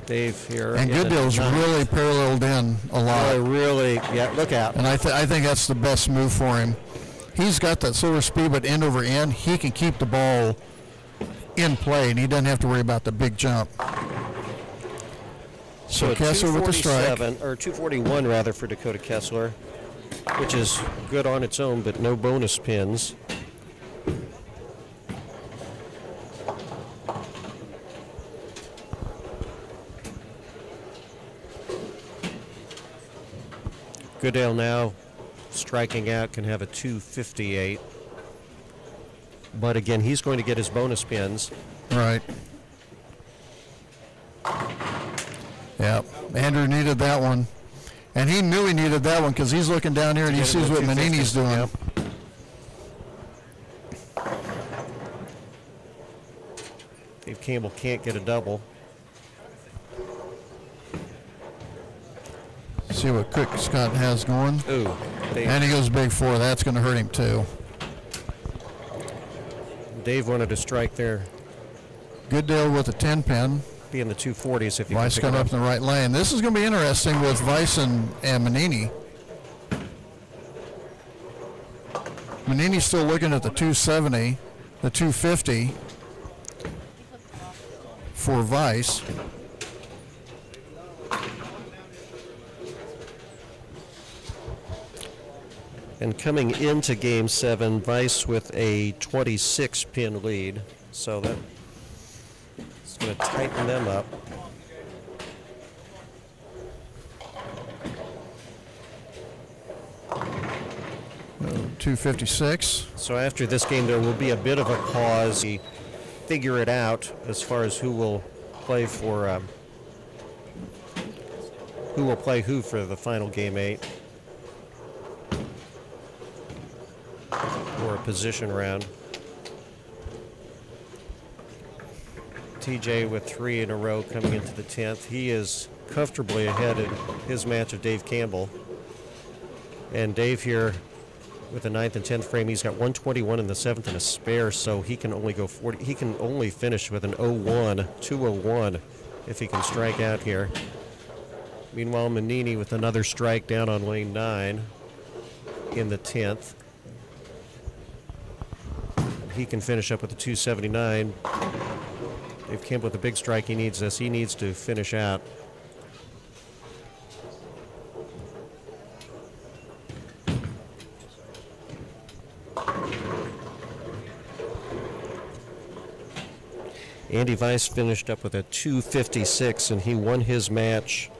Dave here. And Goodale's really paralleled in a lot. Really, yeah, look out. And I think that's the best move for him. He's got that sort of speed, but end over end, he can keep the ball in play, and he doesn't have to worry about the big jump. So Kessler with the strike. Or 241 rather for Dakota Kessler, which is good on its own, but no bonus pins. Goodale now striking out can have a 258. But again, he's going to get his bonus pins. Right. Yeah, Andrew needed that one. And he knew he needed that one because he's looking down here and he sees what Manini's doing. Yep. Dave Campbell can't get a double. See what Cook Scott has going. Ooh, and he goes big 4. That's going to hurt him too. Dave wanted to strike there. Goodale with a 10 pin. Be in the 240s if you Vice can got up in the right lane. This is going to be interesting with Vice and Manini. Manini's still looking at the 270, the 250 for Vice. And coming into Game 7, Vice with a 26-pin lead. So that's going to tighten them up. Oh, 256. So after this game, there will be a bit of a pause. We figure it out as far as who will play for who for the final Game 8. Or a position round. TJ with 3 in a row coming into the 10th. He is comfortably ahead in his match of Dave Campbell. And Dave here with the 9th and 10th frame, he's got 121 in the 7th and a spare, so he can only go 40. He can only finish with an 0-1, 201 if he can strike out here. Meanwhile, Manini with another strike down on lane 9 in the 10th. He can finish up with a 279. Dave Campbell with a big strike. He needs this. He needs to finish out. Andy Vice finished up with a 256, and he won his match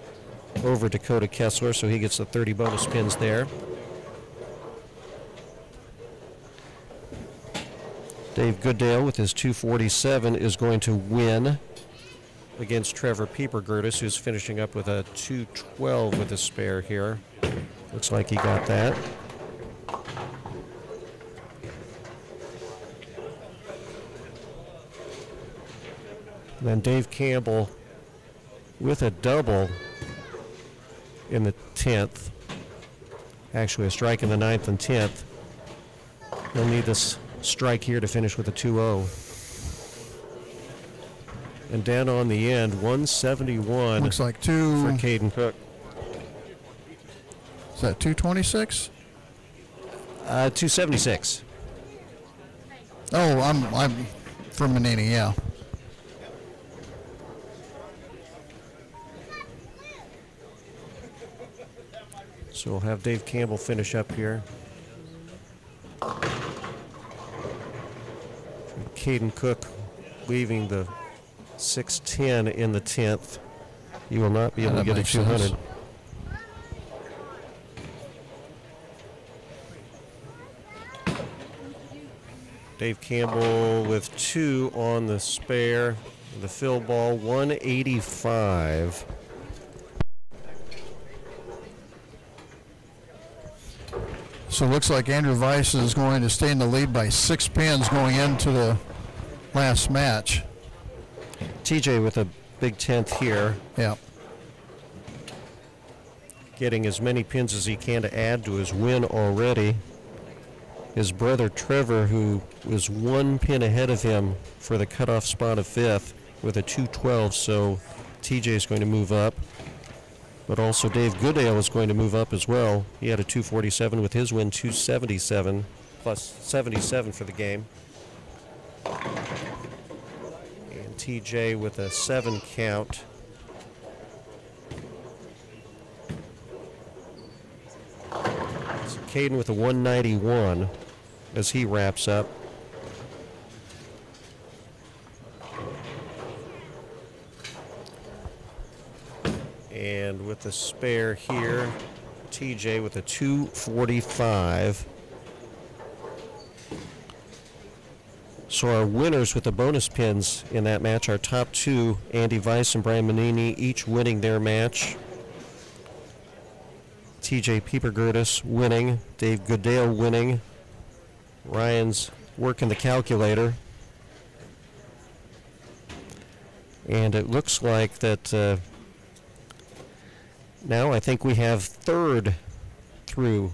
over Dakota Kessler, so he gets the 30 bonus pins there. Dave Goodale with his 247 is going to win against Trevor Pieper-Gertis, who's finishing up with a 212 with a spare here. Looks like he got that. And then Dave Campbell with a double in the 10th. Actually, a strike in the 9th and 10th. He'll need this strike here to finish with a 2-0. And down on the end, 171. Looks like for Caden Cook. Is that 226? 276. Oh, I'm from Menini, yeah. So we'll have Dave Campbell finish up here. Caden Cook leaving the 610 in the 10th. He will not be able to get a 200. Sense. Dave Campbell with 2 on the spare. The fill ball, 185. So it looks like Andrew Weiss is going to stay in the lead by 6 pins going into the last match. TJ with a big 10th here. Yeah. Getting as many pins as he can to add to his win already. His brother Trevor, who was 1 pin ahead of him for the cutoff spot of 5th with a 212, so TJ is going to move up. But also Dave Goodale is going to move up as well. He had a 247 with his win, 277, plus 77 for the game. And TJ with a 7 count. So Caden with a 191 as he wraps up. And with the spare here, TJ with a 245. So our winners with the bonus pins in that match, our top 2, Andy Weiss and Brian Menini, each winning their match. TJ Pieper-Gertis winning, Dave Goodale winning. Ryan's working the calculator. And it looks like that now I think we have 3rd through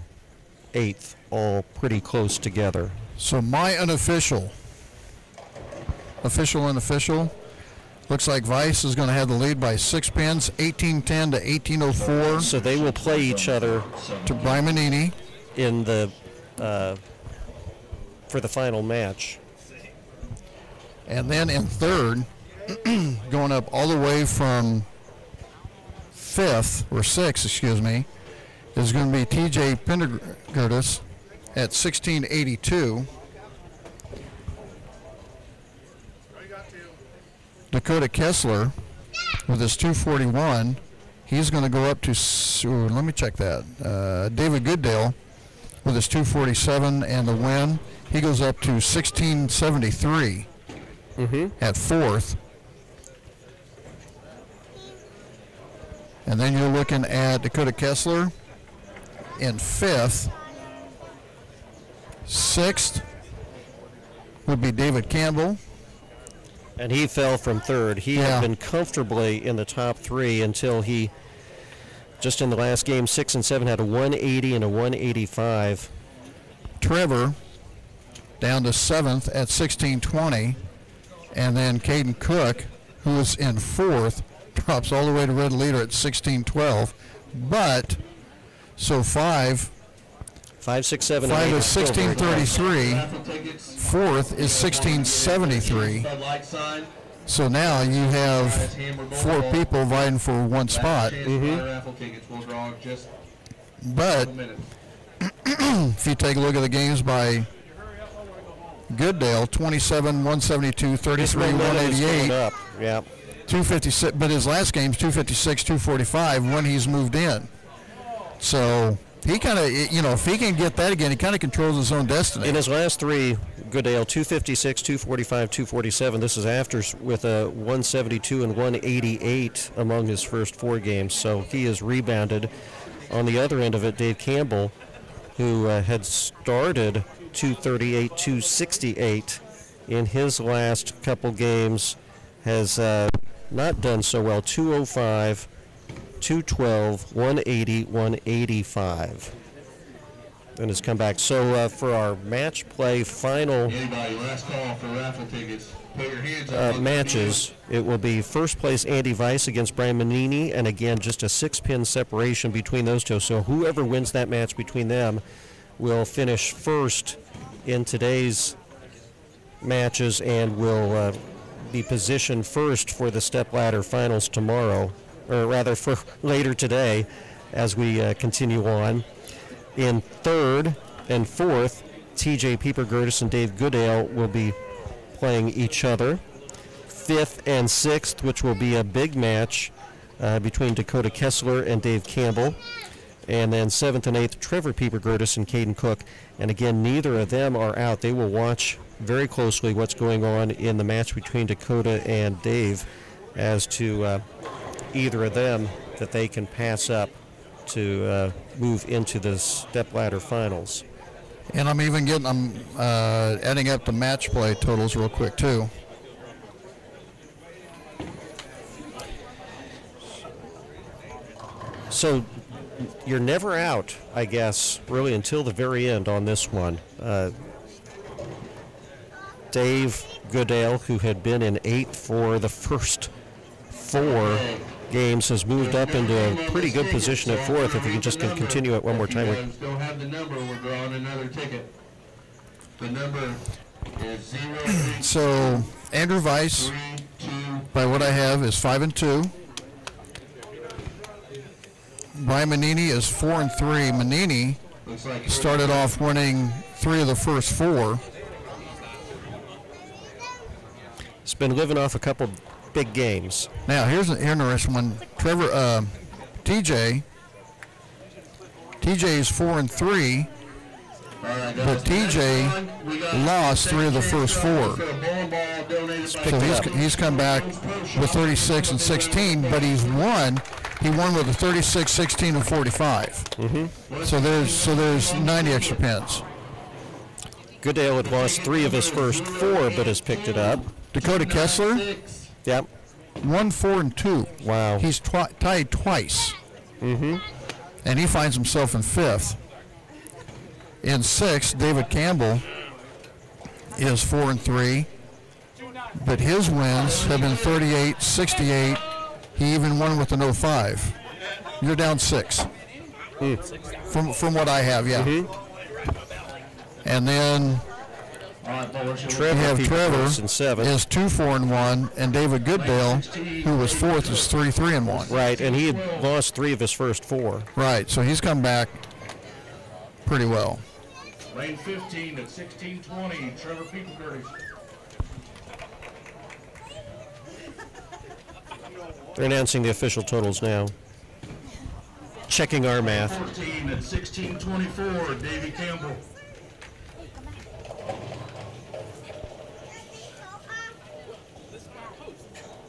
8th all pretty close together. So my unofficial, unofficial, looks like Weiss is going to have the lead by 6 pins, 1810 to 1804. So they will play each other to Brian Menini in the for the final match. And then in 3rd, going up all the way from 5th, or 6th, excuse me, is going to be TJ Pieper-Gertis at 1682. Dakota Kessler with his 241, he's going to go up to, let me check that, David Goodale with his 247 and the win, he goes up to 1673 at 4th. And then you're looking at Dakota Kessler in 5th. 6th would be David Campbell. And he fell from 3rd. He had been comfortably in the top 3 until he, just in the last game, 6 and 7, had a 180 and a 185. Trevor down to 7th at 1620. And then Caden Cook, who was in 4th, drops all the way to red leader at 1612. But, so 5 6, 7, 5 and 8 is 1633. 4th is 1673. So now you have 4 people vying for 1 spot. But if you take a look at the games by Goodale, 27, 172, 33, 188. Yeah. 256, but his last game's 256, 245 when he's moved in. So he kind of, if he can get that again, he kind of controls his own destiny. In his last three, Goodale, 256, 245, 247. This is after with a 172 and 188 among his first 4 games. So he has rebounded. On the other end of it, Dave Campbell, who had started 238, 268 in his last couple games, has not done so well. 205, 212, 180, 185. And has come back. So for our match play final last call for raffle tickets. Put your hands up matches, it will be first place Andy Weiss against Brian Manini, and again just a 6-pin separation between those two. So whoever wins that match between them will finish first in today's matches and will be positioned first for the Stepladder finals tomorrow, or rather for later today as we continue on. In third and fourth, TJ Pieper-Gertis and Dave Goodale will be playing each other. Fifth and sixth, which will be a big match between Dakota Kessler and Dave Campbell. And then seventh and eighth, Trevor Pieper-Gertis and Caden Cook. And again, neither of them are out. They will watch very closely what's going on in the match between Dakota and Dave as to either of them that they can pass up to move into the Stepladder finals. And I'm adding up the match play totals real quick too. So you're never out, I guess, really until the very end on this one. Dave Goodale, who had been in 8th for the first 4 games, has moved up into a pretty good position at 4th. If we can just continue it one more time. If you don't have the number, we're drawing another ticket. The number is 0. So Andrew Weiss, by what I have, is 5-2. Brian Manini is 4-3. Manini started off winning 3 of the first 4. He's been living off a couple big games. Now here's an interesting one. TJ is 4-3, but TJ lost 3 of the first 4. So he's come back with 36 and 16, but he's won. He won with a 36, 16, and 45. Mm-hmm. So there's 90 extra pins. Goodale had lost 3 of his first 4, but has picked it up. Dakota Kessler, yep, 1, 4, and 2. Wow. He's tied twice. Mm-hmm. And he finds himself in 5th. In 6th, David Campbell is 4-3, but his wins have been 38, 68. He even won with an 05. You're down 6. From what I have, yeah. Mm-hmm. And then Trevor is in 7. 2-4-1, and David Goodale, who was 4th, is 3-3-1. Right, and he had lost 3 of his first 4. Right, so he's come back pretty well. Lane 15 at 16:20, Trevor Pieper-Gertis. They're announcing the official totals now. Checking our math. 14 at 16:24, Davey Campbell.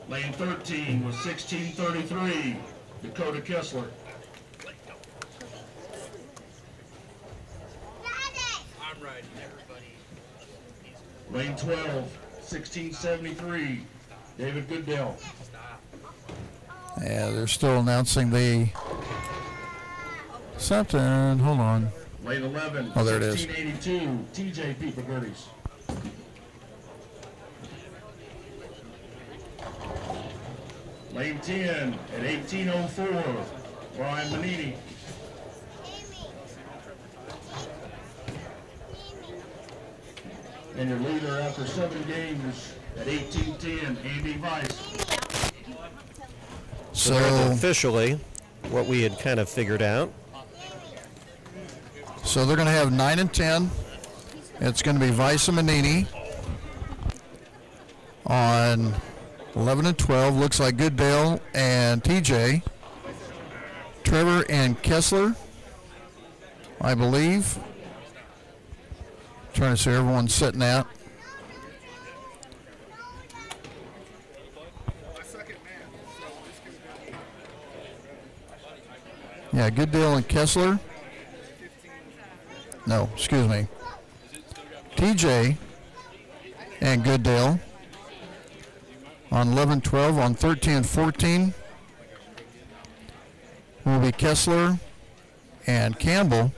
Lane 13 was 16:33, Dakota Kessler. I'm riding everybody. Lane 12, 16:73, David Goodale. Yeah, they're still announcing the something. Hold on. Lane 11, Oh, there it is. 1682, TJ Pieper-Gertis. Lane 10 at 18:04, Brian Manini. And your leader after 7 games at 18:10, Andy Weiss. So officially, what we had kind of figured out. So they're going to have 9 and 10. It's going to be Weiss and Manini on 11 and 12. Looks like Goodale and TJ. Trevor and Kessler, I believe. Trying to see where everyone's sitting at. Yeah, Goodale and Kessler. No, excuse me. TJ and Goodale on 11-12. On 13-14 will be Kessler and Campbell.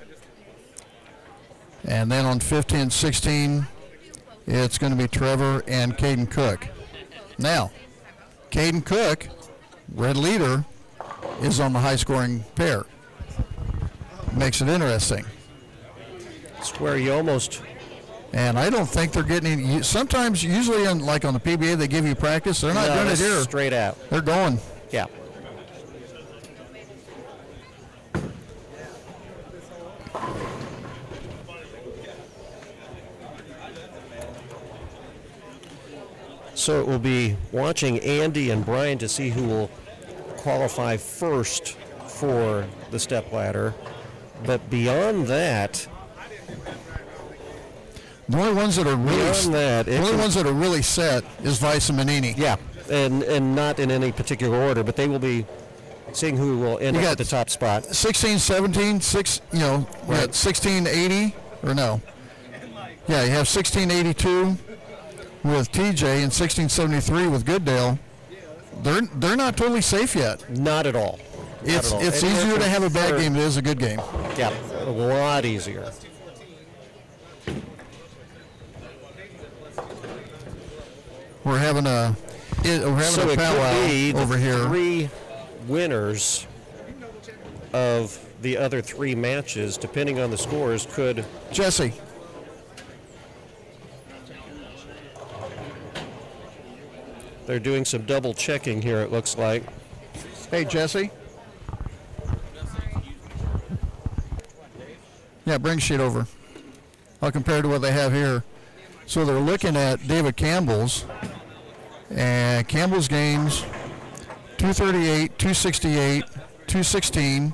And then on 15-16, it's going to be Trevor and Caden Cook. Now, Caden Cook, red leader, is on the high-scoring pair. Makes it interesting. It's where you almost... And I don't think they're getting any. Sometimes, usually, like on the PBA, they give you practice. They're not doing it here. Straight out. They're going. Yeah. So it will be watching Andy and Brian to see who will qualify first for the stepladder. But beyond that, the only ones that are really set is Vice and Manini. Yeah, and not in any particular order, but they will be seeing who will end up at the top spot. 16, 17, 6, you know, right. 1680 or no? Yeah, you have 1682 with TJ and 1673 with Goodale. They're not totally safe yet. Not at all. It's easier to have a bad game than it is a good game. Yeah, a lot easier. We're having a powwow over here. 3 winners of the other 3 matches, depending on the scores, could... Jesse. They're doing some double checking here, it looks like. Hey, Jesse. Yeah, bring sheet over. I'll compare to what they have here. So they're looking at David Campbell's. And Campbell's games, 238, 268, 216,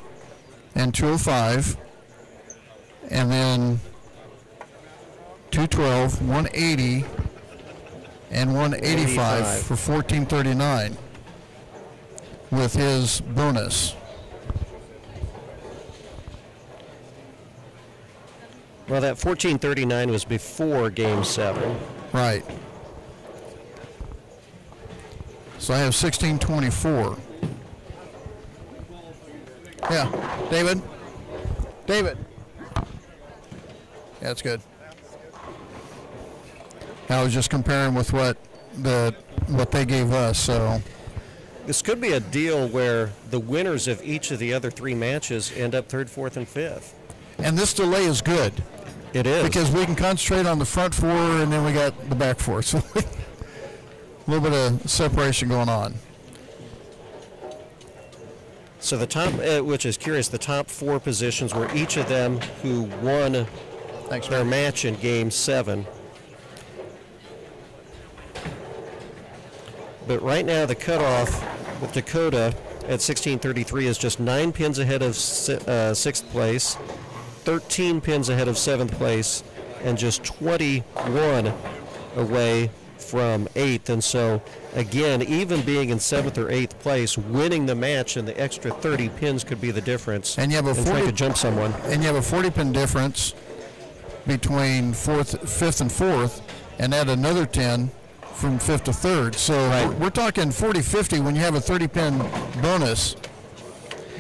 and 205. And then 212, 180, and 185 for 1439 with his bonus. Well, that 1439 was before Game 7. Right. So I have 1624. Yeah, David. Yeah, that's good. I was just comparing with what they gave us. So this could be a deal where the winners of each of the other 3 matches end up 3rd, 4th, and 5th. And this delay is good. It is. Because we can concentrate on the front 4, and then we got the back 4. So a little bit of separation going on. So the top, which is curious, the top 4 positions were each of them who won their match in Game 7. But right now the cutoff with Dakota at 1633 is just 9 pins ahead of 6th place, 13 pins ahead of 7th place, and just 21 away from 8th. And so, again, even being in 7th or 8th place, winning the match and the extra 30 pins could be the difference. And you have a 40 to jump someone. And you have a 40-pin difference between 5th and 4th, and add another 10 from 5th to 3rd. So right. we're talking 40-50 when you have a 30-pin bonus.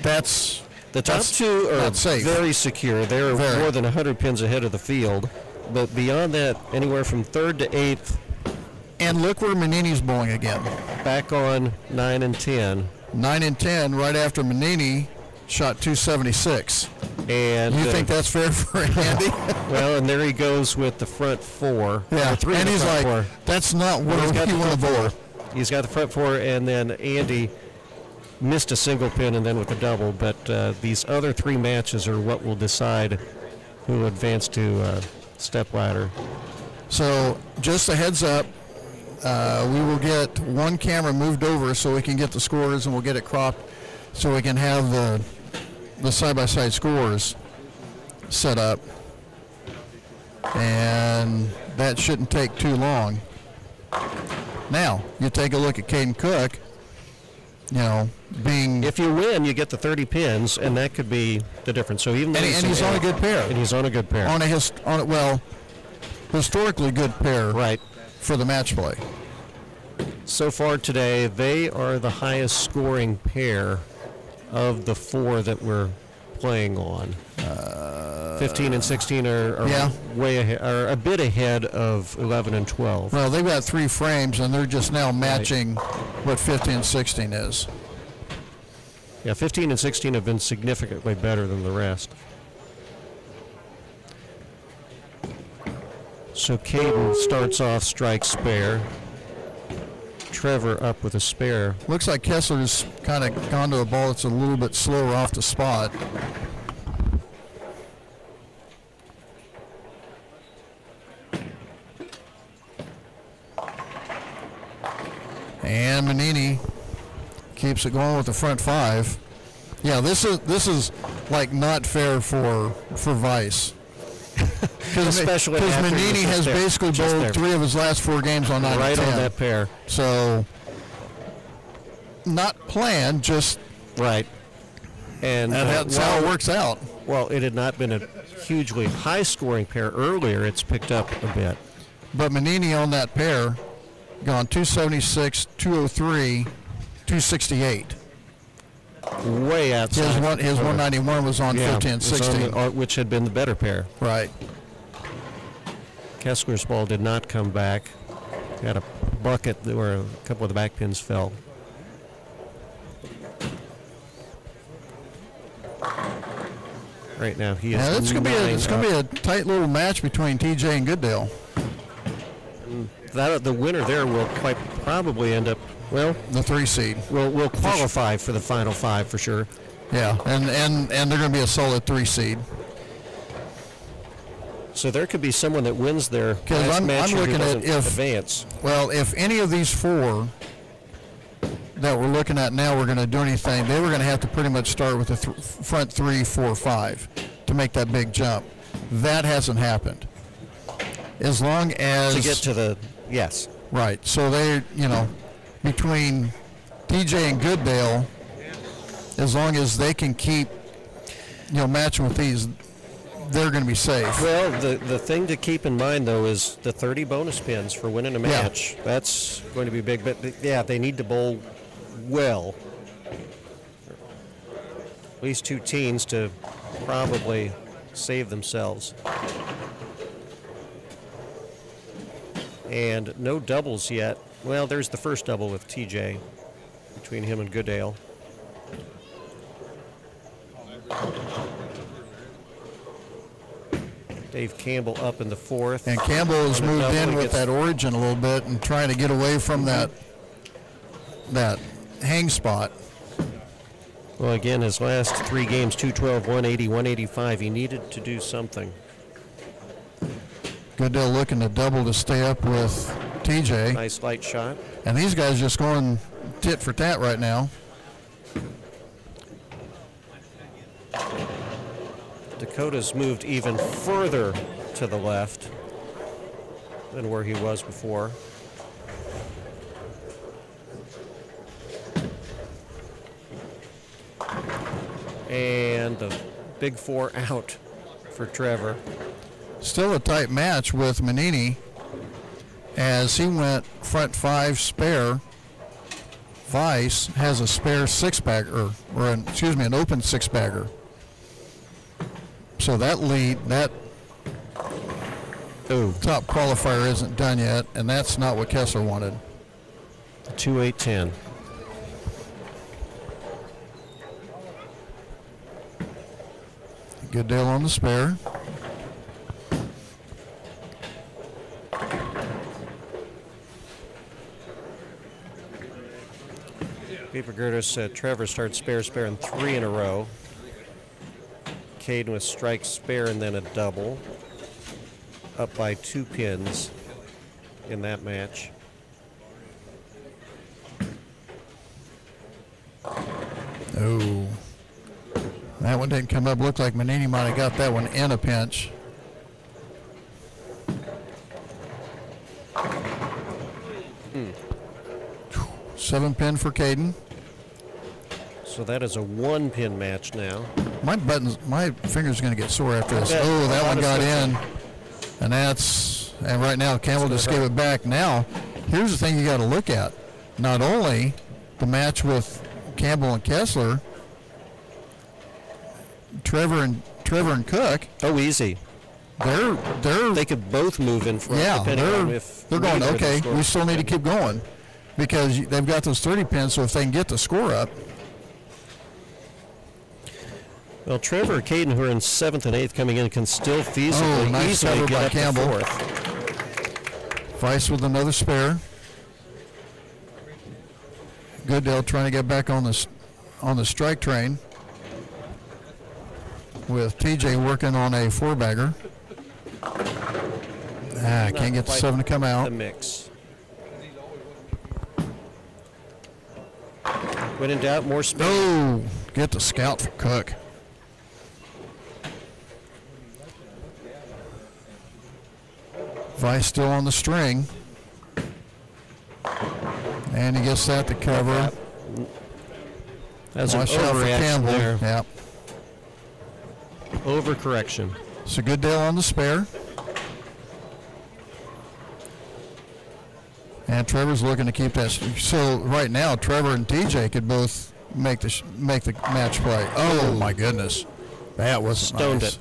That's the top 2 are very secure. They're more than 100 pins ahead of the field. But beyond that, anywhere from 3rd to 8th. And look where Manini's bowling again. Back on 9 and 10. 9 and 10 right after Manini shot 276. And you think that's fair for Andy? Well, and there he goes with the front 4. Yeah, and he's like, 4. That's not what he want to bowl. He's got the front 4, and then Andy missed a single pin and then with a double. But these other 3 matches are what will decide who will advance to stepladder. So just a heads up, we will get one camera moved over so we can get the scores, and we'll get it cropped so we can have the side-by-side scores set up. And that shouldn't take too long. Now, you take a look at Caden Cook, you know, being... If you win, you get the 30 pins, and that could be the difference. So even And he's on a good pair. And he's on a good pair. On a historically good pair. Right. For the match play. So far today, they are the highest scoring pair of the 4 that we're playing on. 15 and 16 are yeah. way ahead, are a bit ahead of 11 and 12. Well, they've got 3 frames, and they're just now matching what 15 and 16 is. Yeah, 15 and 16 have been significantly better than the rest. So Caden starts off strike spare. Trevor up with a spare. Looks like Kessler's kind of gone to a ball that's a little bit slower off the spot. And Manini keeps it going with the front 5. Yeah, this is like not fair for Vice. Especially because after Manini has basically bowled 3 of his last 4 games on 9 right and 10. on that pair. So not planned, just right. And that's how it works out. Well, it had not been a hugely high-scoring pair earlier. It's picked up a bit. But Manini on that pair, gone 276, 203, 268. Way outside. His 191 was on 15 and 16. Which had been the better pair. Right. Kessler's ball did not come back. Had a bucket where a couple of the back pins fell. Right now he is. Yeah, it's gonna be a tight little match between TJ and Goodale. The winner there will quite probably end up, well, the 3 seed. Will qualify for the final 5 for sure. Yeah, and they're going to be a solid 3 seed. So there could be someone that wins their last I'm match looking who at doesn't advance. Well, if any of these 4 that we're looking at now were going to do anything, they were going to have to pretty much start with the front 3, 4, 5 to make that big jump. That hasn't happened. As long as to get to the yes. Right. So they, between TJ and Goodale, as long as they can keep, matching with these, they're going to be safe. Well, the thing to keep in mind, though, is the 30 bonus pins for winning a match. Yeah. That's going to be big. But, yeah, they need to bowl well. At least 2 teens to probably save themselves. And no doubles yet. Well, there's the first double with TJ between him and Goodale. Dave Campbell up in the 4th. And Campbell has moved in with that origin a little bit and trying to get away from that hang spot. Well, again, his last 3 games, 212, 180, 185. He needed to do something. Goodale looking to double to stay up with TJ. Nice light shot. And these guys just going tit for tat right now. Dakota's moved even further to the left than where he was before. And the big 4 out for Trevor. Still a tight match with Manini as he went front 5 spare. Vice has a spare 6-bagger, or an open 6-bagger. So that top qualifier isn't done yet, and that's not what Kessler wanted. 2-8-10. Goodale on the spare. Beeper Gertis, Trevor starts spare and 3 in a row. Caden with strike spare and then a double. Up by 2 pins in that match. Oh. That one didn't come up. Looked like Manini might have got that one in a pinch. Hmm. 7-pin for Caden. So that is a 1-pin match now. My finger's going to get sore after this. Yeah, Oh, that a lot one of got switching. in. And right now Campbell just gave it back. Now, here's the thing you got to look at. Not only the match with Campbell and Kessler, Trevor and Cook. Oh, easy. They could both move in front. Yeah, depending on if they're going, neither of them okay, scores. we still need to keep going because they've got those 30 pins, so if they can get the score up. Well, Trevor or Caden, who are in 7th and 8th coming in, can still feasibly nice easily cover get by up Campbell. to 4th. Vice with another spare. Goodell trying to get back on the strike train with TJ working on a 4-bagger. Can't get the 7 to come out. The mix. When in doubt, more spin. Oh, get the scout for Cook. Vice still on the string. And he gets that to cover. That's an Watch out for overreaction Campbell. there. Yep. Overcorrection. So Goodell on the spare. And Trevor's looking to keep that. So right now, Trevor and TJ could both make the match play. Oh my goodness, that was Stoned nice. it.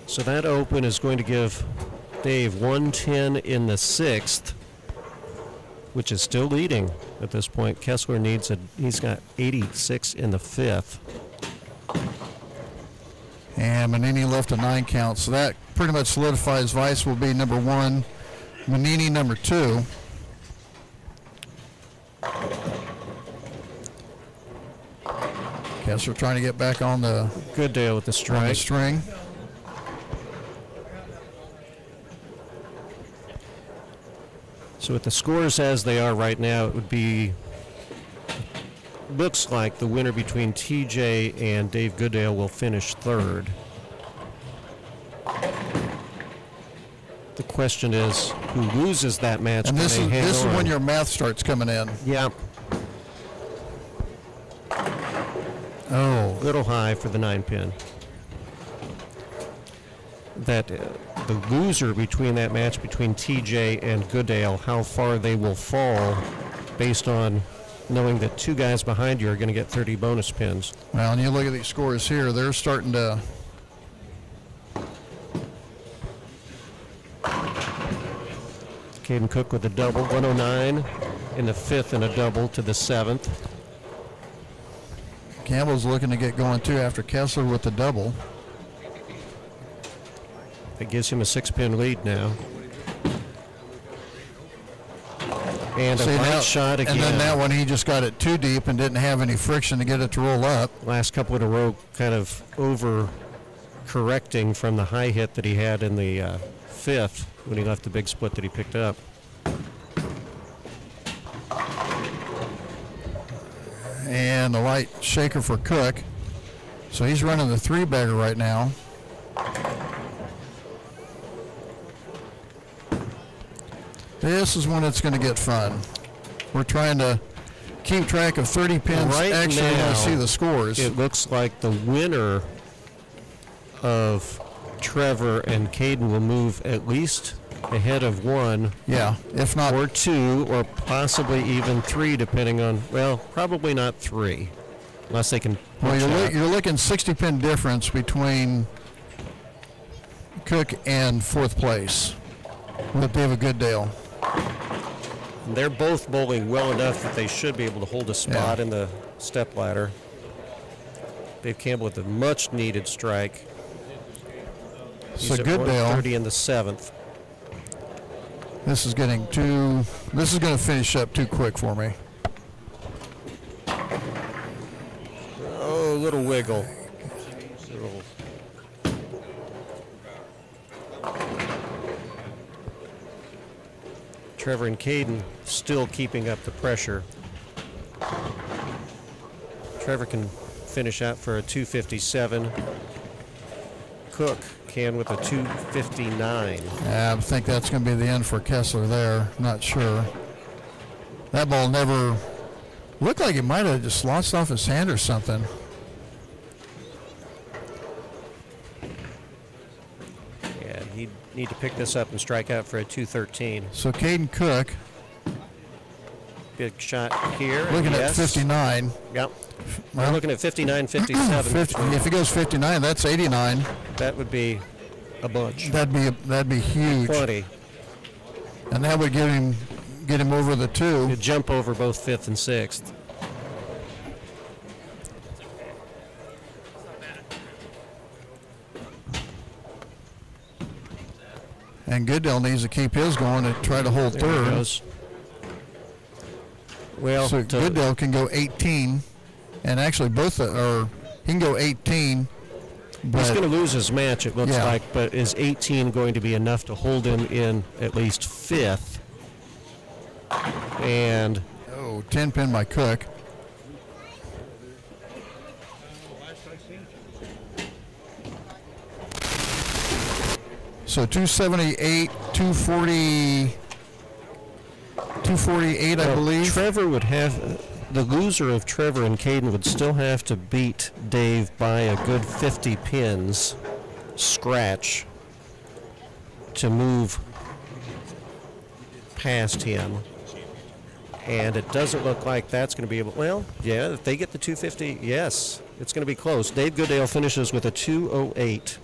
So that open is going to give Dave 110 in the 6th, which is still leading at this point. Kessler he's got 86 in the 5th. And Manini left a 9 count, so that pretty much solidifies Vice will be number 1, Manini number 2. Kessler trying to get back on the Goodale with the strike. string. So with the scores as they are right now, it would be, looks like the winner between TJ and Dave Goodale will finish 3rd. The question is, who loses that match? And can this they hang is on? when your math starts coming in. Yeah, Oh, little high for the 9-pin. That the loser between that match between TJ and Goodale, how far they will fall based on knowing that 2 guys behind you are going to get 30 bonus pins. well, and you look at these scores here, they're starting to. Caden Cook with a double, 109 in the 5th and a double to the 7th. Campbell's looking to get going too after Kessler with the double. That gives him a 6-pin lead now. And a See, light now- shot again. And then that one, he just got it too deep and didn't have any friction to get it to roll up. Last couple in a row kind of over correcting from the high hit that he had in the 5th when he left the big split that he picked up. And the light shaker for Cook. So he's running the 3-bagger right now. This is when it's going to get fun. We're trying to keep track of 30 pins. Right Actually, now, I see the scores. It looks like the winner of Trevor and Caden will move at least ahead of 1 Yeah, if not, or 2 or possibly even 3, depending on, well, probably not 3 unless they can well, punch out. you're looking 60-pin difference between Cook and 4th place with David Goodale. They're both bowling well enough that they should be able to hold a spot in the step ladder. Dave Campbell with a much needed strike. He's So at Goodale, 130 in the 7th. this is going to finish up too quick for me. Oh, little wiggle. Trevor and Caden still keeping up the pressure. Trevor can finish out for a 257. Cook can with a 259. Yeah, I think that's going to be the end for Kessler there. Not sure. That ball never looked like it might have just lost off his hand or something. Yeah, he'd need to pick this up and strike out for a 213. So Caden Cook Big shot here. looking at yes. 59. Yep. We're Well, looking at 59, 57. 50, if he goes 59, that's 89. That would be a bunch. That'd be huge, 20. and that would get him over the 2. You'd jump over both 5th and 6th. And Goodell needs to keep his going to try to hold There he third. goes. Well, So Goodell can go 18, and actually he can go 18. But he's going to lose his match, it looks Yeah. like, but is 18 going to be enough to hold him in at least 5th? And 10 pin by Cook. So 278, 240, 248, I believe. Trevor would have, the loser of Trevor and Caden would still have to beat Dave by a good 50 pins scratch to move past him. And it doesn't look like that's going to be able, well, yeah, if they get the 250, yes, it's going to be close. Dave Goodale finishes with a 208.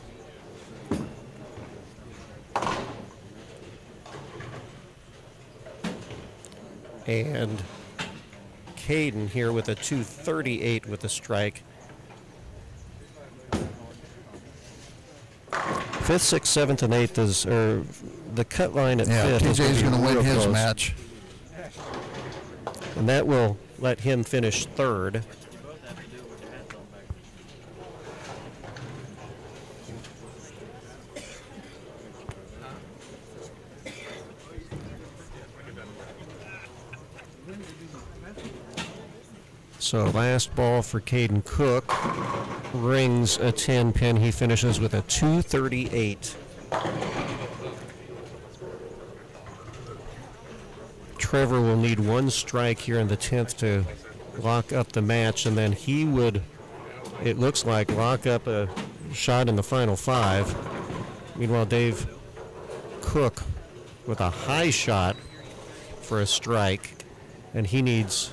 And Caden here with a 238 with a strike. 5th, 6th, 7th, and 8th is, or the cut line at Yeah, 5th is TJ's going to win real his close. match. And that will let him finish 3rd. So last ball for Caden Cook rings a 10 pin. He finishes with a 238. Trevor will need one strike here in the 10th to lock up the match, and then he would, it looks like, lock up a shot in the final 5. Meanwhile, Dave Cook with a high shot for a strike, and he's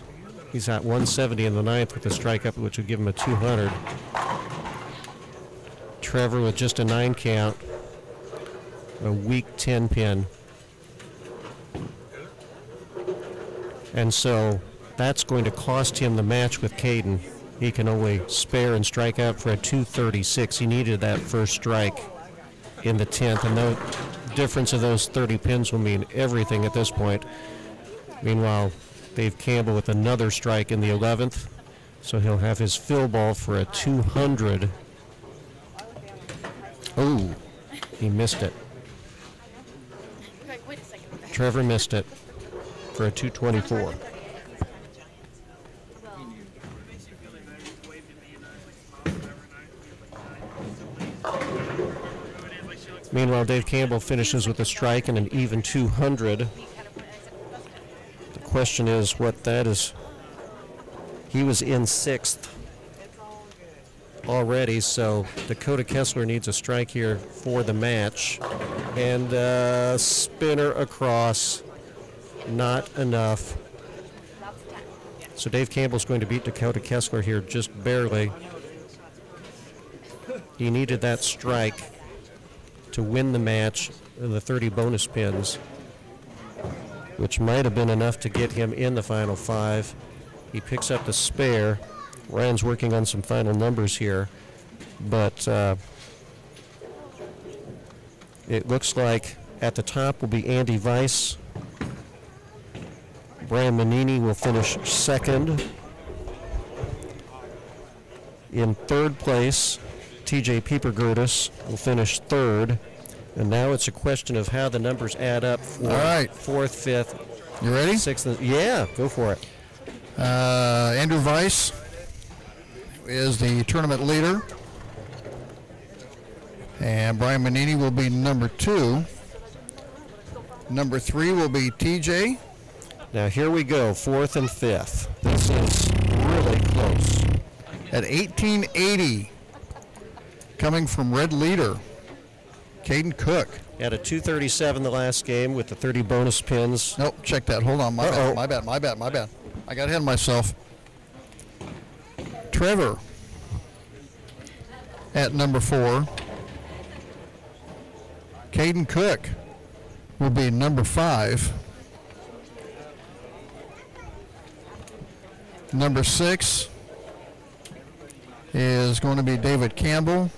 at 170 in the 9th with a strike up, which would give him a 200. Trevor with just a 9 count, a weak 10 pin. And so that's going to cost him the match with Caden. He can only spare and strike out for a 236. He needed that first strike in the 10th, and the difference of those 30 pins will mean everything at this point. Meanwhile, Dave Campbell with another strike in the 11th, so he'll have his fill ball for a 200. Oh, he missed it. Wait a second. Trevor missed it for a 224. Meanwhile, Dave Campbell finishes with a strike and an even 200. The question is what that is. He was in 6th already, so Dakota Kessler needs a strike here for the match. And spinner across, not enough. So Dave Campbell's going to beat Dakota Kessler here just barely. He needed that strike to win the match in the 30 bonus pins, which might have been enough to get him in the final 5. He picks up the spare. Ryan's working on some final numbers here, but it looks like at the top will be Andy Weiss. Brian Manini will finish 2nd. In 3rd place, TJ Piepergertis will finish 3rd. And now it's a question of how the numbers add up for All right. 4th, 5th, You ready? 6th. Yeah, go for it. Andrew Weiss is the tournament leader. And Brian Manini will be number 2. Number 3 will be TJ. Now here we go, 4th and 5th. This is really close. At 1880, coming from red leader, Caden Cook. Had a 237 the last game with the 30 bonus pins. Nope, check that. Hold on. My bad. I got ahead of myself. Trevor at number 4. Caden Cook will be number 5. Number 6 is going to be David Campbell.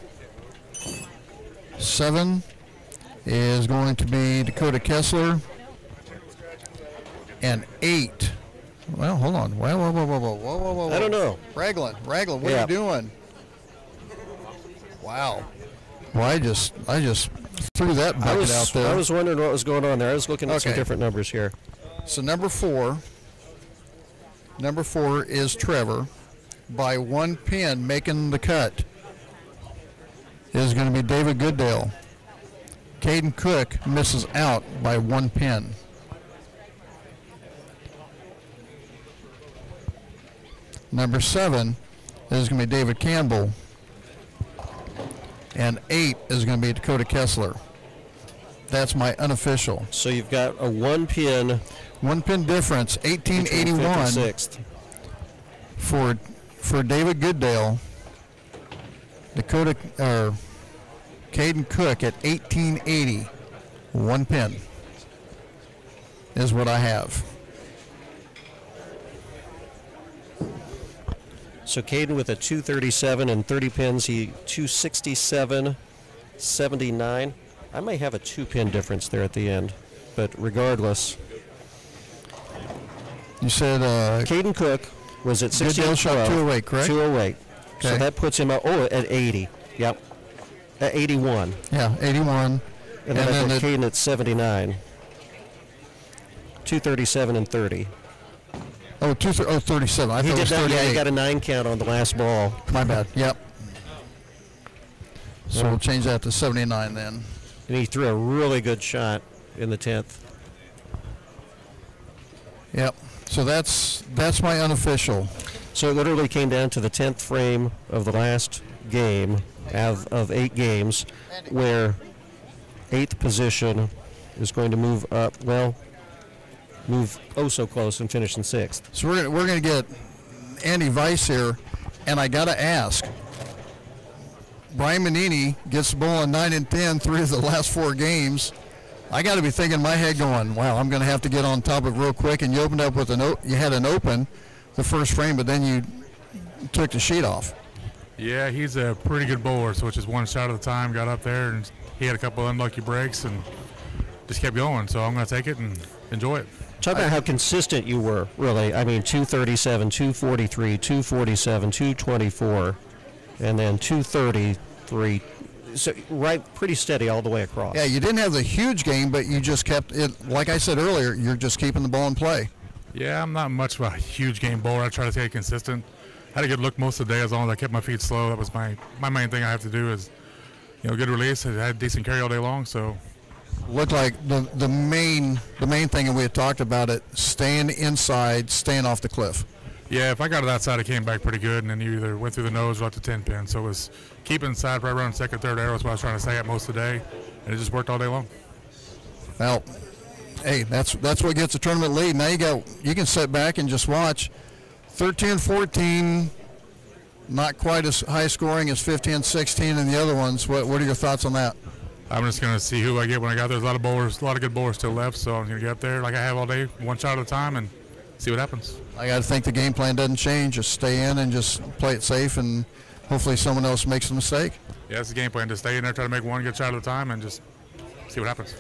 7 is going to be Dakota Kessler. And 8. Well, hold on. Whoa. I don't know. Raglan, what are you doing? Wow. Well, I just threw that bucket out there. I was wondering what was going on there. I was looking at some different numbers here. So number 4 is Trevor. By 1 pin making the cut is going to be David Goodale. Caden Cook misses out by 1 pin. Number 7 is going to be David Campbell. And 8 is going to be Dakota Kessler. That's my unofficial. So you've got a 1 pin. 1 pin difference, 1881 for David Goodale. Caden Cook at 1880. 1 pin is what I have. So Caden with a 237 and 30 pins, he 267, 79. I may have a 2 pin difference there at the end, but regardless. You said Caden Cook was at 60. Goodale shot 208, correct? 208. Okay. So that puts him at 80. Yep. At 81. Yeah, 81. And then I got Caden at 79. 237 and 30. 37. I He thought it did was that. 38. Yeah, he got a 9 count on the last ball. My bad. Yep. So we'll change that to 79 then. And he threw a really good shot in the 10th. Yep. So that's my unofficial. So it literally came down to the 10th frame of the last game of 8 games, where 8th position is going to move up. Well, move so close and finish in 6th. So we're gonna get Andy Weiss here, and I gotta ask. Brian Manini gets the ball in 9 and 10, 3 of the last 4 games. I got to be thinking in my head going, wow, I'm going to have to get on top of it real quick. And you opened up with you had an open the first frame, but then you took the sheet off. Yeah, he's a pretty good bowler, so it's just 1 shot at a time. Got up there, and he had a couple unlucky breaks and just kept going. So I'm going to take it and enjoy it. Talk about how consistent you were, really. I mean, 237, 243, 247, 224, and then 233. So pretty steady all the way across. Yeah, you didn't have the huge game, but you just kept it. Like I said earlier, you're just keeping the ball in play. Yeah, I'm not much of a huge game bowler. I try to stay consistent. Had a good look most of the day as long as I kept my feet slow. That was my main thing I have to do is, good release. I had decent carry all day long, so. Looked like the main thing, and we had talked about it, staying inside, staying off the cliff. Yeah, if I got to that side, it came back pretty good, and then you either went through the nose or out to 10 pin. So it was keeping inside, right around second, third arrow is what I was trying to stay at most of the day, and it just worked all day long. Well, hey, that's what gets a tournament lead. Now you can sit back and just watch. 13-14, not quite as high scoring as 15-16 and the other ones. What are your thoughts on that? I'm just going to see who I get when I got there. There's a lot of good bowlers still left, so I'm going to get up there like I have all day, 1 shot at a time, and see what happens. I got to think the game plan doesn't change. Just stay in and just play it safe, and hopefully someone else makes a mistake. Yeah, that's the game plan. Just stay in there, try to make 1 good shot at a time, and just see what happens.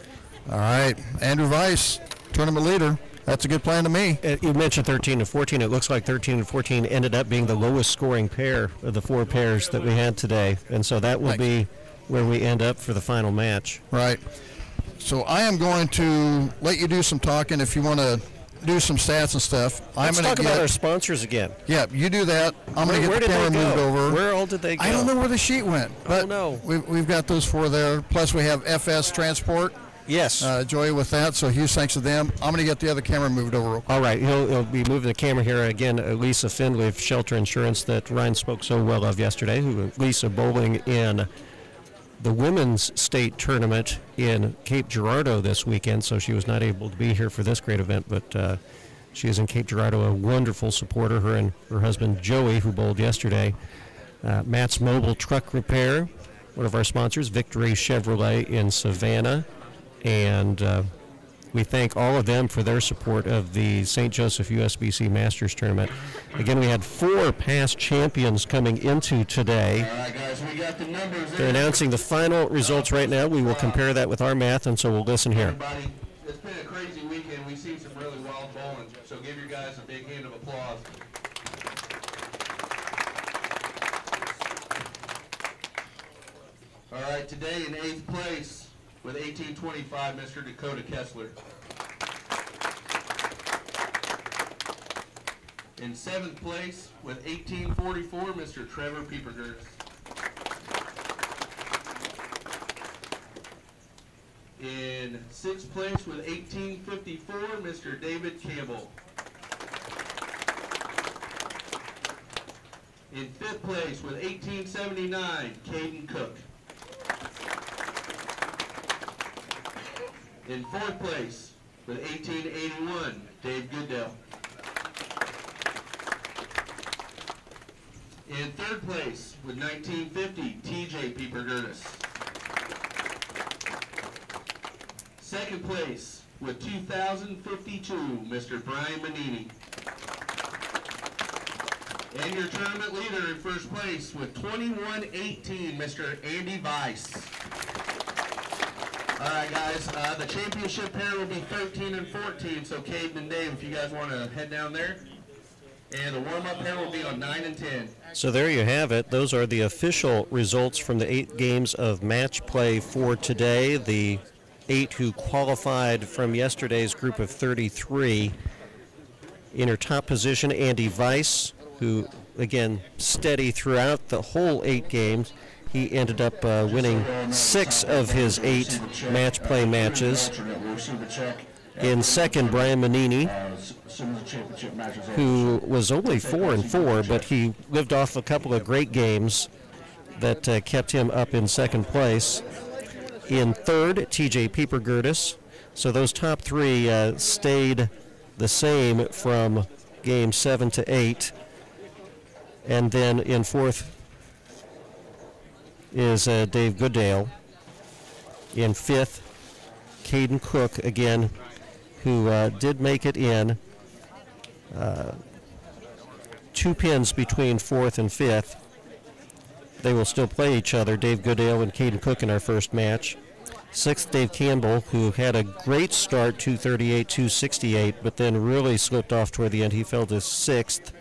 All right. Andrew Weiss, tournament leader. That's a good plan to me. You mentioned 13-14. It looks like 13-14 ended up being the lowest scoring pair of the 4 pairs that we had today. And so that will be where we end up for the final match. Right. So I am going to let you do some talking if you want to do some stats and stuff. Let's I'm talk going to about our get. sponsors again. Yeah, you do that. I'm going to Where get the did camera they moved go? over. Where all did they go? I don't know where the sheet went, but no. we've got those four there. Plus we have FS Transport. Yes. Joey with that, so huge thanks to them. I'm going to get the other camera moved over real quick. All right, he'll be moving the camera here again. Lisa Findlay of Shelter Insurance that Ryan spoke so well of yesterday, who Lisa bowling in the women's state tournament in Cape Girardeau this weekend, so she was not able to be here for this great event, but she is in Cape Girardeau, a wonderful supporter, her and her husband Joey, who bowled yesterday. Matt's Mobile Truck Repair, one of our sponsors, Victory Chevrolet in Savannah, and we thank all of them for their support of the St. Joseph USBC Masters Tournament. Again, we had 4 past champions coming into today. All right, guys, we got the numbers They're there. announcing the final results right now. We will compare that with our math, and so we'll listen here. Everybody, it's been a crazy weekend. We've seen some really wild bowling, so give your guys a big hand of applause. All right, today in 8th place with 1825, Mr. Dakota Kessler. In 7th place with 1844, Mr. Trevor Piepergers. In 6th place with 1854, Mr. David Campbell. In 5th place with 1879, Caden Cook. In 4th place with 1881, Dave Goodell. In 3rd place with 1950, TJ Piepergertis. 2nd place with 2052, Mr. Brian Manini. And your tournament leader in 1st place with 2118, Mr. Andy Weiss. All right, guys, the championship pair will be 13 and 14, so Caden and Dave, if you guys want to head down there. And the warm-up pair will be on 9 and 10. So there you have it. Those are the official results from the 8 games of match play for today. The 8 who qualified from yesterday's group of 33. In her top position, Andy Weiss, who, again, steady throughout the whole 8 games. He ended up winning 6 of his 8 match play matches. In second, Brian Manini, who was only 4 and 4, but he lived off a couple of great games that kept him up in second place. In third, TJ Piepergertis. So those top 3 stayed the same from game 7 to 8. And then in fourth is Dave Goodale. In fifth, Caden Cook, again, who did make it in. 2 pins between fourth and fifth. They will still play each other, Dave Goodale and Caden Cook, in our first match. Sixth, Dave Campbell, who had a great start, 238, 268, but then really slipped off toward the end. He fell to sixth.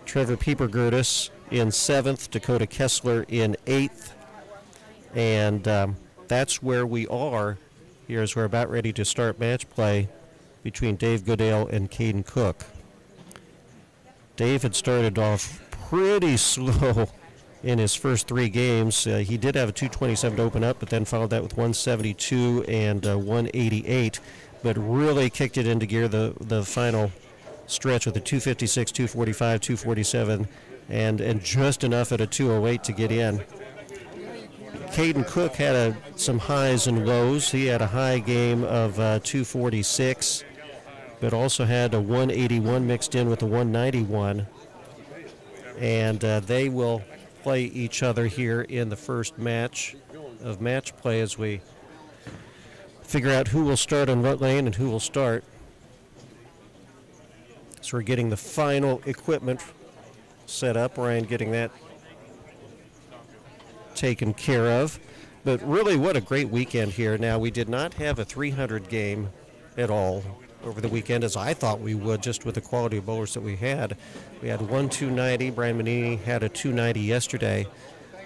Trevor Piepergertis in seventh, Dakota Kessler in eighth. And that's where we are here as we're about ready to start match play between Dave Goodale and Caden Cook. Dave had started off pretty slow in his first 3 games. He did have a 227 to open up, but then followed that with 172 and 188, but really kicked it into gear the final stretch with a 256, 245, 247, and just enough at a 208 to get in. Caden Cook had some highs and lows. He had a high game of 246, but also had a 181 mixed in with a 191. And they will play each other here in the first match of match play as we figure out who will start on what lane and who will start. So we're getting the final equipment set up. Ryan getting that taken care of. But really, what a great weekend here. Now, we did not have a 300 game at all over the weekend, as I thought we would, just with the quality of bowlers that we had. We had one 290. Brian Manini had a 290 yesterday.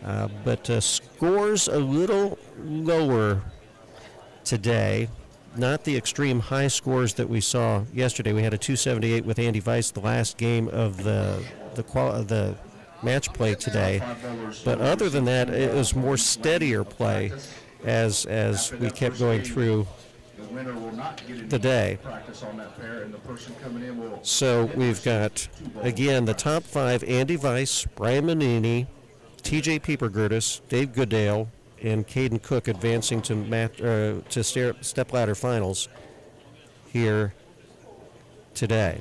But scores a little lower today. Not the extreme high scores that we saw yesterday. We had a 278 with Andy Weiss, the last game of the match play today. But other than that, it was more steadier play as we kept going through the day. So we've got, again, the top 5: Andy Weiss, Brian Manini, TJ Pieper-Gertis, Dave Goodale, and Caden Cook advancing to Stepladder finals here today.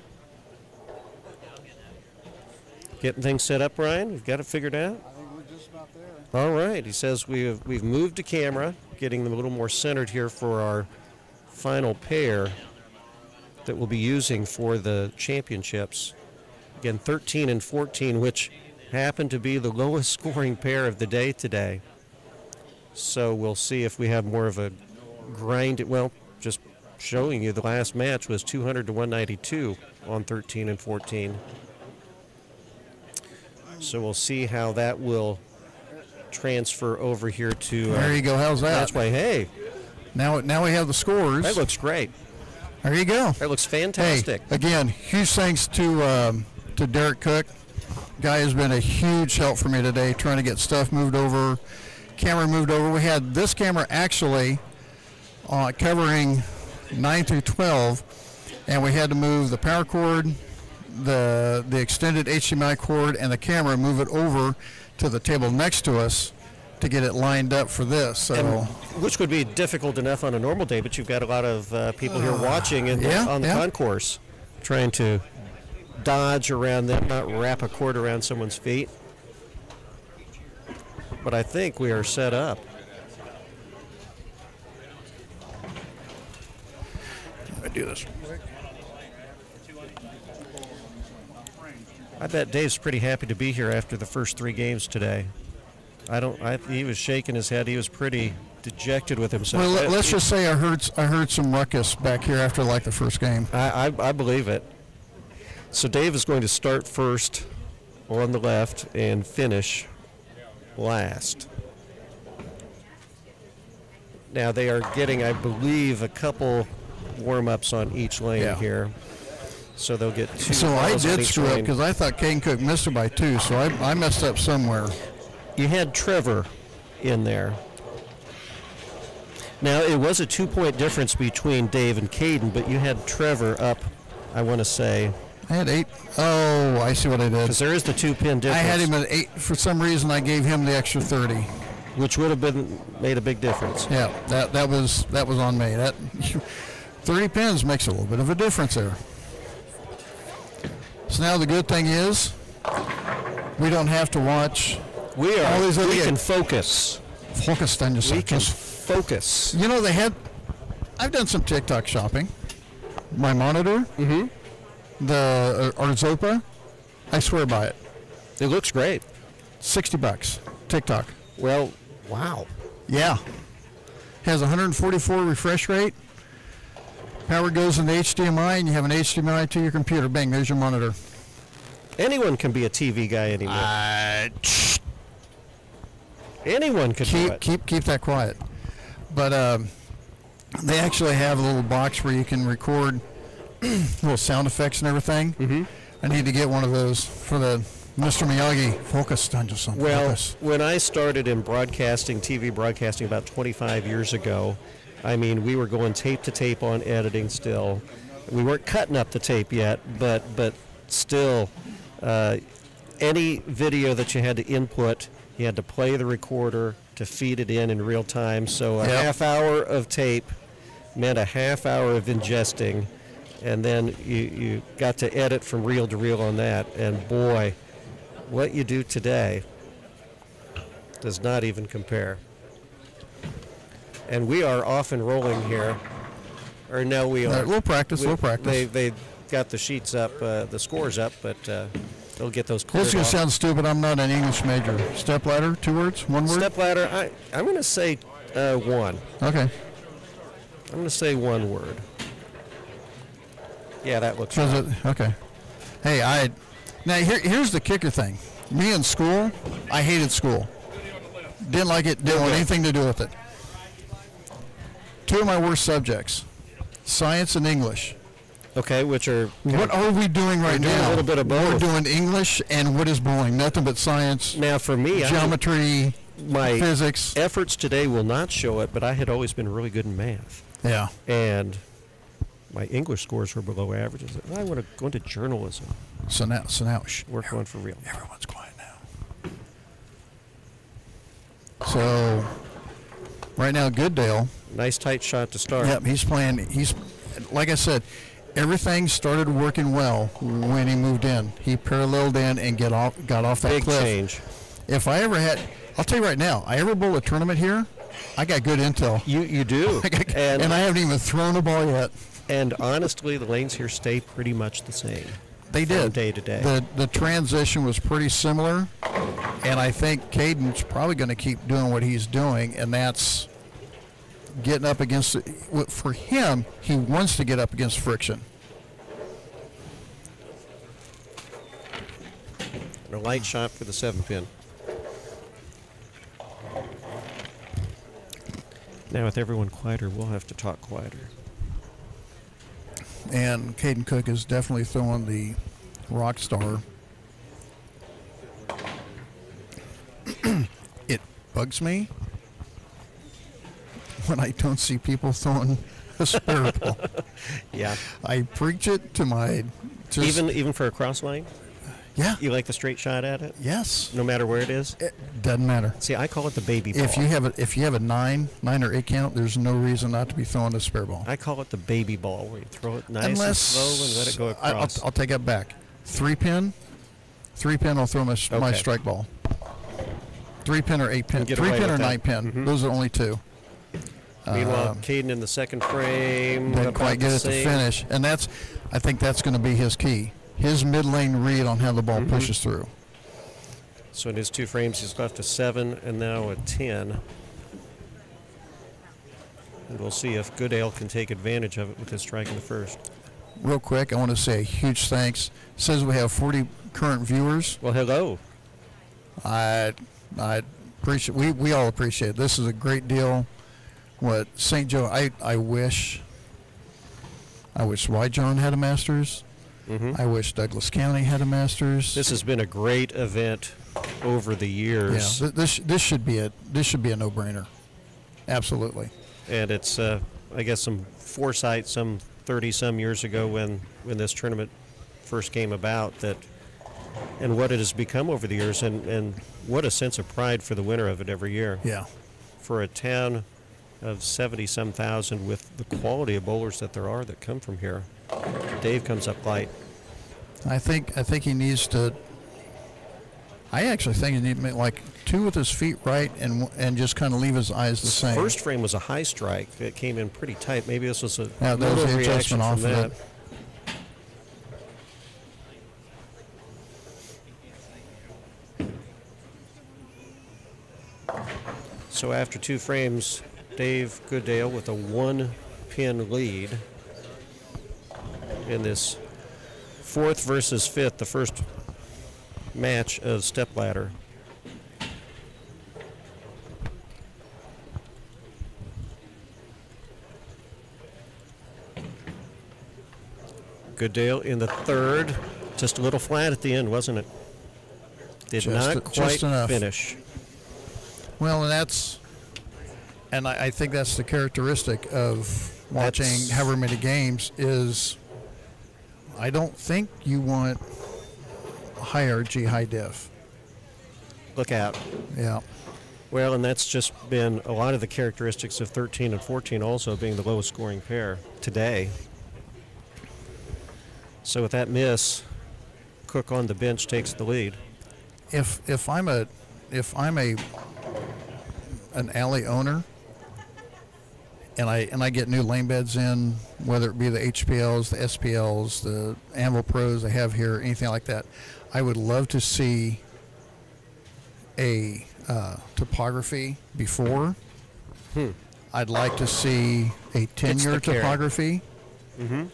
Getting things set up, Ryan? You've got it figured out? I think we're just about there. All right. He says we've moved the camera, getting them a little more centered here for our final pair that we'll be using for the championships. Again, 13 and 14, which happened to be the lowest scoring pair of the day today. So we'll see if we have more of a grind. Well, just showing you the last match was 200 to 192 on 13 and 14. So we'll see how that will transfer over here to. There you go. How's that? Matchplay. Hey. Now we have the scores. That looks great. There you go. That looks fantastic. Hey, again, huge thanks to Derek Cook. Guy has been a huge help for me today, trying to get stuff moved over, camera moved over. We had this camera actually covering 9 through 12, and we had to move the power cord, the extended HDMI cord, and the camera, move it over to the table next to us to get it lined up for this. So, which would be difficult enough on a normal day, but you've got a lot of people here watching on the concourse, trying to dodge around them, not wrap a cord around someone's feet. But I think we are set up. I do this. I bet Dave's pretty happy to be here after the first 3 games today. He was shaking his head. He was pretty dejected with himself. Well, let's just say I heard some ruckus back here after like the first game. I believe it. So Dave is going to start first on the left and finish last. Now they are getting, I believe, a couple warm-ups on each lane here. So they'll get 2. So I did screw up because I thought Caden Cook missed it by 2, so I messed up somewhere. You had Trevor in there. Now, it was a 2-point difference between Dave and Caden, but you had Trevor up, I want to say. I had 8. Oh, I see what I did. Because there is the 2-pin difference. I had him at 8. For some reason, I gave him the extra 30. Which would have made a big difference. Yeah, that was on me. That 30 pins makes a little bit of a difference there. So now the good thing is we don't have to watch all these other we can focus. Focus on yourself. We can focus. You know, I've done some TikTok shopping. My monitor, the Arzopa, I swear by it. It looks great. $60, TikTok. Well, wow. Yeah. Has 144 refresh rate. Power goes into HDMI, and you have an HDMI to your computer. Bang, there's your monitor. Anyone can be a TV guy anymore. Anyone can do it. Keep that quiet. But they actually have a little box where you can record little sound effects and everything. I need to get one of those for the Mr. Miyagi focus dungeon. Well, when I started in broadcasting, TV broadcasting about 25 years ago, I mean, we were going tape to tape on editing still. We weren't cutting up the tape yet, but still, any video that you had to input, you had to play the recorder to feed it in real time. So a half hour of tape meant a half hour of ingesting, and then you got to edit from reel to reel on that. And boy, what you do today does not even compare. And we are off and rolling here. Or no, we are. We'll practice. They got the sheets up, the scores up, but they'll get those cleared. This is going to sound stupid. I'm not an English major. Stepladder, 2 words, 1 word? Stepladder, I'm going to say 1. Okay. I'm going to say 1 word. Yeah, that looks right. Okay. Hey, now here's the kicker thing. Me in school, I hated school. Didn't like it. Didn't want anything to do with it. Two of my worst subjects, science and English. Okay, which are... What are we doing right doing now? a little bit of both. We're doing English, and what is bowling? Nothing but science, Now, for me, geometry, my physics. efforts today will not show it, but I had always been really good in math. Yeah. And my English scores were below average. I said, I want to go into journalism. So now, Work on for real. everyone's quiet now. So, right now, Goodale. Nice tight shot to start. Yep, he's playing. He's, like I said, everything started working well when he moved in. He paralleled in and got off that Big cliff. change. If I ever had, I'll tell you right now, I ever bowl a tournament here, I got good intel. You do. and I haven't even thrown a ball yet. And honestly, the lanes here stay pretty much the same. They from did. day to day. The transition was pretty similar, and I think Caden's probably going to keep doing what he's doing, and that's getting up against it. For him, he wants to get up against friction. And a light shot for the 7-pin. Now, with everyone quieter, we'll have to talk quieter. And Caden Cook is definitely throwing the rock star. It bugs me when I don't see people throwing a spare ball. Yeah. I preach it to my... Even for a cross line? Yeah. You like the straight shot at it? Yes. No matter where it is? It doesn't matter. See, I call it the baby ball. If you have a 9 or 8 count, there's no reason not to be throwing a spare ball. I call it the baby ball, where you throw it nice and slow and let it go across. I'll take that back. 3-pin, I'll throw my strike ball. 3-pin or 8-pin. Get away 3-pin or with that. 9-pin. Mhm. Those are only two. Meanwhile, Caden in the second frame. Didn't about quite get the it to same. finish, and I think that's going to be his key. His mid-lane read on how the ball pushes through. So in his 2 frames, he's left a 7 and now a 10. And we'll see if Goodale can take advantage of it with his strike in the first. Real quick, I want to say a huge thanks. It says we have 40 current viewers. Well, hello. I appreciate. We all appreciate it. This is a great deal. What St. Joe? I wish White John had a Masters. I wish Douglas County had a Masters. This has been a great event over the years. Yeah, this should be a no-brainer. Absolutely. And it's I guess some foresight some 30-some years ago when this tournament first came about, that and what it has become over the years, and what a sense of pride for the winner of it every year. Yeah. For a town of 70-some thousand with the quality of bowlers that there are that come from here, Dave comes up light. I think he needs to. I actually think he needs to make like 2 with his feet right and just kind of leave his eyes the same. First frame was a high strike that came in pretty tight. Maybe this was a Yeah, that was little the reaction adjustment from off that. of it. So after 2 frames, Dave Goodale with a 1-pin lead in this 4th versus 5th, the first match of Stepladder. Goodale in the 3rd, just a little flat at the end, wasn't it? Did not quite just enough. finish. Well, and I think that's the characteristic of watching however many games is I don't think you want high RG, high diff. Look out. Yeah. Well, and that's just been a lot of the characteristics of 13 and 14 also being the lowest scoring pair today. So with that miss, Cook on the bench takes the lead. If I'm an alley owner and I get new lane beds in, whether it be the HPLs, the SPLs, the Anvil Pros they have here, anything like that, I would love to see a topography before. I'd like to see a 10-year the carry. topography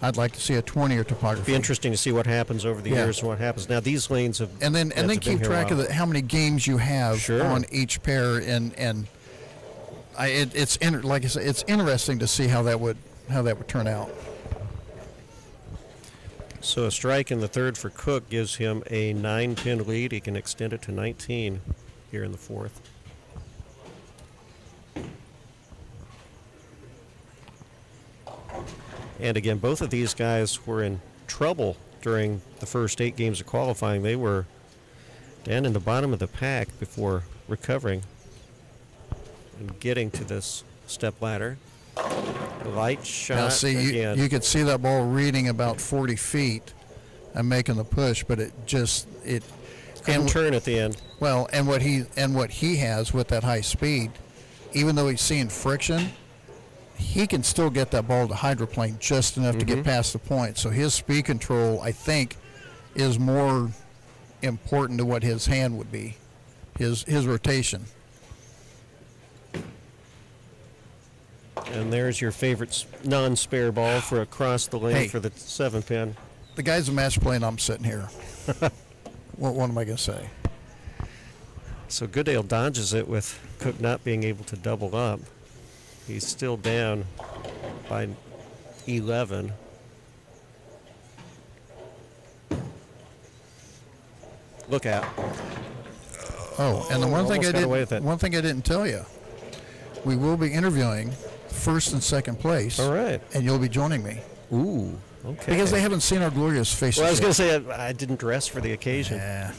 I'd like to see a 20-er topography. Be interesting to see what happens over the years and what happens. Now these lanes have and then keep track of how many games you have on each pair, like I said, it's interesting to see how that would turn out. So a strike in the third for Cook gives him a 9-pin lead. He can extend it to 19 here in the fourth. And again, both of these guys were in trouble during the first 8 games of qualifying. They were down in the bottom of the pack before recovering and getting to this step ladder. Light shot. Now, see, you could see that ball reading about 40 feet and making the push, but it couldn't turn at the end. Well, and what he has with that high speed, even though he's seeing friction, he can still get that ball to hydroplane just enough to get past the point. So his speed control, I think, is more important to what his hand would be, his rotation. And there's your favorite non-spare ball for across the lane for the 7-pin. The guy's a match play, and I'm sitting here. What am I going to say? So Goodale dodges it with Cook not being able to double up. He's still down by 11. Look out. Oh, and the one thing I didn't tell you, we will be interviewing first and second place. All right. And you'll be joining me. Ooh, okay. Because they haven't seen our glorious faces. Well, I was going to say I didn't dress for the occasion. Yeah.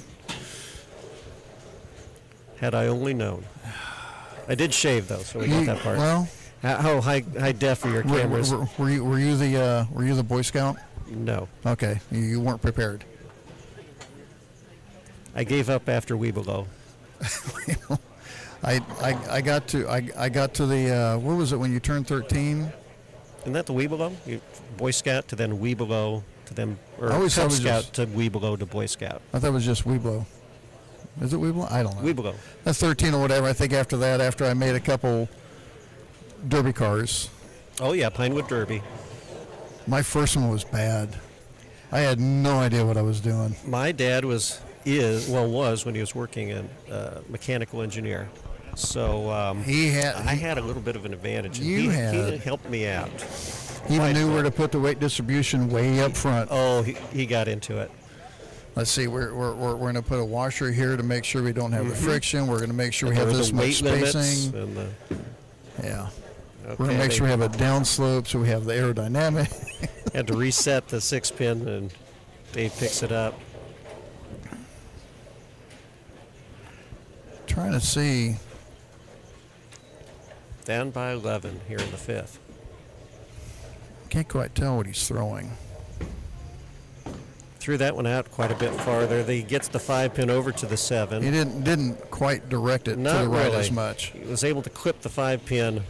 Had I only known. I did shave though, so we got that part. Well, how high def are your cameras? Were you the Boy Scout? No. Okay, you weren't prepared. I gave up after Webelow. I got to the what was it when you turned 13? Isn't that the Webelow? Boy Scout to then Webelow to then, or Cub Scout to Webelow to Boy Scout. I thought it was just Webelow. Is it Webelow? I don't know. Webelow. That's 13 or whatever. I think after that, after I made a couple derby cars. Oh yeah, Pinewood Derby. My first one was bad. I had no idea what I was doing. My dad was when he was working in mechanical engineer. So I had a little bit of an advantage. He helped me out. He even knew where to put the weight distribution way up front. Oh, he got into it. Let's see, we're going to put a washer here to make sure we don't have the friction. We're going to make sure we have this much spacing. Yeah. Okay, we're going to make sure we have a downslope so we have the aerodynamic. Had to reset the 6-pin, and Dave picks it up. Trying to see. Down by 11 here in the 5th. Can't quite tell what he's throwing. Threw that one out quite a bit farther. He gets the 5-pin over to the 7. He didn't quite direct it to the right as much. He was able to clip the 5-pin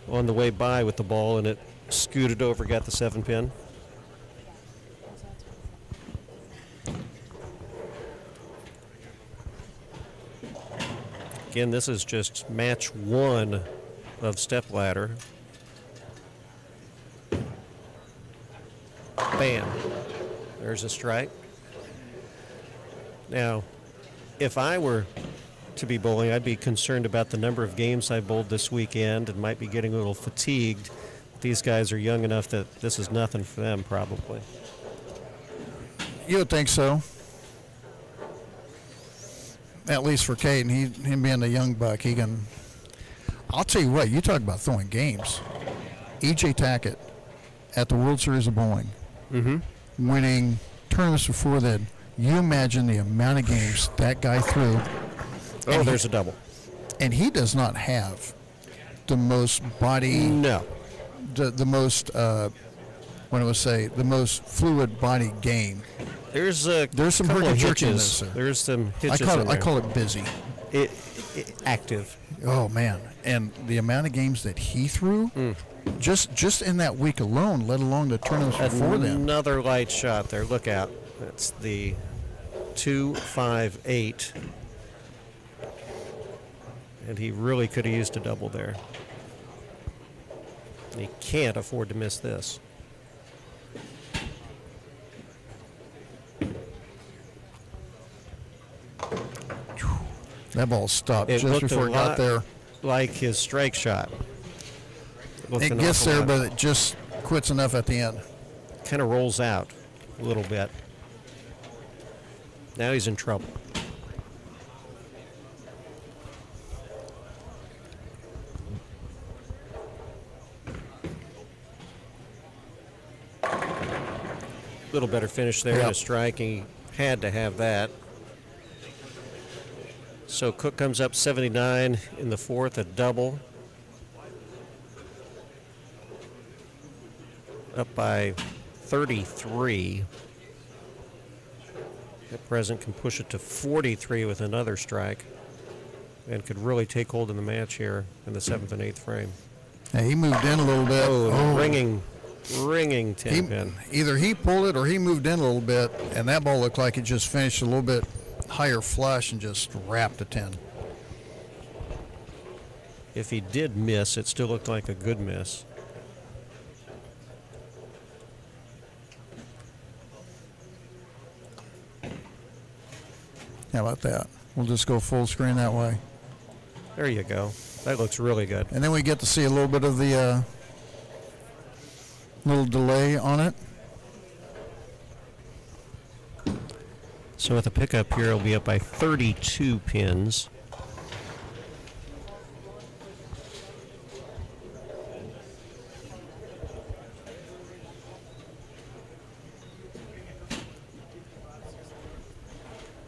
on the way by with the ball, and it scooted over, got the 7-pin. Again, this is just match 1 of Stepladder. Bam. There's a strike. Now, if I were to be bowling, I'd be concerned about the number of games I bowled this weekend and might be getting a little fatigued. These guys are young enough that this is nothing for them, probably. You would think so. At least for Caden, him being a young buck, he can. I'll tell you what, you talk about throwing games. E.J. Tackett at the World Series of Bowling, winning tournaments before that. You imagine the amount of games that guy threw. Oh, there's a double. And he does not have the most body. No. The most, what I would say, the most fluid body game. There's some herky jerky in this. There's some hitches I call it busy. Active. Oh man! And the amount of games that he threw, just in that week alone, let alone the tournaments before then. Another light shot there. Look out! That's the 258, and he really could have used a double there. He can't afford to miss this. That ball stopped It just looked before a it got lot there. like his strike shot. It gets there, but it just quits enough at the end. Kind of rolls out a little bit. Now he's in trouble. Little better finish there in a strike. He had to have that. So Cook comes up 79 in the fourth, a double. Up by 33. At present can push it to 43 with another strike and could really take hold in the match here in the 7th and 8th frame. Yeah, he moved in a little bit. Ringing 10 pin. Either he pulled it or he moved in a little bit, and that ball looked like it just finished a little bit higher flush and just wrapped a 10. If he did miss, it still looked like a good miss. How about that? We'll just go full screen that way. There you go. That looks really good. And then we get to see a little bit of the little delay on it. So with a pickup here, it'll be up by 32 pins.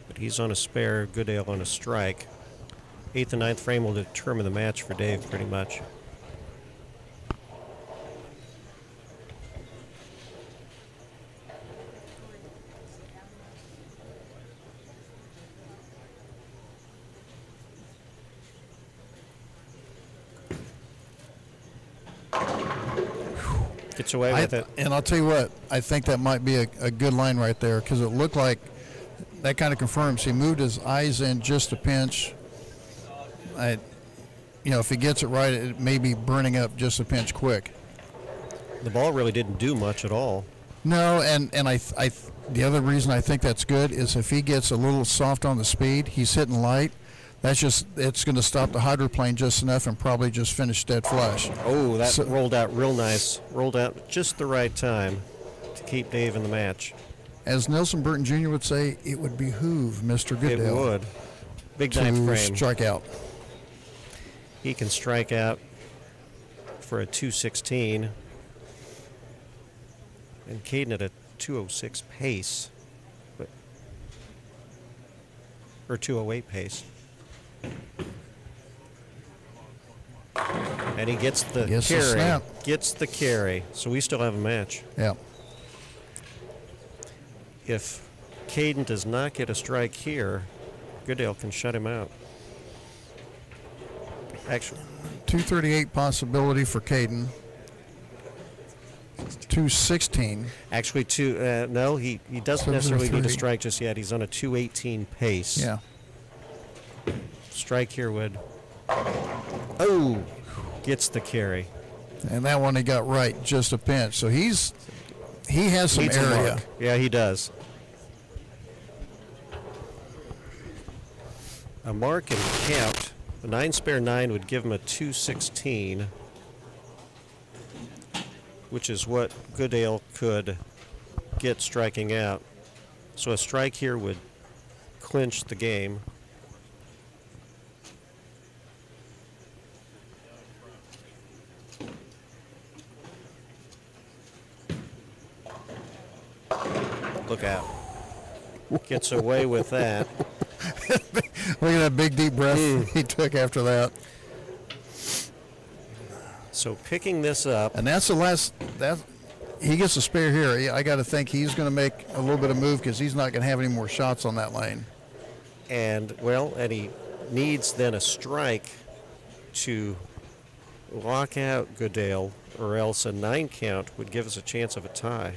But he's on a spare, Goodale on a strike. 8th and 9th frame will determine the match for Dave pretty much. Gets away with it. And I'll tell you what, I think that might be a good line right there because it looked like that kind of confirms he moved his eyes in just a pinch. If he gets it right, it may be burning up just a pinch quick. The ball really didn't do much at all. No, and the other reason I think that's good is if he gets a little soft on the speed, he's hitting light. It's going to stop the hydroplane just enough and probably just finish dead flush. Oh, that rolled out real nice. Rolled out just the right time to keep Dave in the match. As Nelson Burton Jr. would say, it would behoove Mr. Goodale. It would. Big to ninth frame. Strike out. He can strike out for a 216. And Caden at a 206 pace. Or 208 pace. And he gets the carry. Gets the carry. So we still have a match. Yeah. If Caden does not get a strike here, Goodale can shut him out. Actually, 238 possibility for Caden. 216. Actually, no, he doesn't necessarily need a strike just yet. He's on a 218 pace. Yeah. Strike here would. Gets the carry. And that one he got right, just a pinch. So he has some area. Yeah, he does. A mark and count. A 9 spare 9 would give him a 216, which is what Goodale could get striking out. So a strike here would clinch the game. Look out. Gets away with that. Look at that big deep breath he took after that. So picking this up. And that's the last. He gets a spare here. I got to think he's going to make a little bit of move because he's not going to have any more shots on that lane. And he needs then a strike to lock out Goodale, or else a 9 count would give us a chance of a tie.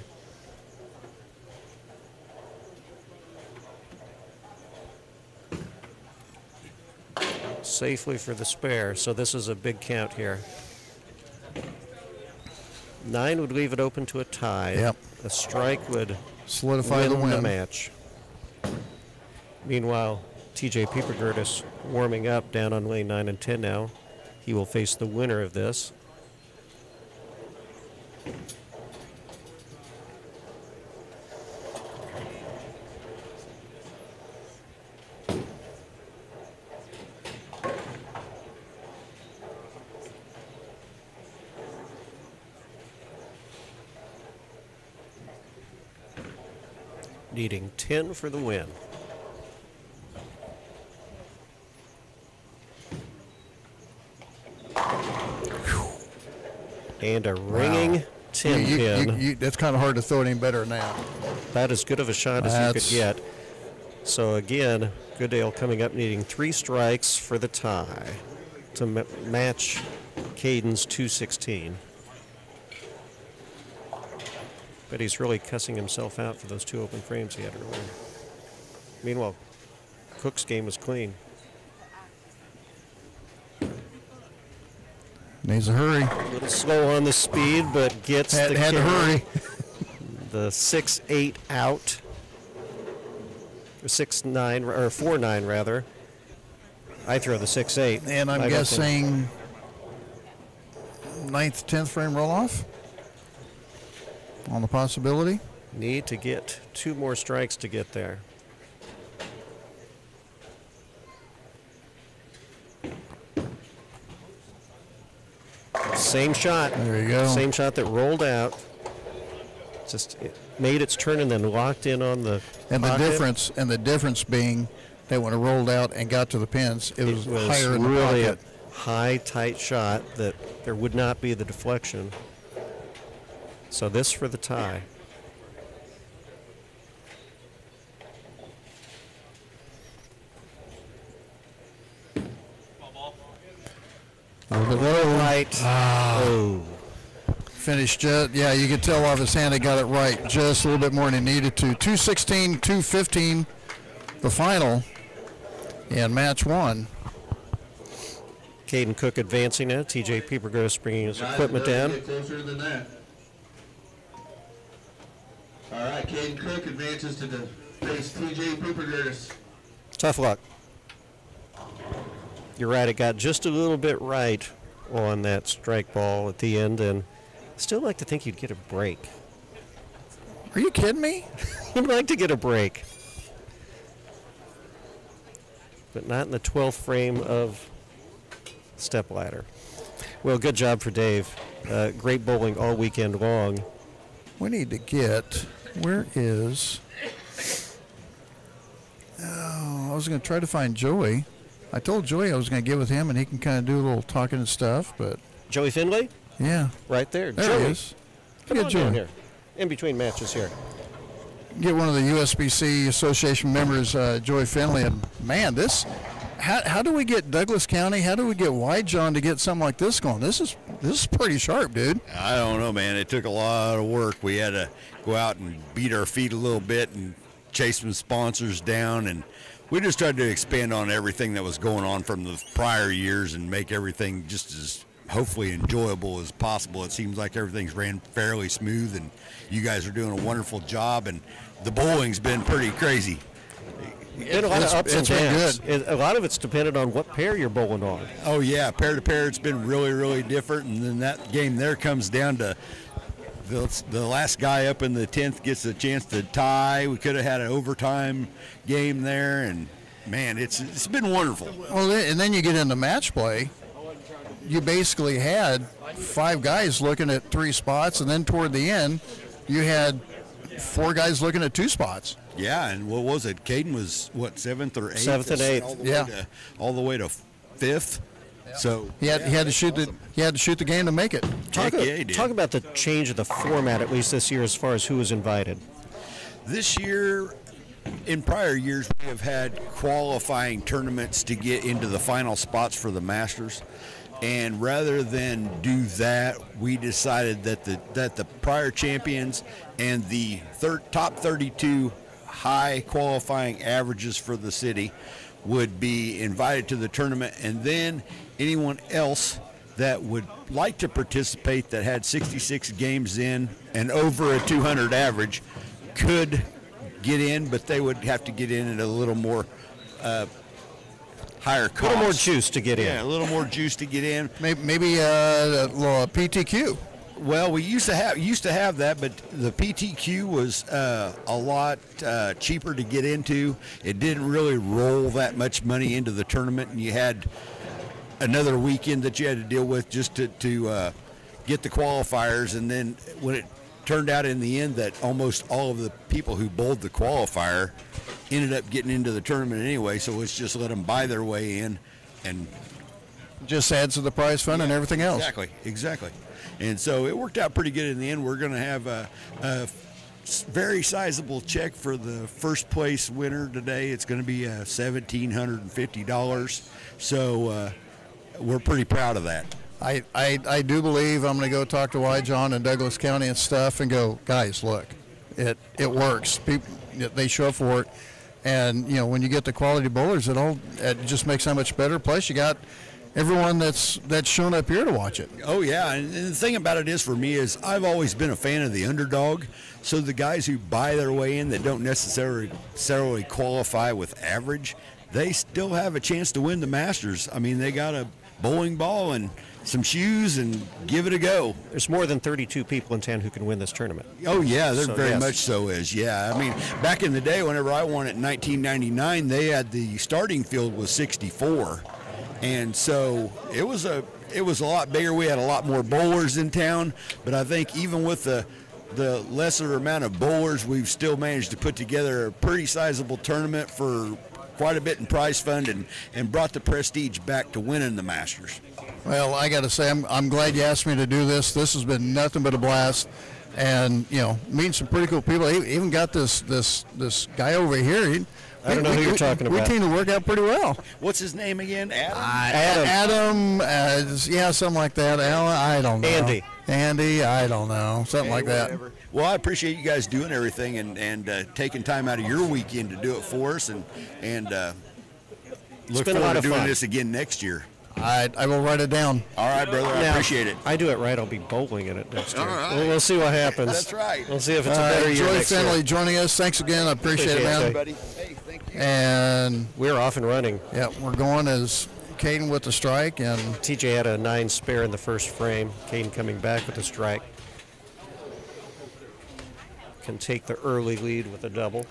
Safely for the spare, so this is a big count here. 9 would leave it open to a tie. Yep. A strike would solidify the win. The match. Meanwhile, TJ Piepergertis warming up down on lane 9 and 10 now. He will face the winner of this. Needing 10 for the win. And a ringing 10 pin. That's kind of hard to throw it any better than that. About as good of a shot as you could get. So again, Goodale coming up needing 3 strikes for the tie to match Caden's 216. But he's really cussing himself out for those 2 open frames he had earlier. Meanwhile, Cook's game was clean. Needs to hurry. A little slow on the speed, but gets had to hurry. The 6-8 out. Or 6-9, or 4-9 rather. I throw the 6-8. And I'm guessing 9th, 10th frame roll off on the possibility. Need to get 2 more strikes to get there. Same shot. There you go. Same shot that rolled out. Just it made its turn and then locked in on the pocket. The difference being that when it rolled out and got to the pins, it was higher in the really pocket. a high, tight shot that there would not be the deflection. So this for the tie. A little right. Oh. Finished just, yeah, you could tell off his hand he got it right just a little bit more than he needed to. 216, 215, the final, and match 1. Caden Cook advancing now. TJ Piepergertis bringing his equipment down. Get closer than that. All right, Caden Cook advances to the face TJ Piepergertis. Tough luck. You're right, it got just a little bit right on that strike ball at the end, and still like to think you'd get a break. Are you kidding me? You'd like to get a break. But not in the 12th frame of Stepladder. Well, good job for Dave. Great bowling all weekend long. We need to get, where is, I was going to try to find Joey. I told Joey I was going to get with him and he can kind of do a little talking and stuff, but. Joey Finley? Yeah. Right there. There Joey. he is. Come on down here. In between matches here. Get one of the USBC Association members, Joey Finley, and man, this, how do we get Douglas County, how do we get White John to get something like this going? This is pretty sharp, dude. I don't know, man. It took a lot of work. We had to go out and beat our feet a little bit and chase some sponsors down, and we just tried to expand on everything that was going on from the prior years and make everything just as hopefully enjoyable as possible. It seems like everything's ran fairly smooth, and you guys are doing a wonderful job, and the bowling's been pretty crazy. Been a lot of ups and downs. A lot of it's dependent on what pair you're bowling on. Oh, yeah, pair to pair, it's been really, really different, and then that game there comes down to the last guy up in the 10th gets a chance to tie. We could have had an overtime game there, and man, it's been wonderful. Well, and then you get into match play. You basically had 5 guys looking at 3 spots, and then toward the end, you had 4 guys looking at 2 spots. Yeah, and what was it? Caden was what, 7th or 8th? 7th and 8th. All the way to 5th. So he had to shoot the game to make it. Talk about the change of the format, at least this year, as far as who was invited. This year, in prior years, we have had qualifying tournaments to get into the final spots for the Masters. And rather than do that, we decided that the prior champions and the top 32 high qualifying averages for the city would be invited to the tournament, and then anyone else that would like to participate that had 66 games in and over a 200 average could get in, but they would have to get in at a little more higher cost. A little more juice to get in. Yeah, a little more juice to get in. Maybe a little PTQ. Well, we used to have that, but the PTQ was a lot cheaper to get into. It didn't really roll that much money into the tournament, and you had another weekend that you had to deal with just to get the qualifiers. And then when it turned out in the end that almost all of the people who bowled the qualifier ended up getting into the tournament anyway, so let's just let them buy their way in, and just adds to the prize fund and everything else. Exactly. And so it worked out pretty good in the end. We're going to have a very sizable check for the first place winner today. It's going to be $1,750. So we're pretty proud of that. I do believe I'm going to go talk to John and Douglas County and stuff and go, guys, look, it works. People, they show up for it. And, you know, when you get the quality bowlers, it just makes that much better. Plus, you got everyone that's shown up here to watch it. Oh, yeah. And the thing about it is, for me, is I've always been a fan of the underdog. So the guys who buy their way in that don't necessarily qualify with average, they still have a chance to win the Masters. I mean, they got a bowling ball and some shoes and give it a go. There's more than 32 people in town who can win this tournament. Oh, yeah, there very yes. much so is, yeah. I mean, back in the day, whenever I won it in 1999, they had the starting field was 64. And so it was a lot bigger. We had a lot more bowlers in town, but I think even with the lesser amount of bowlers, we've still managed to put together a pretty sizable tournament for quite a bit in prize fund and brought the prestige back to winning the Masters. Well, I got to say, I'm glad you asked me to do this. This has been nothing but a blast, and you know, meeting some pretty cool people. I even got this guy over here. I don't know who you're talking about. We seem to work out pretty well. What's his name again? Adam, yeah, something like that. Alan, I don't know. Andy, I don't know, something like whatever. that. Well, I appreciate you guys doing everything and taking time out of your weekend to do it for us, and look forward to doing this again next year. I will write it down. All right, brother. I appreciate it. I do it right, I'll be bowling in it next year. All right. We'll see what happens. That's right. We'll see if it's a better year Joy next year. Finley joining us. Thanks again. I appreciate it, man. Everybody. Hey, thank you. And We're off and running. yeah, we're going as Caden with the strike, and TJ had a 9 spare in the first frame. Caden coming back with a strike. Can take the early lead with a double.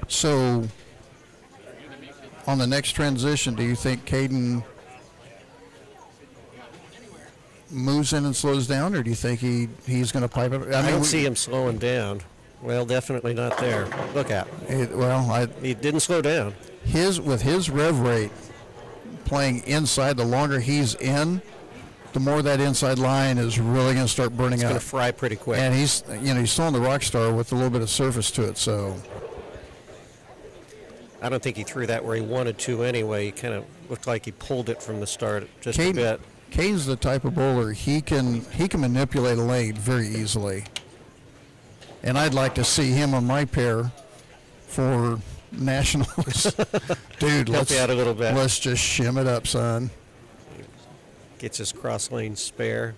so on the next transition, do you think Caden moves in and slows down, or do you think he's going to pipe it? I don't see him slowing down. Well, definitely not there. Look out. He didn't slow down. With his rev rate playing inside, the longer he's in, the more that inside line is really going to start burning It's up. going to fry pretty quick. And he's still on the Rockstar with a little bit of surface to it. So I don't think he threw that where he wanted to anyway. He kind of looked like he pulled it from the start just a bit. Caden's the type of bowler he can manipulate a lane very easily. And I'd like to see him on my pair for nationals. Dude, Help you out a little bit. Let's just shim it up, son. Gets his cross lane spare.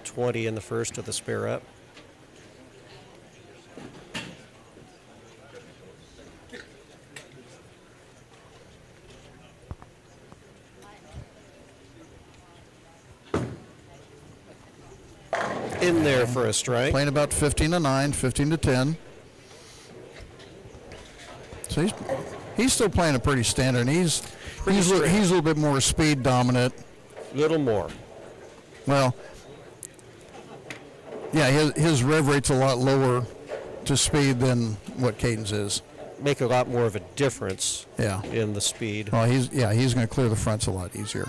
20 in the first with the spare up. In there for a strike. Playing about 15-9, 15-10. So he's still playing a pretty standard. He's a little bit more speed dominant. Little more. Well, yeah, his rev rate's a lot lower to speed than what Caden's is. Make a lot more of a difference. Yeah. In the speed. Well, he's going to clear the fronts a lot easier.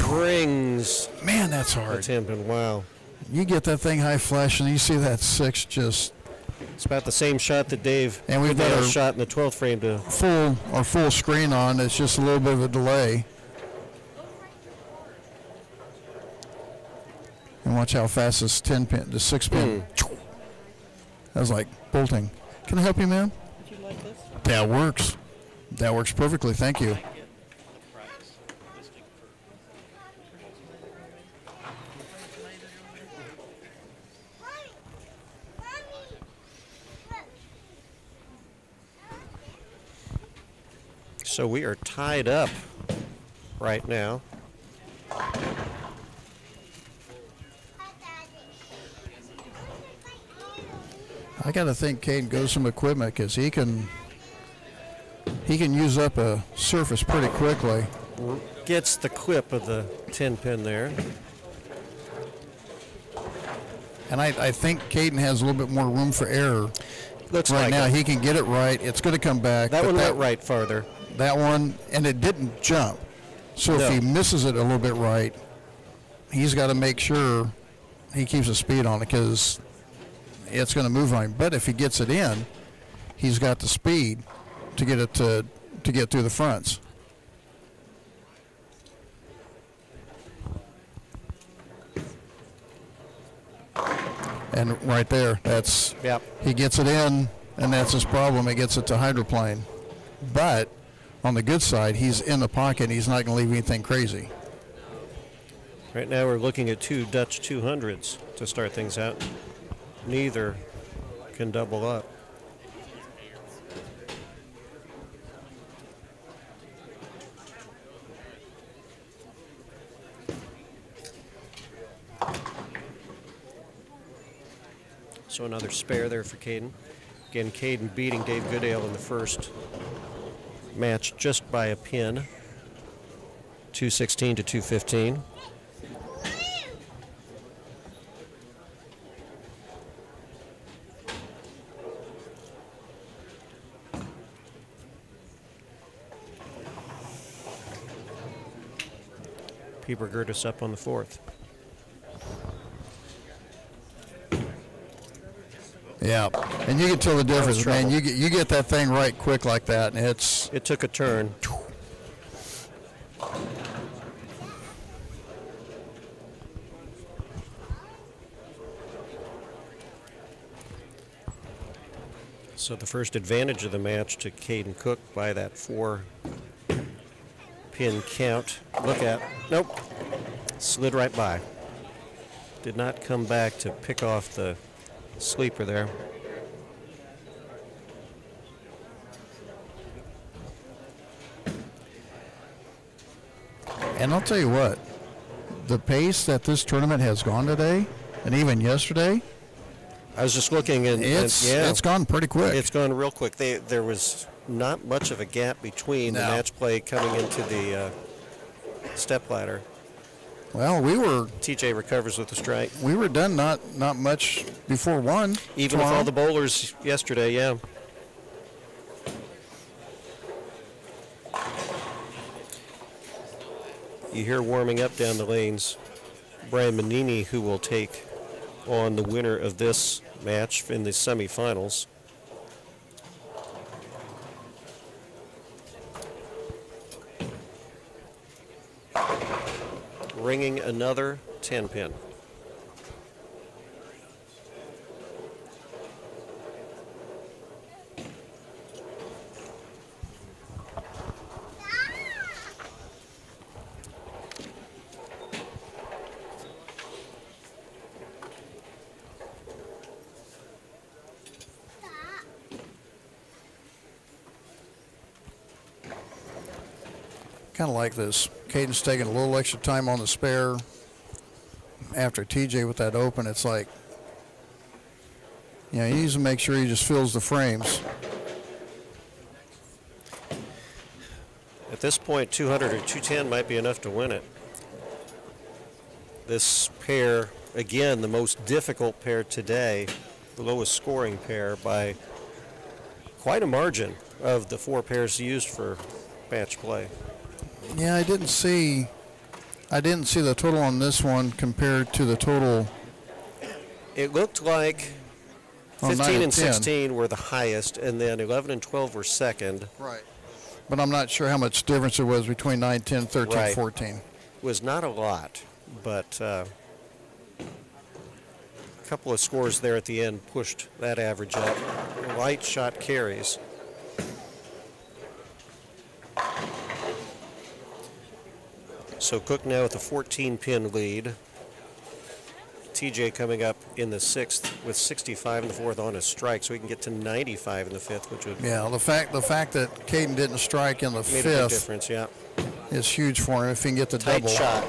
Rings. Man, that's hard. That's him, wow. You get that thing high flash and you see that 6 just. It's about the same shot that Dave. And we've got a our shot in the 12th frame to full screen on. It's just a little bit of a delay. And watch how fast this 10-pin, the 6-pin. That was like bolting. Can I help you, man? Would you like this? That works. That works perfectly. Thank you. So we are tied up right now. I got to think Caden goes some equipment because he can use up a surface pretty quickly. Gets the clip of the 10 pin there. And I think Caden has a little bit more room for error. Looks right like now, it. he can get it right. It's going to come back. That but one went right farther. That one, and it didn't jump. So No. if he misses it a little bit right, he's got to make sure he keeps the speed on it because it's going to move on him. But if he gets it in, he's got the speed to get it to get through the fronts. And right there, that's Yep. he gets it in, and that's his problem. He gets it to hydroplane. But on the good side, he's in the pocket, and he's not going to leave anything crazy. Right now we're looking at 2 Dutch 200s to start things out. Neither can double up. So another spare there for Caden. Again, Caden beating Dave Goodale in the first match just by a pin. 216 to 215. Peeper Gertis up on the fourth. Yeah, and you can tell the difference, man. trouble. You get that thing right quick like that, and it's It took a turn. So the first advantage of the match to Caden Cook by that 4-pin count. Look at, nope, slid right by. Did not come back to pick off the sleeper there. and I'll tell you what, the pace that this tournament has gone today, and even yesterday, I was just looking, and it's gone pretty quick. It's gone real quick. There was not much of a gap between the No. match play coming into the stepladder. Well, TJ recovers with a strike. we were done not much before one. Even with all the bowlers yesterday, yeah. You hear warming up down the lanes. Brian Manini, who will take on the winner of this match in the semifinals. Ringing another 10-pin. Kind of like this. Caden's taking a little extra time on the spare. After TJ with that open, it's like, he needs to make sure he just fills the frames. At this point, 200 or 210 might be enough to win it. This pair, again, the most difficult pair today, the lowest scoring pair by quite a margin of the 4 pairs used for match play. Yeah, I didn't see the total on this one compared to the total. It looked like Oh, 15 9 and and 10. 16 were the highest, and then 11 and 12 were second. Right. But I'm not sure how much difference there was between 9, 10, 13, Right. 14. Was not a lot, but a couple of scores there at the end pushed that average up. Light shot carries. So Cook now with a 14-pin lead. TJ coming up in the 6th with 65 in the 4th on his strike, so he can get to 95 in the 5th, which would the fact that Caden didn't strike in the made a big 5th difference. Yeah, is huge for him if he can get the tight double. shot.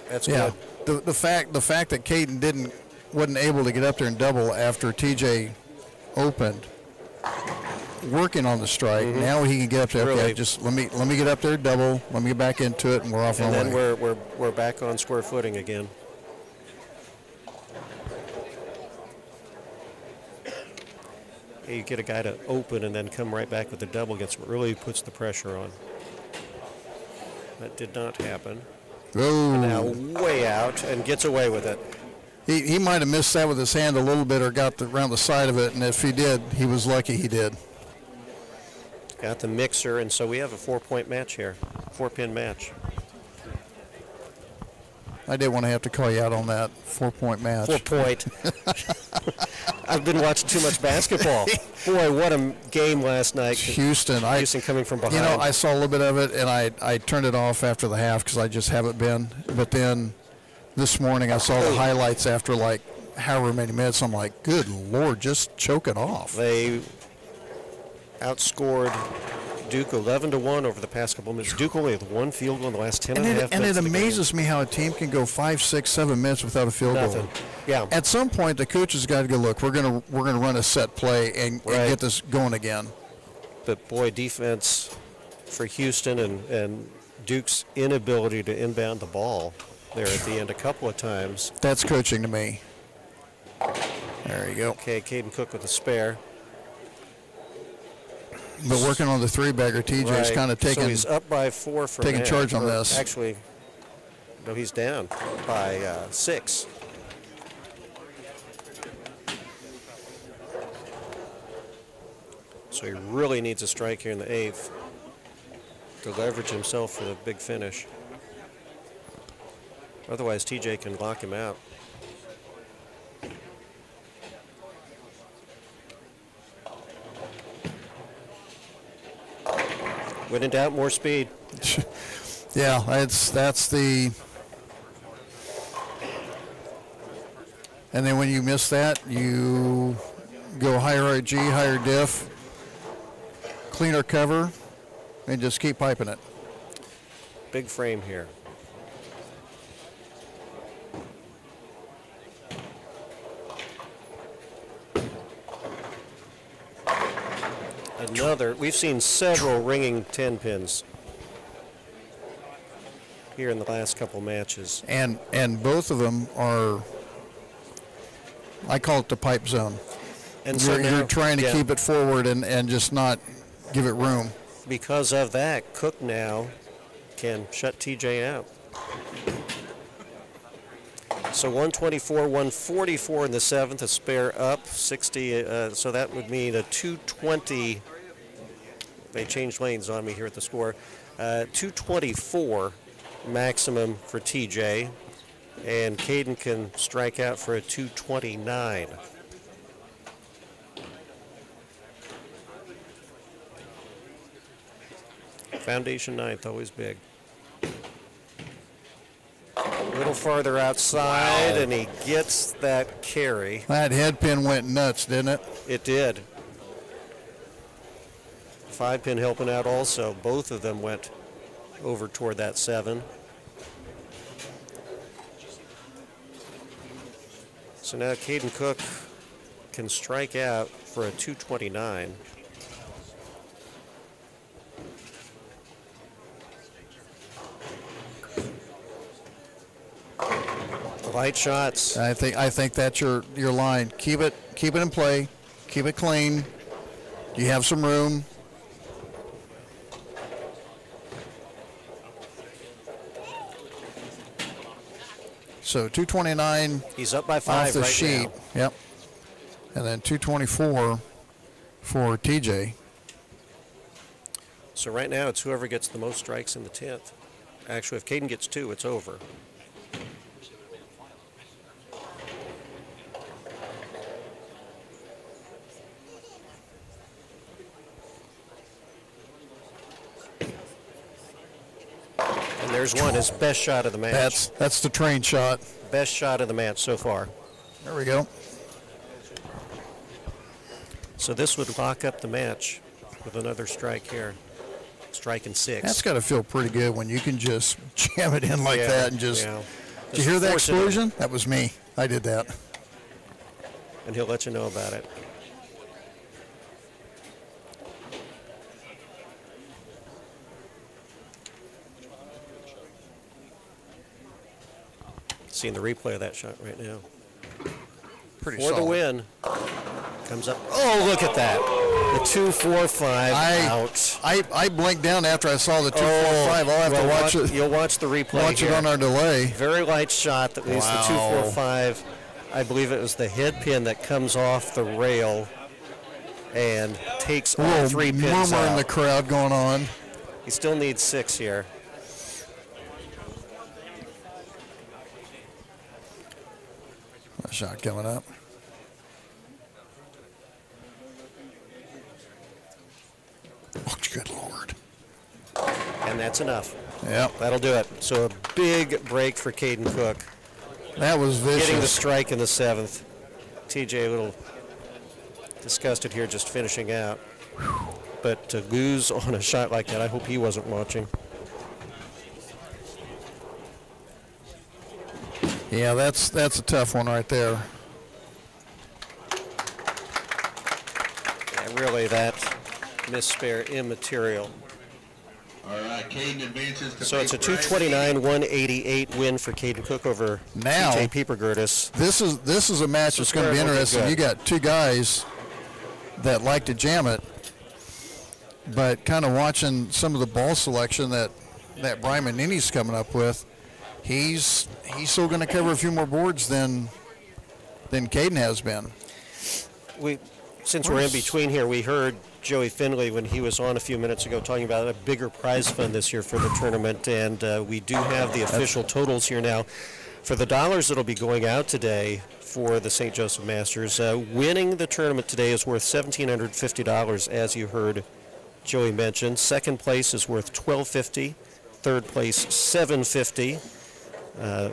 That's Yeah, good. the fact that Caden wasn't able to get up there and double after TJ opened, working on the strike. Now he can get up there. Okay, Really. just let me get up there, double. Let me get back into it, and we're off And our then way. we're back on square footing again. You get a guy to open and then come right back with the double really puts the pressure on. That did not happen. Now Oh, way out and gets away with it. he might have missed that with his hand a little bit or got around the side of it, and if he did, he was lucky he did. Got the mixer, and so we have a 4-point match here, 4-pin match. I didn't want to have to call you out on that 4-point match. 4-point. I've been watching too much basketball. Boy, what a game last night. Houston coming from behind. You know, I saw a little bit of it, and I turned it off after the half because I just haven't been. But then this morning I saw the highlights after like however many minutes. I'm like, good Lord, just choke it off. They outscored Duke 11-1 over the past couple minutes. Duke only with one field goal in the last 10 and a half And minutes it of the game. amazes me how a team can go 5, 6, 7 minutes without a field Nothing. goal. Yeah. At some point, the coaches got to go, look, we're gonna run a set play and Right. get this going again. But boy, defense for Houston and Duke's inability to inbound the ball there at the end a couple of times. That's coaching to me. There you go. Okay, Caden Cook with a spare. But working on the three-bagger, TJ's Right. kind of taking. So he's up by 4 for taking half, charge on or this. Actually, no, he's down by 6. So he really needs a strike here in the 8th to leverage himself for the big finish. Otherwise, TJ can lock him out. When in doubt, more speed. Yeah, that's the. And then when you miss that, you go higher IG, higher diff, cleaner cover, and just keep piping it. Big frame here. Another, we've seen several ringing 10 pins here in the last couple matches. And both of them are, I call it the pipe zone. And so now, you're trying to yeah, keep it forward and just not give it room. because of that, Cook now can shut TJ out. So 124, 144 in the 7th, a spare up, 60, so that would mean a 220. They changed lanes on me here at the score. 224 maximum for TJ, and Caden can strike out for a 229. Foundation 9th, always big. A little farther outside, and he gets that carry. That head pin went nuts, didn't it? It did. 5-pin helping out also. Both of them went over toward that 7. So now Caden Cook can strike out for a 229. Light shots. I think that's your line. Keep it in play. Keep it clean. You have some room. So 229. He's up by 5 off the right sheet. now. Yep. And then 224 for TJ. So right now it's whoever gets the most strikes in the 10th. Actually, if Caden gets 2, it's over. And there's one, his best shot of the match. That's the train shot. best shot of the match so far. There we go. So this would lock up the match with another strike here. Strike in 6. That's got to feel pretty good when you can just jam it in like Yeah, that and just. yeah. Did you hear that force it in. explosion? That was me. I did that. And he'll let you know about it. Seeing the replay of that shot right now. Pretty For the solid. win. Comes up. Oh, look at that. The 2-4-5 out. I blinked down after I saw the 2-4-5. I'll have well, to watch it. You'll watch the replay. Watch here. it on our delay. Very light shot that leaves Wow. the 2-4-5. I believe it was the head pin that comes off the rail and takes A all little 3 pins murmur in out. the crowd going on. He still needs 6 here. A shot coming up. Oh, good Lord. And that's enough. Yep. That'll do it. So a big break for Caden Cook. That was vicious. Getting the strike in the 7th. TJ a little disgusted here just finishing out. But to lose on a shot like that, I hope he wasn't watching. Yeah, that's a tough one right there. Yeah, really, that misspare immaterial. All right, Caden advances to So it's a face Brian. 229-188 win for Caden Cook over Now- TJ Piepergertis. This is a match that's going to be Looking interesting. good. You got two guys that like to jam it, but kind of watching some of the ball selection that Brian Manini's coming up with, he's still going to cover a few more boards than Caden has been. Since we're in between here, we heard Joey Finley when he was on a few minutes ago talking about a bigger prize fund this year for the tournament, and we do have the official totals here now. For the dollars that'll be going out today for the St. Joseph Masters, winning the tournament today is worth $1,750, as you heard Joey mention. Second place is worth $1,250. Third place, $750.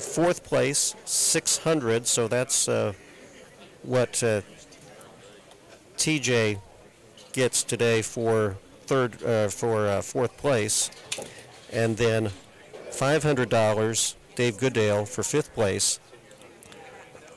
Fourth place, $600. So that's what TJ gets today for fourth place, and then $500 Dave Goodale for 5th place.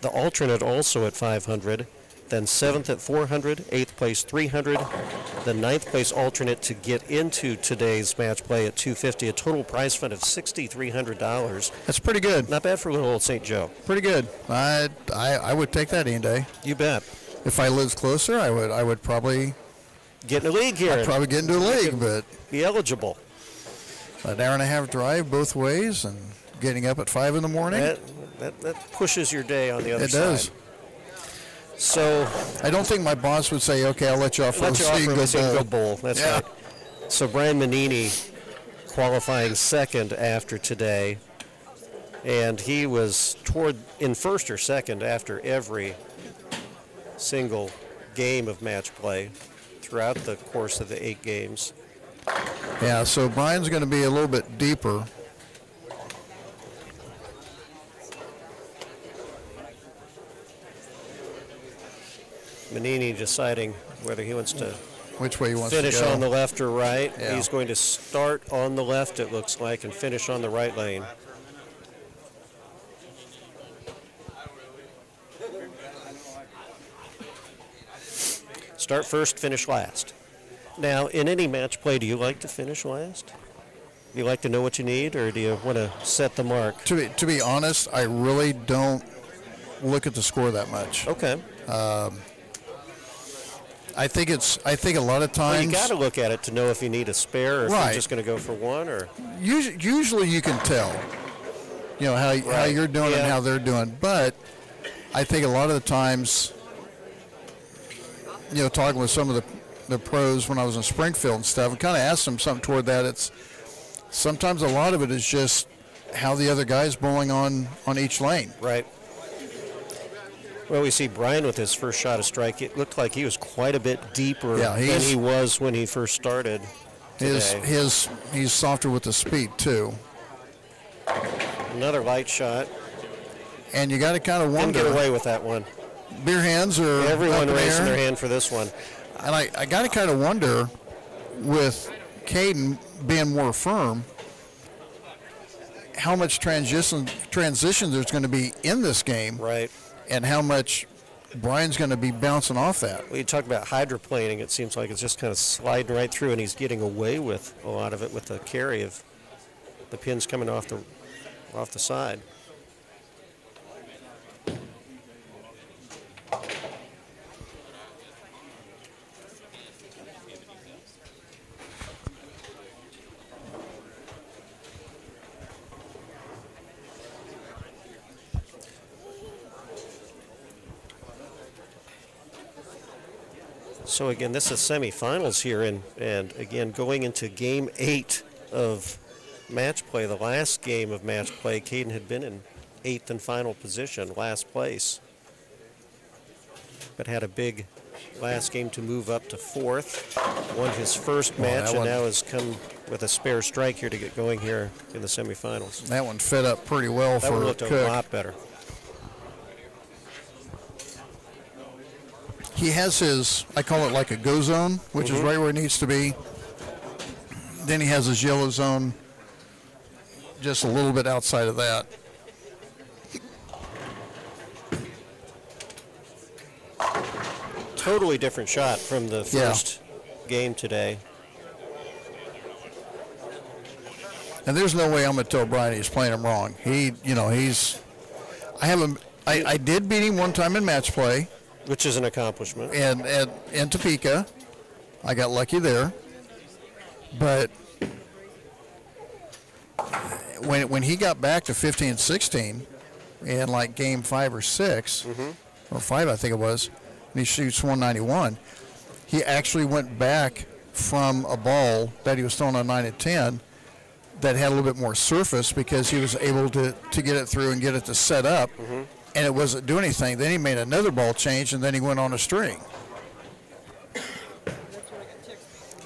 The alternate also at $500, then 7th at $400, 8th place $300, the 9th place alternate to get into today's match play at $250, a total prize fund of $6,300. That's pretty good. Not bad for little old St. Joe. Pretty good. I would take that any day. You bet. If I lived closer, I would probably Get in the league here. I'd probably get into a league, but Be eligible. an hour and a half drive both ways and getting up at 5 in the morning. That pushes your day on the other It side. does. So I don't think my boss would say, "Okay, I'll let you off for a let you off seat for and a seat and go go bowl." bowl. That's Yeah. right. So Brian Manini qualifying second after today, and he was in first or second after every single game of match play throughout the course of the 8 games. Yeah, so Brian's going to be a little bit deeper. Manini deciding whether he wants to Which way he wants finish to go. on the left or right. Yeah. He's going to start on the left, it looks like, and finish on the right lane. Start first, finish last. Now, in any match play, do you like to finish last? Do you like to know what you need, or do you want to set the mark? To be honest, I really don't look at the score that much. Okay. I think a lot of Well, times you got to look at it to know if you need a spare, or if Right. you're just going to go for one, or usually you can tell, how Right. you're doing Yeah. and how they're doing. But I think a lot of the times, talking with some of the pros when I was in Springfield and stuff, and kind of asked them something toward that. It's sometimes a lot of it is just how the other guy's bowling on each lane. right. Well, we see Brian with his first shot of strike. It looked like he was quite a bit deeper Yeah, than he's- he was when he first started today. He's softer with the speed too. Another light shot. And you got to kind of Didn't wonder. get away with that one. Beer hands or Everyone up in the raising air. their hand for this one. And I got to kind of wonder, with Caden being more firm, how much transition there's going to be in this game, Right. and how much Brian's going to be bouncing off that. Well, you talk about hydroplaning. It seems like it's just kind of sliding right through, and he's getting away with a lot of it with the carry of the pins coming off the side. So again, this is semifinals here, and again, going into game 8 of match play, the last game of match play, Caden had been in 8th and final position, last place, but had a big last game to move up to 4th, won his first match, and now has come with a spare strike here to get going here in the semifinals. That one fit up pretty well That for one looked Cook. a lot better. He has his, I call it like a go zone, which is right where it needs to be. Then he has his yellow zone just a little bit outside of that. Totally different shot from the first game today. And there's no way I'm going to tell Brian he's playing him wrong. I did beat him one time in match play. Which is an accomplishment. And in Topeka, I got lucky there. But when he got back to 15-16 in like game 5 or 6, or 5 I think it was, and he shoots 191, he actually went back from a ball that he was throwing on 9 and 10 that had a little bit more surface because he was able to get it through and get it to set up. And it wasn't doing anything. Then he made another ball change, and then he went on a string.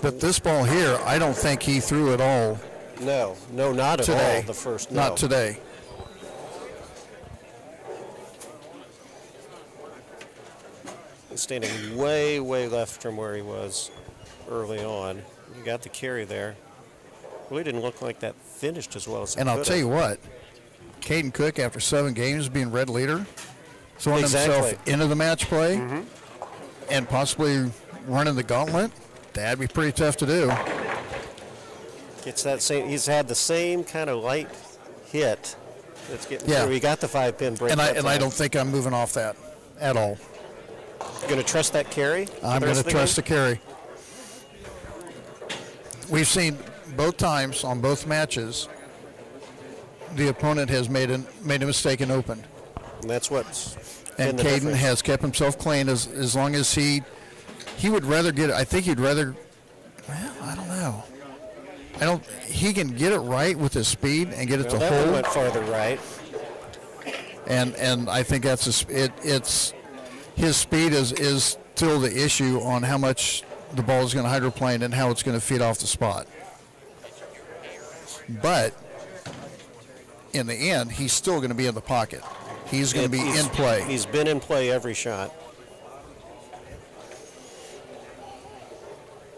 But this ball here, I don't think he threw at all. No, not at today. all. The first, Not today. He's standing way, way left from where he was early on. You got the carry there. Really didn't look like that finished as well as it And I'll could tell have. you what, Caden Cook, after 7 games being red leader, throwing himself into the match play and possibly running the gauntlet, that'd be pretty tough to do. It's that same. He's had the same kind of light hit. That's getting through. He got the 5-pin break. And I don't think I'm moving off that at all. You going to trust that carry? I'm going to trust the carry. We've seen both times on both matches, the opponent has made a mistake and opened. And that's what's. And Caden has kept himself clean as long as he would rather get it. I think he'd rather. Well, I don't know. He can get it right with his speed and get it to that hold. one went farther right. And I think that's it's his speed is still the issue on how much the ball is going to hydroplane and how it's going to feed off the spot. But in the end, he's still going to be in the pocket. He's going to be in play. He's been in play every shot.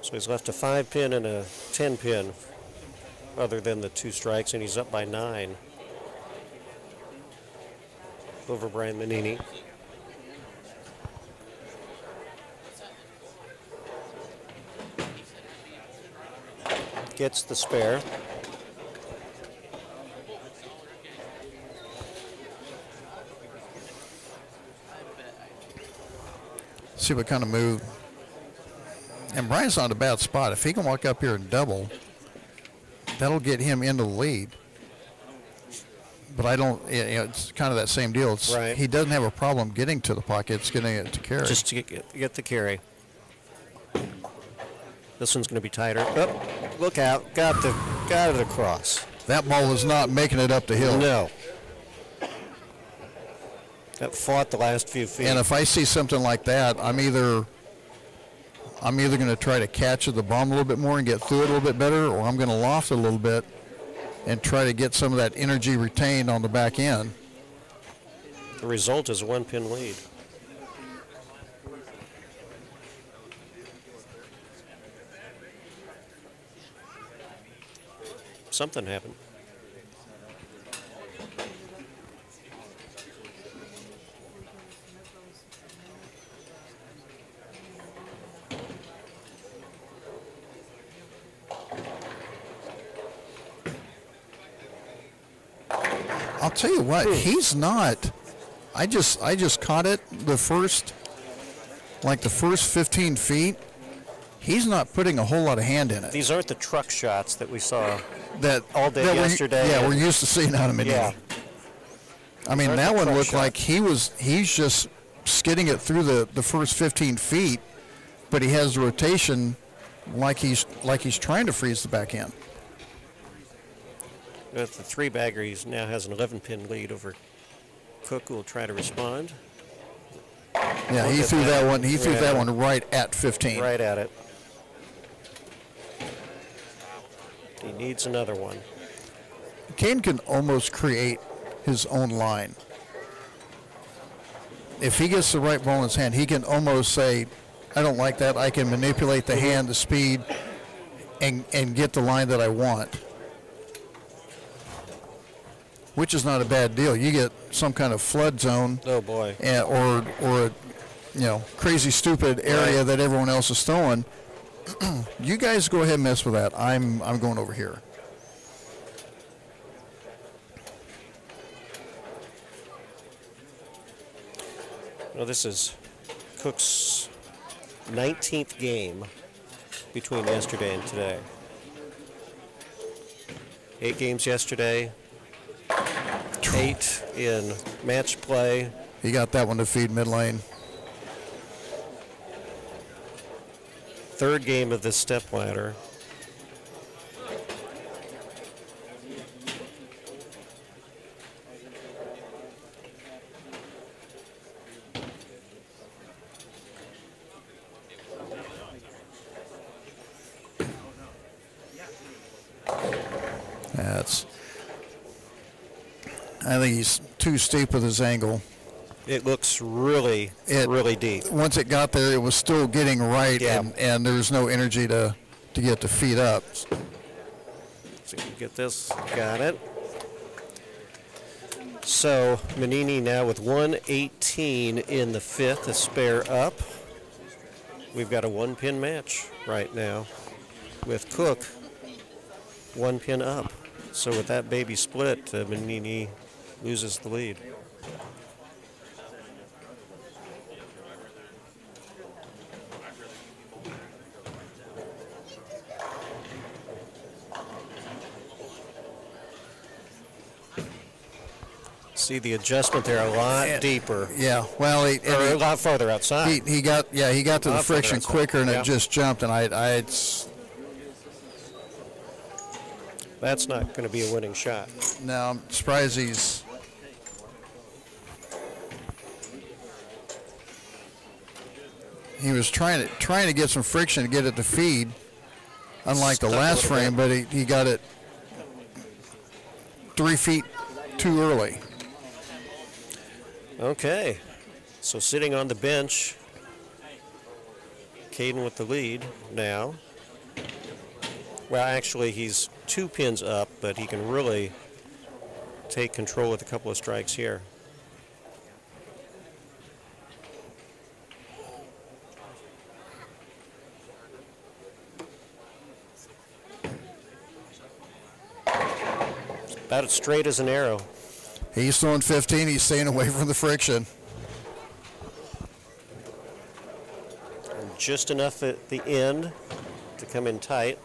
So he's left a 5-pin and a 10-pin, other than the 2 strikes, and he's up by 9 over Brian Manini. Gets the spare. See what kind of move. And Brian's not in a bad spot. If he can walk up here and double, that'll get him into the lead. But I don't, it's kind of that same deal. Right. He doesn't have a problem getting to the pocket. It's getting it to carry. Just to get the carry. This one's going to be tighter. Oh, look out. Got it across. That ball was not making it up the hill. No. That fought the last few feet. And if I see something like that, I'm either going to try to catch the bomb a little bit more and get through it a little bit better, or I'm going to loft it a little bit and try to get some of that energy retained on the back end. The result is a 1-pin lead. Something happened. I'll tell you what, he's not. I just caught it the first 15 feet. He's not putting a whole lot of hand in it. These aren't the truck shots that we saw That all day that yesterday. we're used to seeing out of Medina. Yeah. I mean, Aren't that the one truck looked like shots. he's just skidding it through the first 15 feet, but he has the rotation like he's trying to freeze the back end. With the 3-bagger, he now has an 11-pin lead over Cook, who will try to respond. Yeah, he Look at threw that one. He threw Yeah. that one right at 15. Right at it. He needs another one. Kane can almost create his own line. If he gets the right ball in his hand, he can almost say, I don't like that. I can manipulate the hand, the speed, and get the line that I want. Which is not a bad deal. You get some kind of flood zone. Oh, boy. Or a crazy stupid area Right. that everyone else is throwing. You guys go ahead and mess with that. I'm going over here. Well, this is Cook's 19th game between yesterday and today. 8 games yesterday, 8 in match play. He got that one to feed mid lane. 3rd game of this stepladder. I think he's too steep with his angle. It looks really deep. Once it got there, it was still getting right, Yeah. and there's no energy to get the feet up. So you can get this. Got it. So Manini now with 118 in the 5th, a spare up. We've got a 1-pin match right now with Cook 1 pin up. So with that baby split, Manini loses the lead. See the adjustment there a lot deeper. Yeah, well, Or a lot farther outside. he got to the Lot friction further outside. quicker, and Yeah. it just jumped, and That's not going to be a winning shot. no, I'm surprised he's. He was trying to get some friction to get it to feed, unlike the Stuck a last little frame, but he got it 3 feet too early. Okay, so sitting on the bench, Caden with the lead now. Well, actually, he's 2 pins up, but he can really take control with a couple of strikes here. About as straight as an arrow. He's throwing 15. He's staying away from the friction. And just enough at the end to come in tight.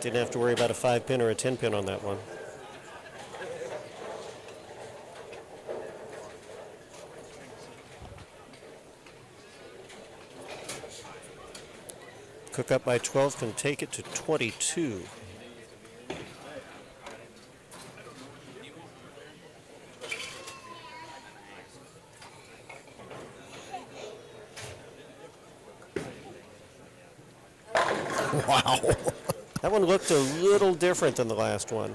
Didn't have to worry about a 5-pin or a 10-pin on that one. Cook up by 12, can take it to 22. Wow. That one looked a little different than the last one.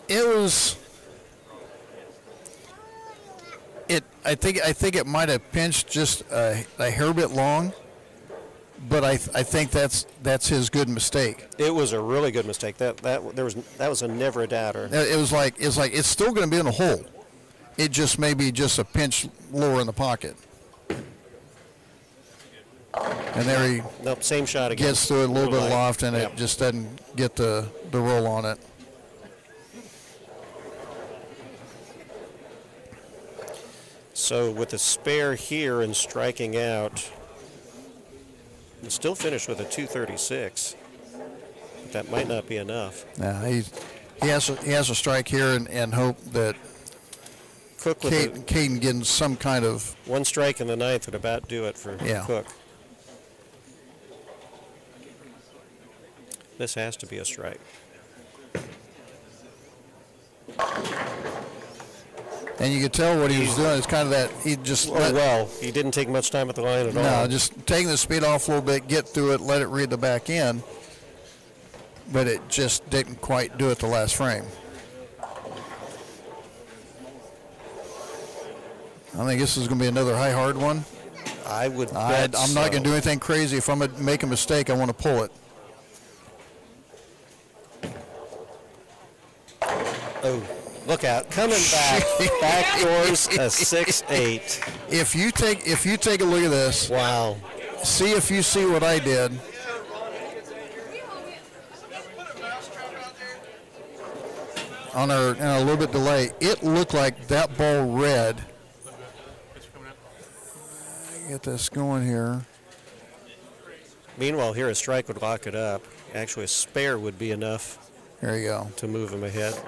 It was. think it might have pinched just a hair bit long, but I think that's his good mistake. It was a really good mistake. That was a never a doubter. It was like it's still going to be in the hole. It just may be just a pinch lower in the pocket. And there he same shot again. Gets through it a little bit aloft, and Yep. it just doesn't get the roll on it. So with a spare here and striking out, he'll still finish with a 236. But that might not be enough. Yeah, he has a strike here and hope that Cook with Caden getting some kind of one strike in the ninth would about do it for Cook. This has to be a strike. And you could tell what he was doing. It's kind of that he just he didn't take much time at the line at all. No, just taking the speed off a little bit, get through it, let it read the back end. But it just didn't quite do it the last frame. I think this is going to be another high hard one. I would bet I'm not going to do anything crazy. If I'm going to make a mistake, I want to pull it. Oh, look out. Coming back. Backdoors a 6-8. If you take a look at this. Wow. See if you see what I did. On a little bit delay, it looked like that ball red. Get this going here. Meanwhile, here a strike would lock it up. Actually, a spare would be enough. There you go. To move him ahead.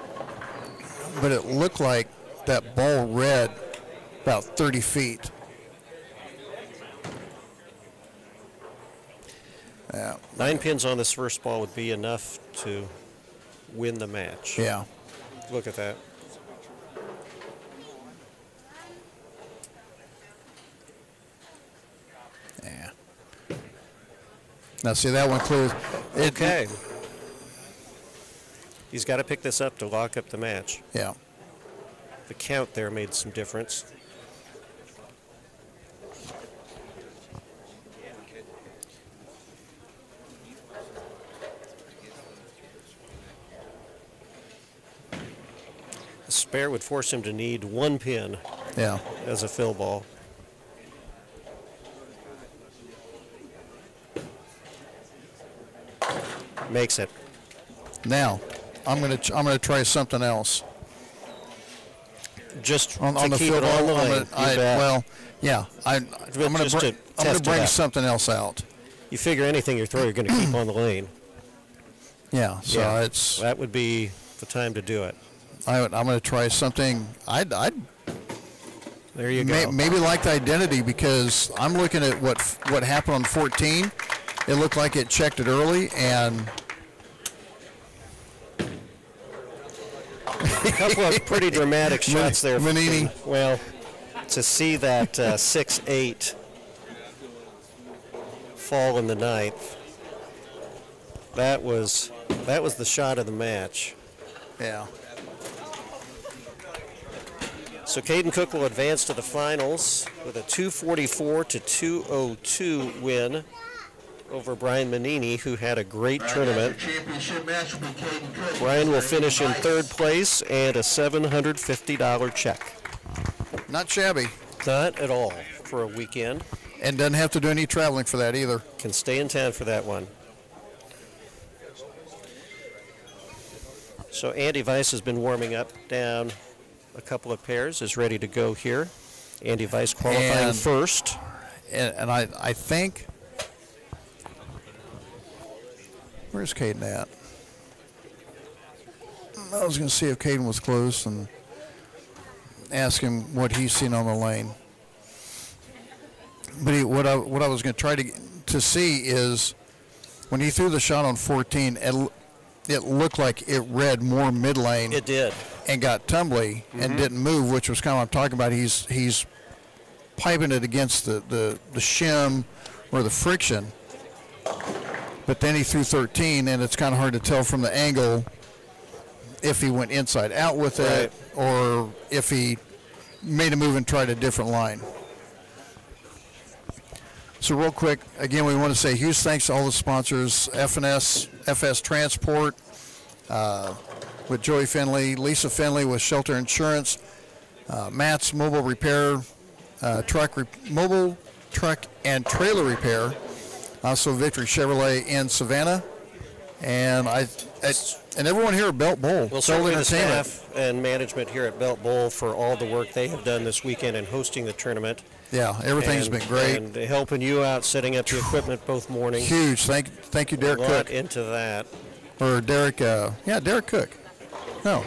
But it looked like that ball read about 30 feet. Yeah. 9 pins on this first ball would be enough to win the match. Yeah. Look at that. Yeah. Now see that one clears. Okay. He's got to pick this up to lock up the match. Yeah. The count there made some difference. A spare would force him to need 1 pin. Yeah. As a fill ball. Makes it. Now, I'm gonna try something else. Just on the keep field it on the lane. Well, yeah. I'm gonna bring something else out. You figure anything you throw, you're going to keep on the lane. Yeah. So that would be the time to do it. I'm gonna try something. I'd there you go. Maybe like the identity, because I'm looking at what happened on 14. It looked like it checked it early, and a couple of pretty dramatic shots there. Manini. Well, to see that 6-8 fall in the ninth, that was the shot of the match. Yeah. So Caden Cook will advance to the finals with a 244-202 win over Brian Manini, who had a great tournament. Brian will finish in third place and a $750 check. Not shabby. Not at all for a weekend. And doesn't have to do any traveling for that either. Can stay in town for that one. So Andy Weiss has been warming up down a couple of pairs, is ready to go here. Andy Weiss qualifying first. And I think, where's Caden at? I was going to see if Caden was close and ask him what he's seen on the lane. But what I was going to try to see is when he threw the shot on 14, it looked like it read more mid lane. It did. And got tumbly and didn't move, which was kind of what I'm talking about. He's piping it against the shim or the friction. But then he threw 13, and it's kind of hard to tell from the angle if he went inside out with it or if he made a move and tried a different line. So real quick, again, we want to say huge thanks to all the sponsors, FS Transport with Joey Finley, Lisa Finley with Shelter Insurance, Matt's Mobile Repair, Mobile Truck and Trailer Repair, also Victory Chevrolet in Savannah, and everyone here at Belt Bowl. Well, certainly the staff and management here at Belt Bowl for all the work they have done this weekend in hosting the tournament. Yeah, everything's been great. And helping you out, setting up the equipment both mornings. Huge. Thank you, Derek Cook. A lot Cook. into that. Or Derek, Derek Cook. No.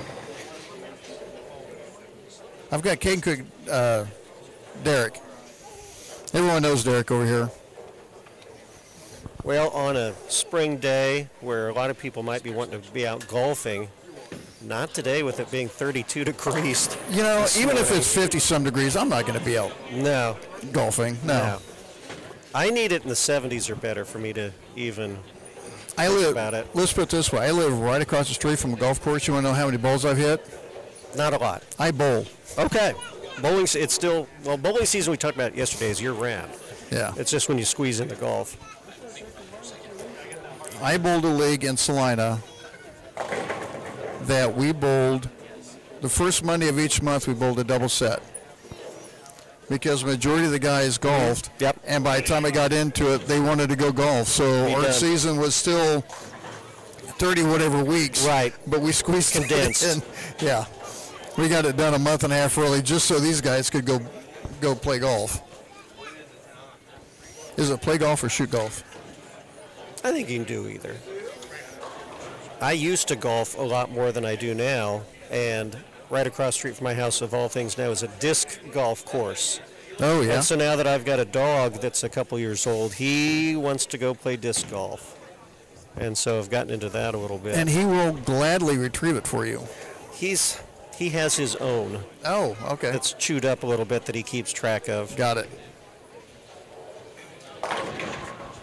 I've got Caden Cook, Derek. Everyone knows Derek over here. Well, on a spring day where a lot of people might be wanting to be out golfing, not today with it being 32 degrees. You know, even if it's 50-some degrees, I'm not going to be out golfing. No. I need it in the 70s or better for me to even think about it. Let's put it this way. I live right across the street from a golf course. You want to know how many balls I've hit? Not a lot. I bowl. Okay. Bowling, it's still, well, bowling season we talked about yesterday is year-round. Yeah. It's just when you squeeze into golf. I bowled a league in Salina that we bowled, the first Monday of each month we bowled a double set. Because the majority of the guys golfed. Yep. And by the time I got into it, they wanted to go golf. So our season was still 30 whatever weeks. Right. But we squeezed condensed. it in. Yeah. We got it done a month and a half early just so these guys could go play golf. Is it play golf or shoot golf? I think you can do either. I used to golf a lot more than I do now, and right across the street from my house, of all things now, is a disc golf course. Oh, yeah. And so now that I've got a dog that's a couple years old, he wants to go play disc golf. And so I've gotten into that a little bit. And he will gladly retrieve it for you. He has his own. Oh, okay. That's chewed up a little bit that he keeps track of. Got it.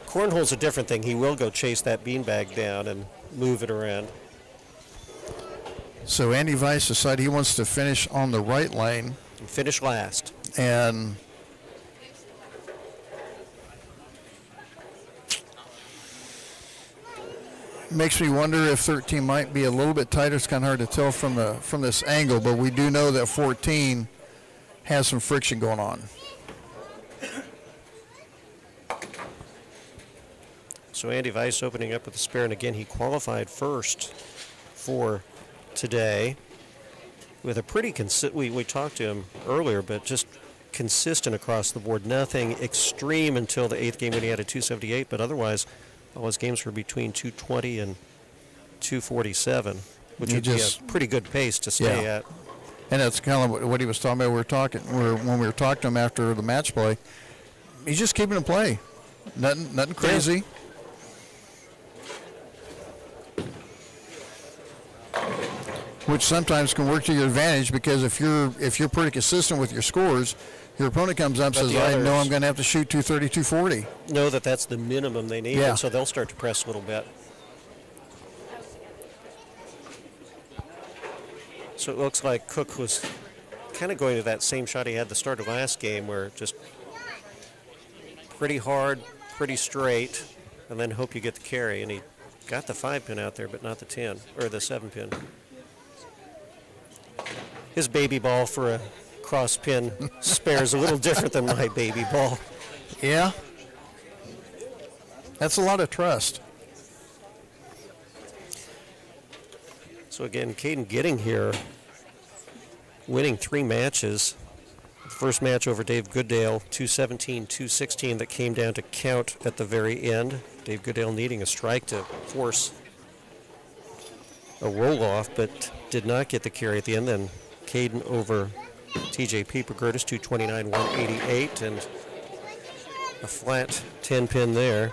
Cornhole's a different thing. He will go chase that beanbag down and move it around. So Andy Weiss decided he wants to finish on the right lane. Finish last. And makes me wonder if 13 might be a little bit tighter. It's kind of hard to tell from this angle, but we do know that 14 has some friction going on. So Andy Weiss opening up with the spare, and again, he qualified first for today with a pretty we talked to him earlier, but just consistent across the board. Nothing extreme until the 8th game when he had a 278, but otherwise all his games were between 220 and 247, which would be a pretty good pace to stay at. And that's kind of what he was talking about. When we were talking to him after the match play, he's just keeping him play. Nothing crazy. Yeah. Which sometimes can work to your advantage, because if you're pretty consistent with your scores, your opponent comes up and says, I know I'm going to have to shoot 230, 240. Know that that's the minimum they need, and so they'll start to press a little bit. So it looks like Cook was kind of going to that same shot he had the start of last game, where just pretty hard, pretty straight, and then hope you get the carry. And he got the 5-pin out there, but not the 10, or the 7-pin. His baby ball for a cross pin spare is a little different than my baby ball. Yeah. That's a lot of trust. So again, Caden getting here, winning 3 matches. The first match over Dave Goodale, 217, 216, that came down to count at the very end. Dave Goodale needing a strike to force a roll-off, but did not get the carry at the end. Then Caden over TJ Piepergertis, 229, 188, and a flat 10-pin there.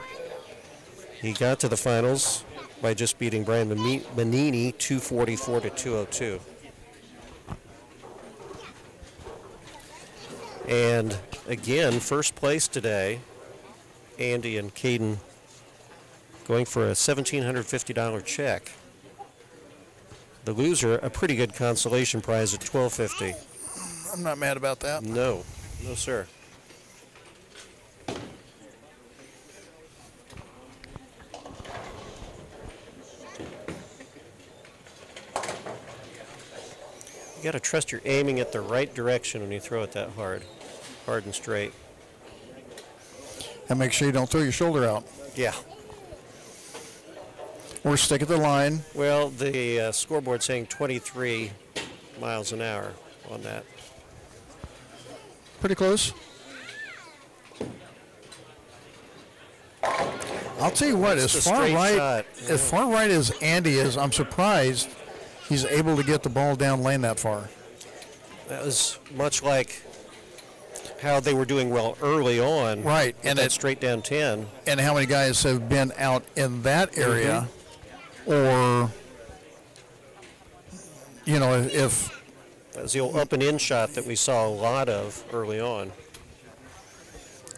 He got to the finals by just beating Brian Manini, 244 to 202. And again, first place today, Andy and Caden going for a $1,750 check. The loser, a pretty good consolation prize at $1,250. I'm not mad about that. No, no, sir. You got to trust you're aiming at the right direction when you throw it that hard and straight. And make sure you don't throw your shoulder out. Yeah. Or stick at the line. Well, the scoreboard's saying 23 miles an hour on that. Pretty close. I'll tell you what, It's a straight shot. as far right as Andy is, I'm surprised he's able to get the ball down lane that far. That was much like how they were doing well early on. Right. And that straight down 10. And how many guys have been out in that area, or, you know, if that was the old up and in shot that we saw a lot of early on.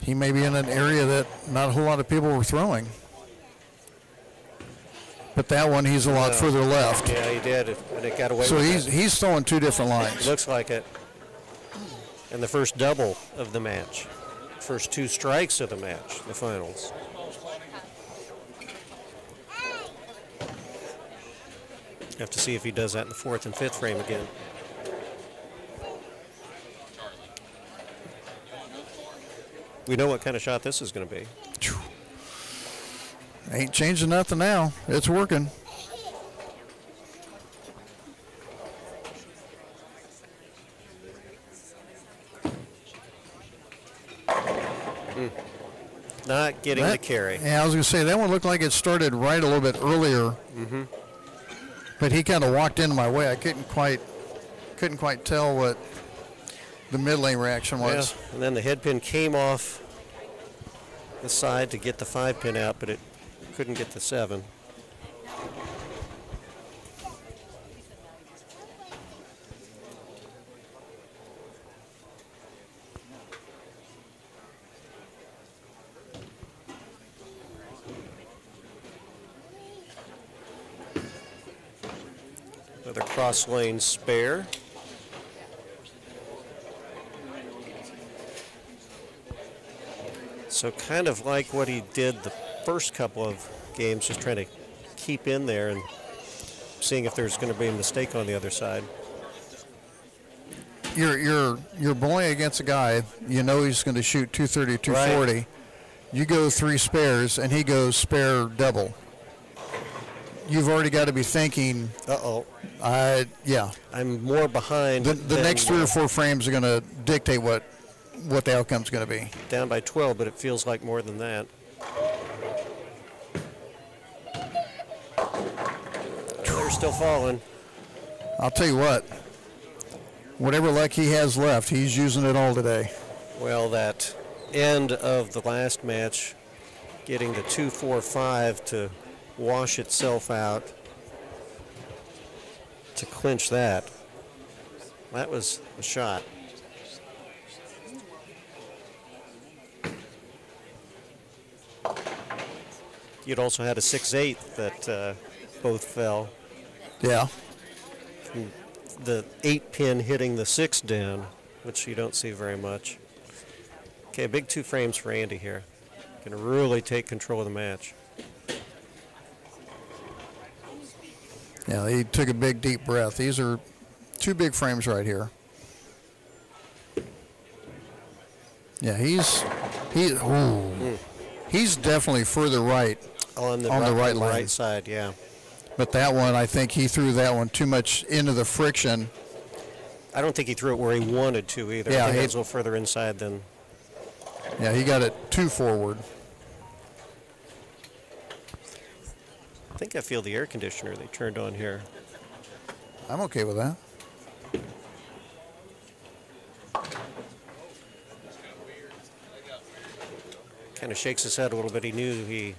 he may be in an area that not a whole lot of people were throwing. But that one, he's a lot further left. Yeah, he did, and it got away So with he's throwing two different lines. Looks like it. And the first double of the match. First two strikes of the match, the finals. Have to see if he does that in the fourth and fifth frame again. We know what kind of shot this is going to be. Ain't changing nothing now. It's working. Not getting the carry. Yeah, I was going to say, that one looked like it started right a little bit earlier. But he kind of walked into my way. I couldn't quite tell what the mid-lane reaction was. Yeah, and then the head pin came off the side to get the 5-pin out, but it couldn't get the 7. Another cross lane spare. So kind of like what he did the first couple of games, just trying to keep in there and seeing if there's going to be a mistake on the other side. You're bowling against a guy, you know he's going to shoot 230, 240. Right. You go 3 spares, and he goes spare double. You've already got to be thinking, yeah. I'm more behind. The next 3 or 4 frames are going to dictate what the outcome's going to be. Down by 12, but it feels like more than that. They're still falling. I'll tell you what, whatever luck he has left, he's using it all today. Well, that end of the last match, getting the 2-4-5 to wash itself out to clinch that. That was a shot. You'd also had a 6-8 that both fell. Yeah. The 8-pin hitting the 6 down, which you don't see very much. Okay, big 2 frames for Andy here. Going to really take control of the match. Yeah, he took a big, deep breath. These are 2 big frames right here. Yeah, he's definitely further right on the right side, yeah. But that one, I think he threw that one too much into the friction. I don't think he threw it where he wanted to either. Yeah, I think it was a little further inside than. Yeah, he got it too forward. I think I feel the air conditioner they turned on here. I'm okay with that. Kind of shakes his head a little bit. He knew he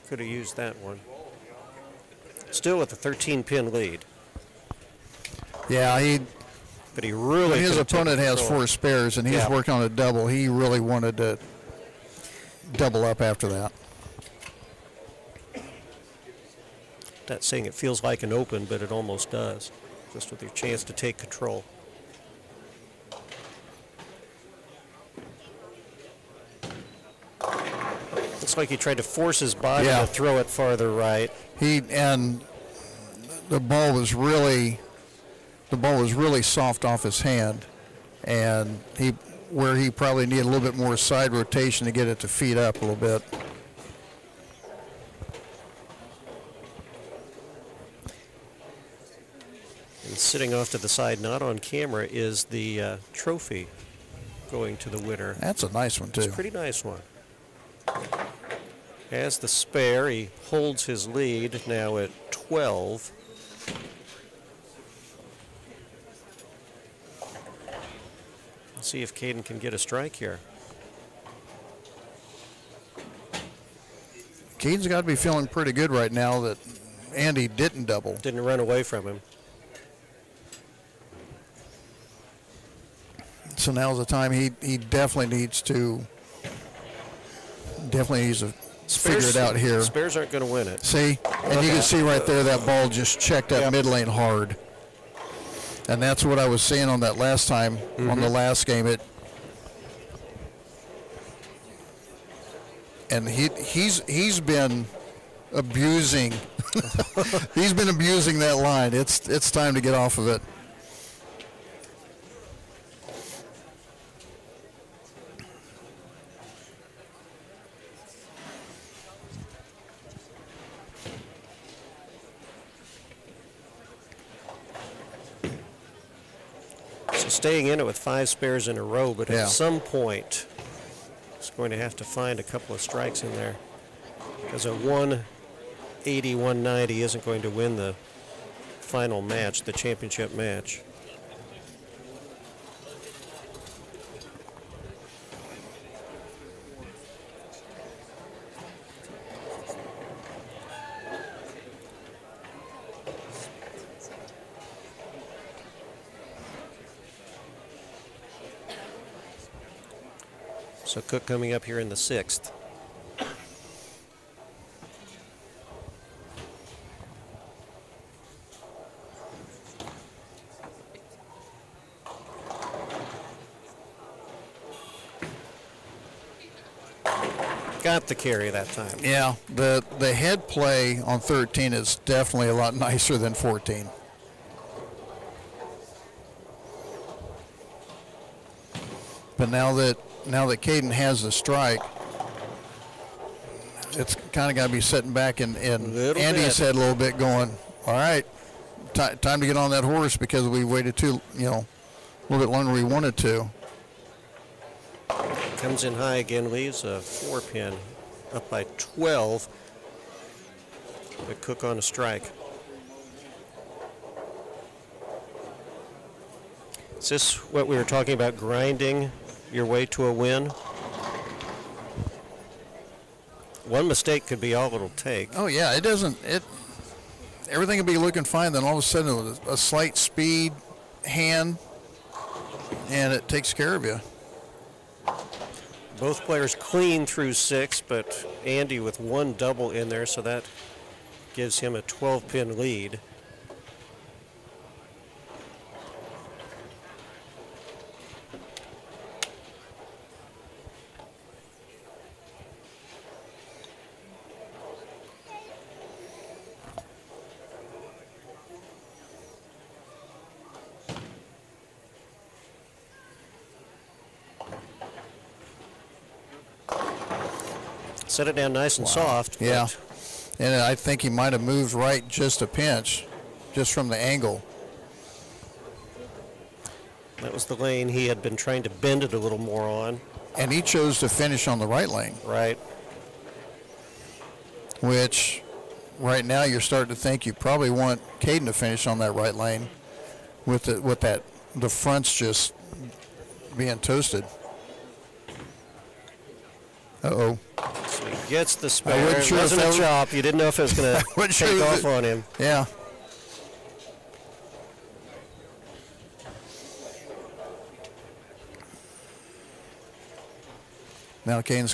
could have used that one. Still with a 13-pin lead. Yeah, but he really. When his opponent has 4 spares and he's working on a double, he really wanted to double up after that. Not saying it feels like an open, but it almost does, just with your chance to take control. Looks like he tried to force his body Yeah. to throw it farther right. And the ball was really soft off his hand, and where he probably needed a little bit more side rotation to get it to feed up a little bit. And sitting off to the side, not on camera, is the trophy going to the winner. That's a nice one, too. It's a pretty nice one. Has the spare. He holds his lead now at 12. Let's see if Caden can get a strike here. Caden's got to be feeling pretty good right now that Andy didn't double. Didn't run away from him. So now's the time he definitely needs to figure it out here. Spares aren't going to win it. See? And you can see right there that ball just checked that mid lane hard. And that's what I was saying on that last time, on the last game. And he's been abusing he's been abusing that line. It's time to get off of it. Staying in it with 5 spares in a row, but Yeah. at some point, it's going to have to find a couple of strikes in there. Because a 180, 190 isn't going to win the final match, the championship match. So Cook coming up here in the 6th. Got the carry that time. Yeah, the head play on 13 is definitely a lot nicer than 14. But now that Caden has the strike, it's kind of got to be sitting back in Andy's head a little bit, going, all right, time to get on that horse because we waited a little bit longer than we wanted to. Comes in high again, leaves a 4-pin up by 12. But Cook on a strike. Is this what we were talking about, grinding your way to a win? One mistake could be all it'll take. Oh yeah, everything will be looking fine, then all of a sudden a slight speed hand and it takes care of you. Both players clean through 6, but Andy with 1 double in there, so that gives him a 12-pin lead. Set it down nice and soft. Yeah, and I think he might have moved right just a pinch, just from the angle. That was the lane he had been trying to bend it a little more on. And he chose to finish on the right lane. Right. Which, right now, you're starting to think you probably want Caden to finish on that right lane, with the fronts just being toasted. Uh-oh. So he gets the I spare. wasn't It sure if wasn't that a was- chop. You didn't know if it was going to wasn't take sure off on him. Yeah. Now Caden's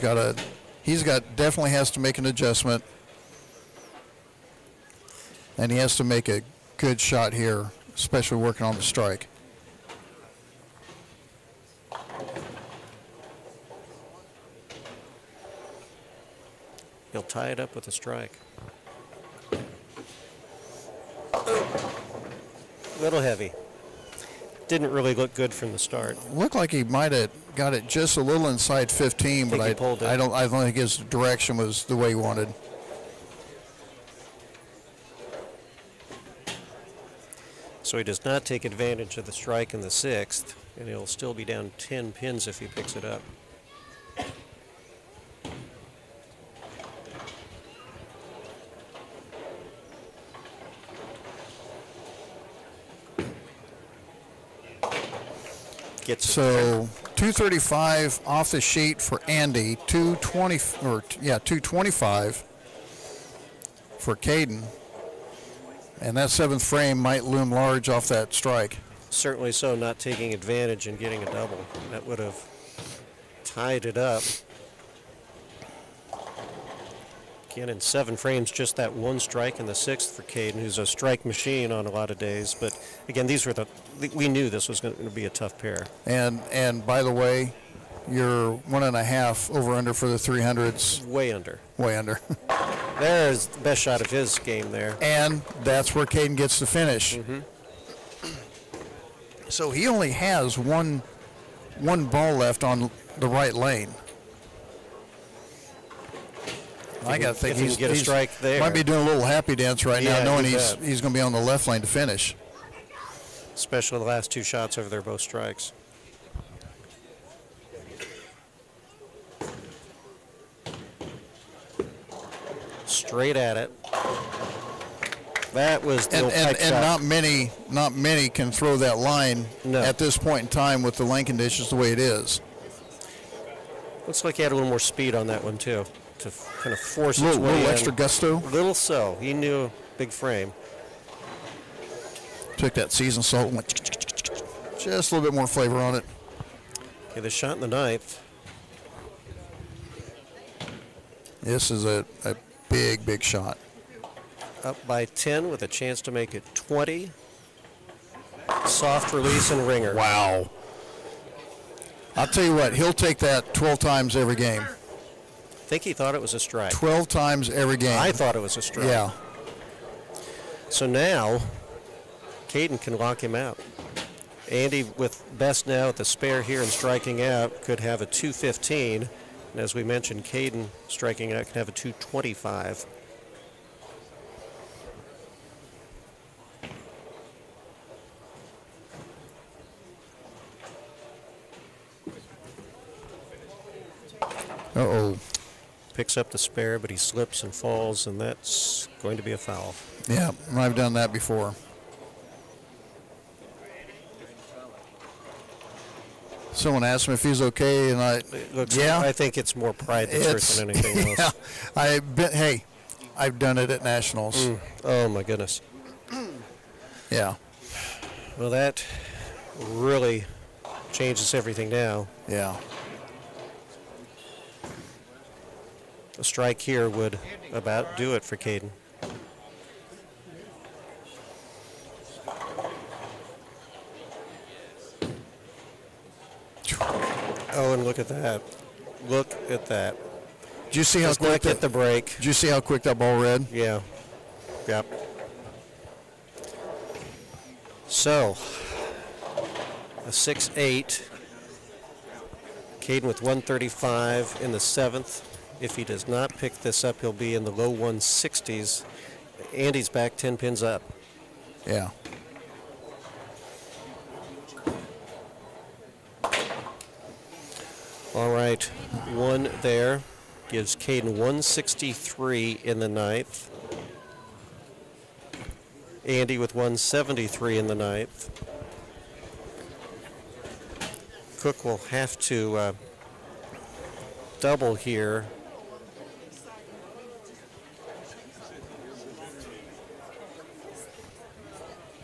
definitely has to make an adjustment. And he has to make a good shot here, especially working on the strike. He'll tie it up with a strike. Little heavy. Didn't really look good from the start. Looked like he might have got it just a little inside 15, but he pulled it. I don't think his direction was the way he wanted. So he does not take advantage of the strike in the 6th, and he'll still be down 10 pins if he picks it up. So 235 off the sheet for Andy, 225 for Caden. And that 7th frame might loom large off that strike. Certainly so, not taking advantage and getting a double. That would have tied it up. Again, in 7 frames, just that one strike in the 6th for Caden, who's a strike machine on a lot of days. But again, we knew this was going to be a tough pair. And by the way, your 1.5 over under for the 300s. Way under. Way under. There's the best shot of his game there. And that's where Caden gets the finish. So he only has one ball left on the right lane. I got to think he's get a strike there. Might be doing a little happy dance right now, knowing he's going to be on the left lane to finish. Especially the last 2 shots over there, both strikes. Straight at it. That was the and shot. not many can throw that line at this point in time with the lane conditions the way it is. Looks like he had a little more speed on that one too, to kind of force a its way little in. extra gusto. Little so. He knew big frame. Took that seasoned salt and went just a little bit more flavor on it. Okay, the shot in the 9th. This is a big shot. Up by 10 with a chance to make it 20. Soft release and ringer. Wow. I'll tell you what, he'll take that 12 times every game. I think he thought it was a strike. 12 times every game. I thought it was a strike. Yeah. So now, Caden can lock him out. Andy, with best now at the spare here and striking out, could have a 215. And as we mentioned, Caden striking out can have a 225. Uh-oh. Picks up the spare, but he slips and falls, and that's going to be a foul. Yeah, I've done that before. Someone asked me if he's okay, and I think it's more pride that's hurt than anything else. Yeah, I've done it at nationals. Oh my goodness. Yeah. Well, that really changes everything now. Yeah. A strike here would about do it for Caden. Oh, and look at that. Look at that. Did you see how quick get the break? Did you see how quick that ball read? Yeah. Yep. So, a 6-8. Caden with 135 in the 7th. If he does not pick this up, he'll be in the low 160s. Andy's back 10 pins up. Yeah. All right, one there gives Caden 163 in the 9th. Andy with 173 in the 9th. Cook will have to double here.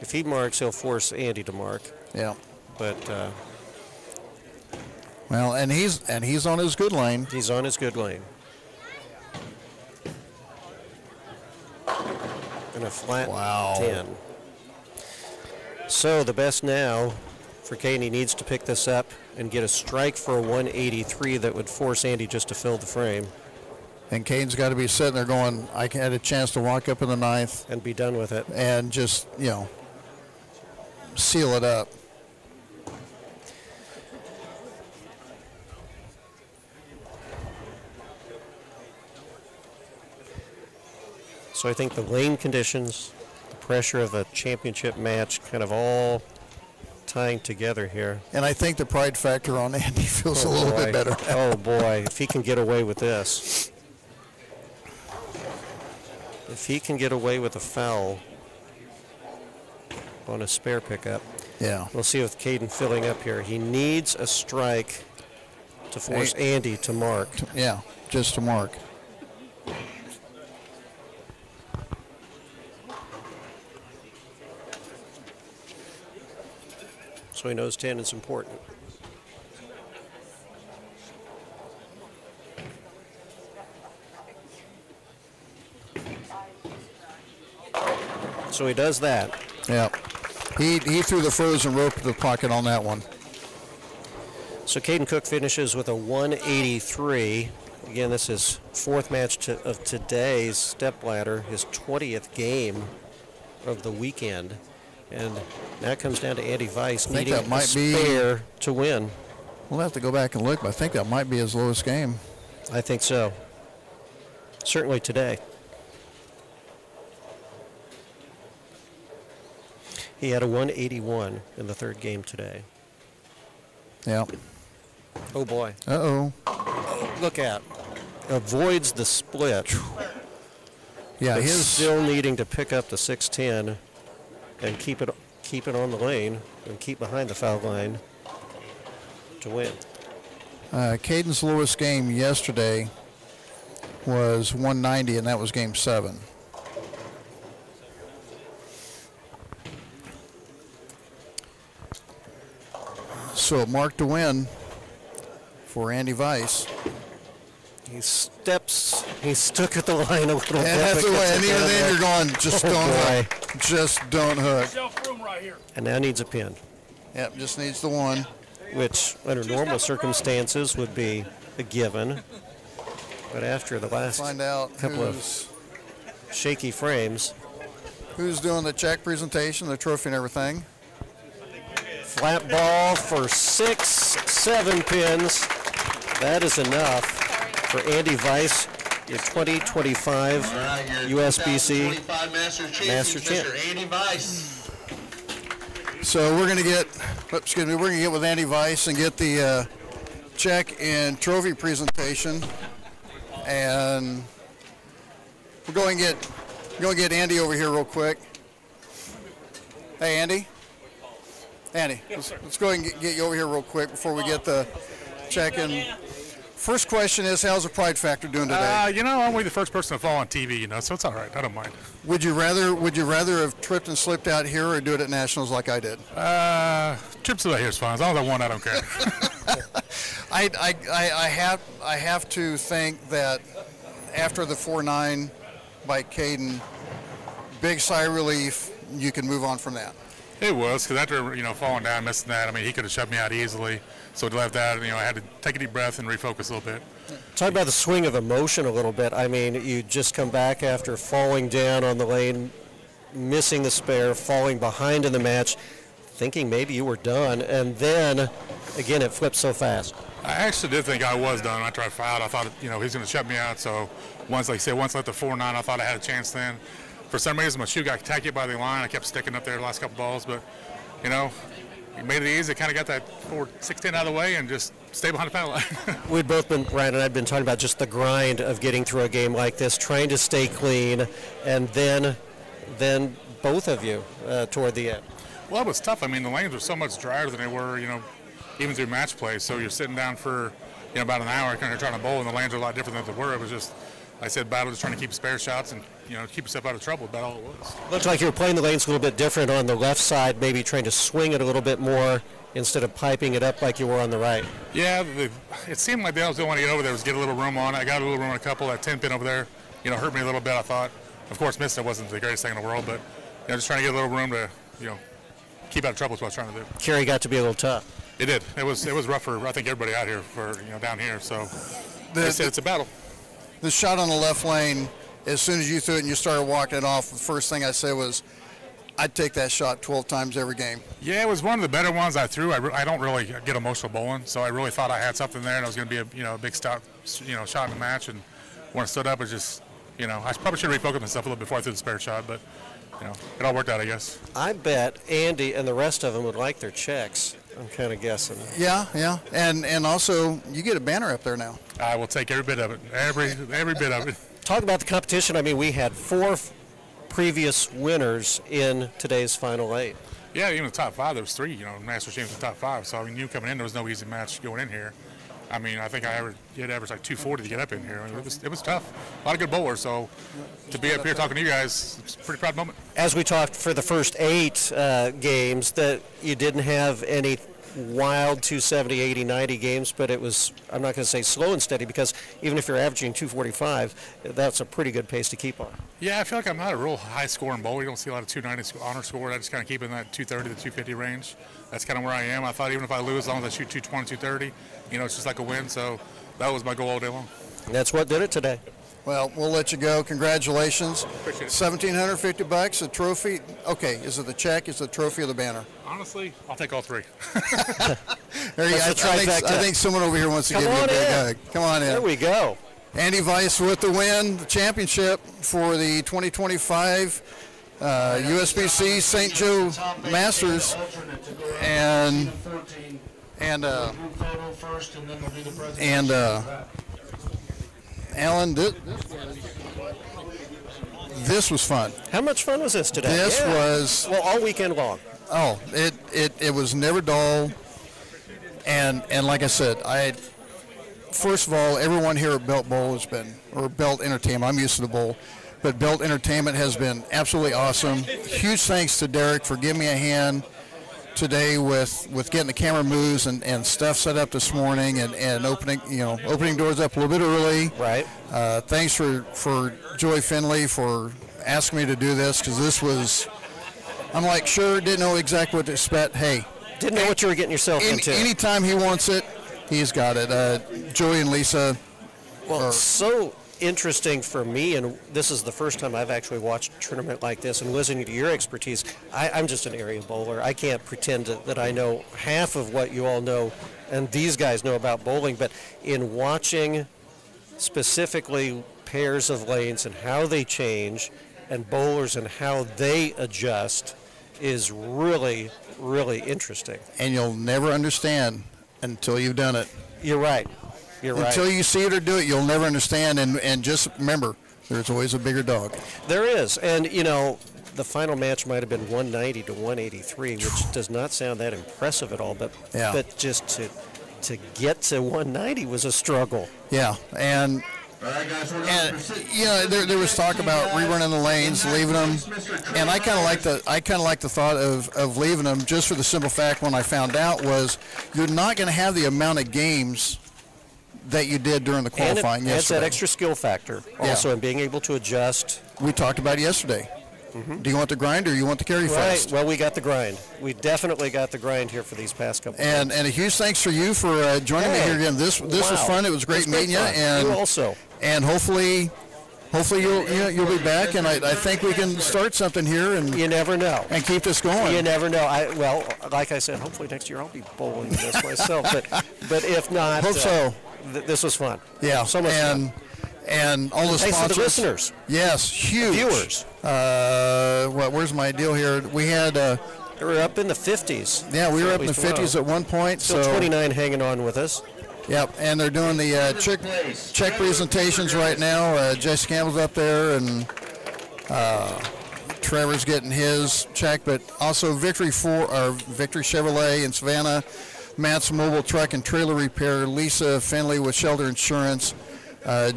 If he marks, he'll force Andy to mark. Yeah. But well, and he's on his good lane. He's on his good lane. And a flat 10. So the best now for Caden, he needs to pick this up and get a strike for a 183 that would force Andy just to fill the frame. And Caden's got to be sitting there going, I had a chance to walk up in the ninth. And be done with it. And just, seal it up. So I think the lane conditions, the pressure of a championship match, kind of all tying together here. And I think the pride factor on Andy feels a little bit better. Oh boy, if he can get away with this. If he can get away with a foul on a spare pickup. Yeah. We'll see with Caden filling up here. He needs a strike to force Andy to mark. Yeah, just to mark. So he knows 10 is important. So he does that. Yeah. He threw the frozen rope to the pocket on that one. So Caden Cook finishes with a 183. Again, this is fourth match of today's Stepladder, his 20th game of the weekend. And now it comes down to Andy Weiss needing a spare to win. We'll have to go back and look, but I think that might be his lowest game. I think so. Certainly today. He had a 181 in the third game today. Yeah. Oh boy. Uh-oh. Oh, look out. Avoids the split. Yeah, he's still needing to pick up the 610 and keep it on the lane and keep behind the foul line to win. Caden's lowest game yesterday was 190, and that was game 7. So mark to win for Andy Weiss. He stuck at the line a little bit. That's the way, and even then you're going, just don't hook. Just don't hook. And now needs a pin. Yep, just needs the one. Which, under normal circumstances, would be a given. But after the last couple of shaky frames. Who's doing the check presentation, the trophy and everything? Flat ball for 6, 7 pins. That is enough for Andy Weiss, your 2025 USBC Master Champ. Andy Weiss. So we're going to get, we're going to get with Andy Weiss and get the check and trophy presentation, and we're going to get Andy over here real quick. Hey, Andy. Andy, let's go ahead and get you over here real quick before we get the check. And first question is, how's the pride factor doing today? I'm only the first person to fall on TV, so it's all right. I don't mind. Would you rather have tripped and slipped out here or do it at Nationals like I did? Trips out here is fine. As long as I won, I don't care. I have to think that after the 4-9 by Caden, big sigh of relief, you can move on from that. It was, because after, falling down, missing that, he could have shut me out easily. So it left that, I had to take a deep breath and refocus a little bit. Talk about the swing of emotion a little bit. You just come back after falling down on the lane, missing the spare, falling behind in the match, thinking maybe you were done, and then, again, it flipped so fast. I actually did think I was done after I fouled. I thought, he's going to shut me out. So once I let the 4-9, I thought I had a chance then. For some reason, my shoe got tacky by the line. I kept sticking up there the last couple balls, but, he made it easy. Kind of got that 4-6-10 out of the way and just stay behind the foul line. We'd both been, Ryan and I have been talking about just the grind of getting through a game like this, trying to stay clean, and then both of you toward the end. Well, it was tough. The lanes were so much drier than they were, even through match play. So you're sitting down for, about an hour kind of trying to bowl, and the lanes are a lot different than they were. It was just, like I said, battle just trying to keep spare shots and, keep yourself out of trouble. About all it was. Looked like you were playing the lanes a little bit different on the left side, maybe trying to swing it a little bit more instead of piping it up like you were on the right. Yeah, it seemed like they always didn't want to get over there, was get a little room on it. I got a little room on a couple. That 10 pin over there, hurt me a little bit, I thought. Of course, missing it wasn't the greatest thing in the world, but, just trying to get a little room to, keep out of trouble is what I was trying to do. Kerry got to be a little tough. It did. It was rough for, I think, everybody out here for, down here. So, it's a battle. the shot on the left lane, as soon as you threw it and you started walking it off, the first thing I said was, I'd take that shot 12 times every game. Yeah, it was one of the better ones I threw. I don't really get emotional bowling, so I really thought I had something there, and it was going to be a big shot in the match. And when I stood up, it was just, I probably should have refocused myself a little before I threw the spare shot, but it all worked out, I guess. I bet Andy and the rest of them would like their checks. I'm kind of guessing. Yeah, and also you get a banner up there now. I will take every bit of it, every bit of it. Talk about the competition. I mean, we had 4 previous winners in today's final 8. Yeah, even the top 5, there was 3, Masters Champions in the top 5. So, I mean, you coming in, there was no easy match going in here. I mean, I think I averaged like 240 to get up in here. I mean, it was tough. A lot of good bowlers. So, to be up here talking to you guys, it's a pretty proud moment. As we talked for the first 8 games, that you didn't have any wild 270, 80, 90 games, but it was, I'm not going to say slow and steady, because even if you're averaging 245, that's a pretty good pace to keep on. Yeah, I feel like I'm not a real high-scoring bowler. You don't see a lot of 290 honor score. I just kind of keep in that 230 to 250 range. That's kind of where I am. I thought even if I lose, as long as I shoot 220, 230, it's just like a win. So that was my goal all day long. And that's what did it today. Well, we'll let you go. Congratulations. Appreciate it. $1,750, a trophy. Okay, is it the check, is it the trophy, or the banner? Honestly, I'll take all 3. There you go. I think someone over here wants to give you a big hug. Come on in. There we go. Andy Weiss with the win, the championship for the 2025 USBC St. Joe Masters. And Alan, this was fun. How much fun was this today? This was, well, all weekend long. Oh, it was never dull. And like I said, first of all, everyone here at Belt Bowl has been, or Belt Entertainment, I'm used to the bowl, but Belt Entertainment has been absolutely awesome. Huge thanks to Derek for giving me a hand today with getting the camera moves and stuff set up this morning and opening doors up a little bit early. Right. Thanks for Joy Finley for asking me to do this, because this was, I'm like, sure, didn't know exactly what to expect. Hey. Didn't know what you were getting yourself into. Anytime he wants it, he's got it. Joy and Lisa. Well, so interesting for me, and this is the first time I've actually watched a tournament like this, and listening to your expertise, I'm just an area bowler. I can't pretend that I know half of what you all know and these guys know about bowling, but in watching specifically pairs of lanes and how they change and bowlers and how they adjust is really, really interesting. And you'll never understand until you've done it. You're right. You're right. Until you see it or do it, you'll never understand. And just remember, there's always a bigger dog. There is. And, the final match might have been 190 to 183, which does not sound that impressive at all. But just to get to 190 was a struggle. Yeah. And there was talk about rerunning the lanes, leaving them, and I kind of like the thought of leaving them, just for the simple fact, when I found out, was you're not going to have the amount of games that you did during the qualifying yesterday. And it's that extra skill factor also in being able to adjust. We talked about it yesterday. Mm-hmm. Do you want the grind or you want the carry fast? Right. Well, we got the grind. We definitely got the grind here for these past couple. And a huge thanks for you for joining me here again. This was fun. It was great meeting you. And you also. And hopefully you'll be back, and I think we can start something here. And you never know. And keep this going. You never know. Well, like I said, hopefully next year I'll be bowling this myself. But if not, hope so. This was fun. Yeah. So much fun. And all the thanks sponsors. to the listeners. Yes, huge. Viewers. Where's my deal here? We had. We were up in the 50s. Yeah, we were up in the 50s at one point. Still 29 hanging on with us. Yep, and they're doing the check presentations right now. Jesse Campbell's up there, and Trevor's getting his check, but also Victory Chevrolet in Savannah, Matt's Mobile Truck and Trailer Repair, Lisa Finley with Shelter Insurance,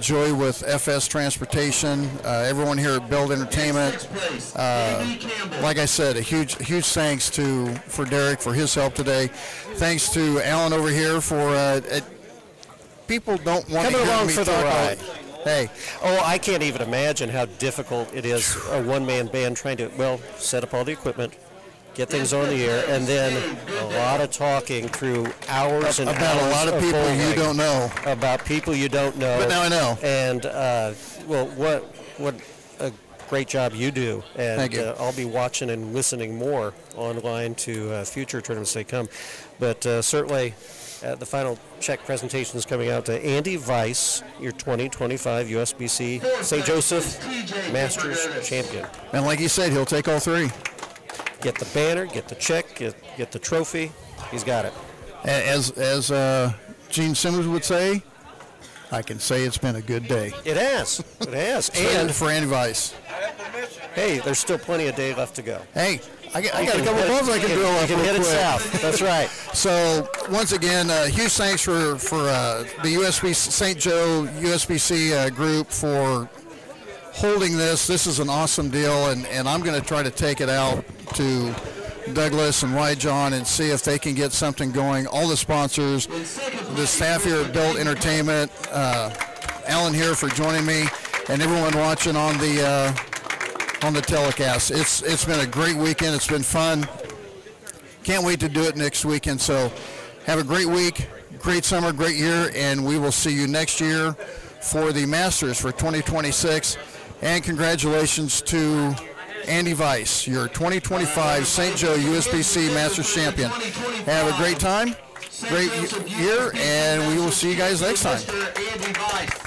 Joy with FS Transportation, everyone here at Build Entertainment. Like I said, a huge thanks for Derek for his help today. Thanks to Alan over here for people don't want to hear me for the talk ride. Hey. Oh, I can't even imagine how difficult it is, a one-man band trying to, set up all the equipment, get things on the air, and then a lot of talking through hours and about hours a lot of people bowling, you don't know. about people you don't know. But now I know. And well, what a great job you do. And Thank you. I'll be watching and listening more online to future tournaments they come. But certainly, the final check presentation is coming out to Andy Weiss, your 2025 USBC St. Joseph Masters champion. And like he said, he'll take all three. Get the banner, get the check, get the trophy. He's got it. As Gene Simmons would say, I can say it's been a good day. It has. It has. And for Andy Weiss. Hey, there's still plenty of day left to go. Hey, I got a couple of balls I can drill up You can real hit it quick. south. That's right. So once again, huge thanks for the USB St. Joe USBC group for holding this. This is an awesome deal, and I'm going to try to take it out to Douglas and White John and see if they can get something going. All the sponsors, the staff here at Built Entertainment, Alan here for joining me, and everyone watching on the telecast. It's been a great weekend. It's been fun. Can't wait to do it next weekend. So have a great week, great summer, great year, and we will see you next year for the Masters for 2026. And congratulations to Andy Weiss, your 2025 St. Joe USBC Masters champion. Have a great time, great year, and we will see you guys next time. Mr. Andy Weiss.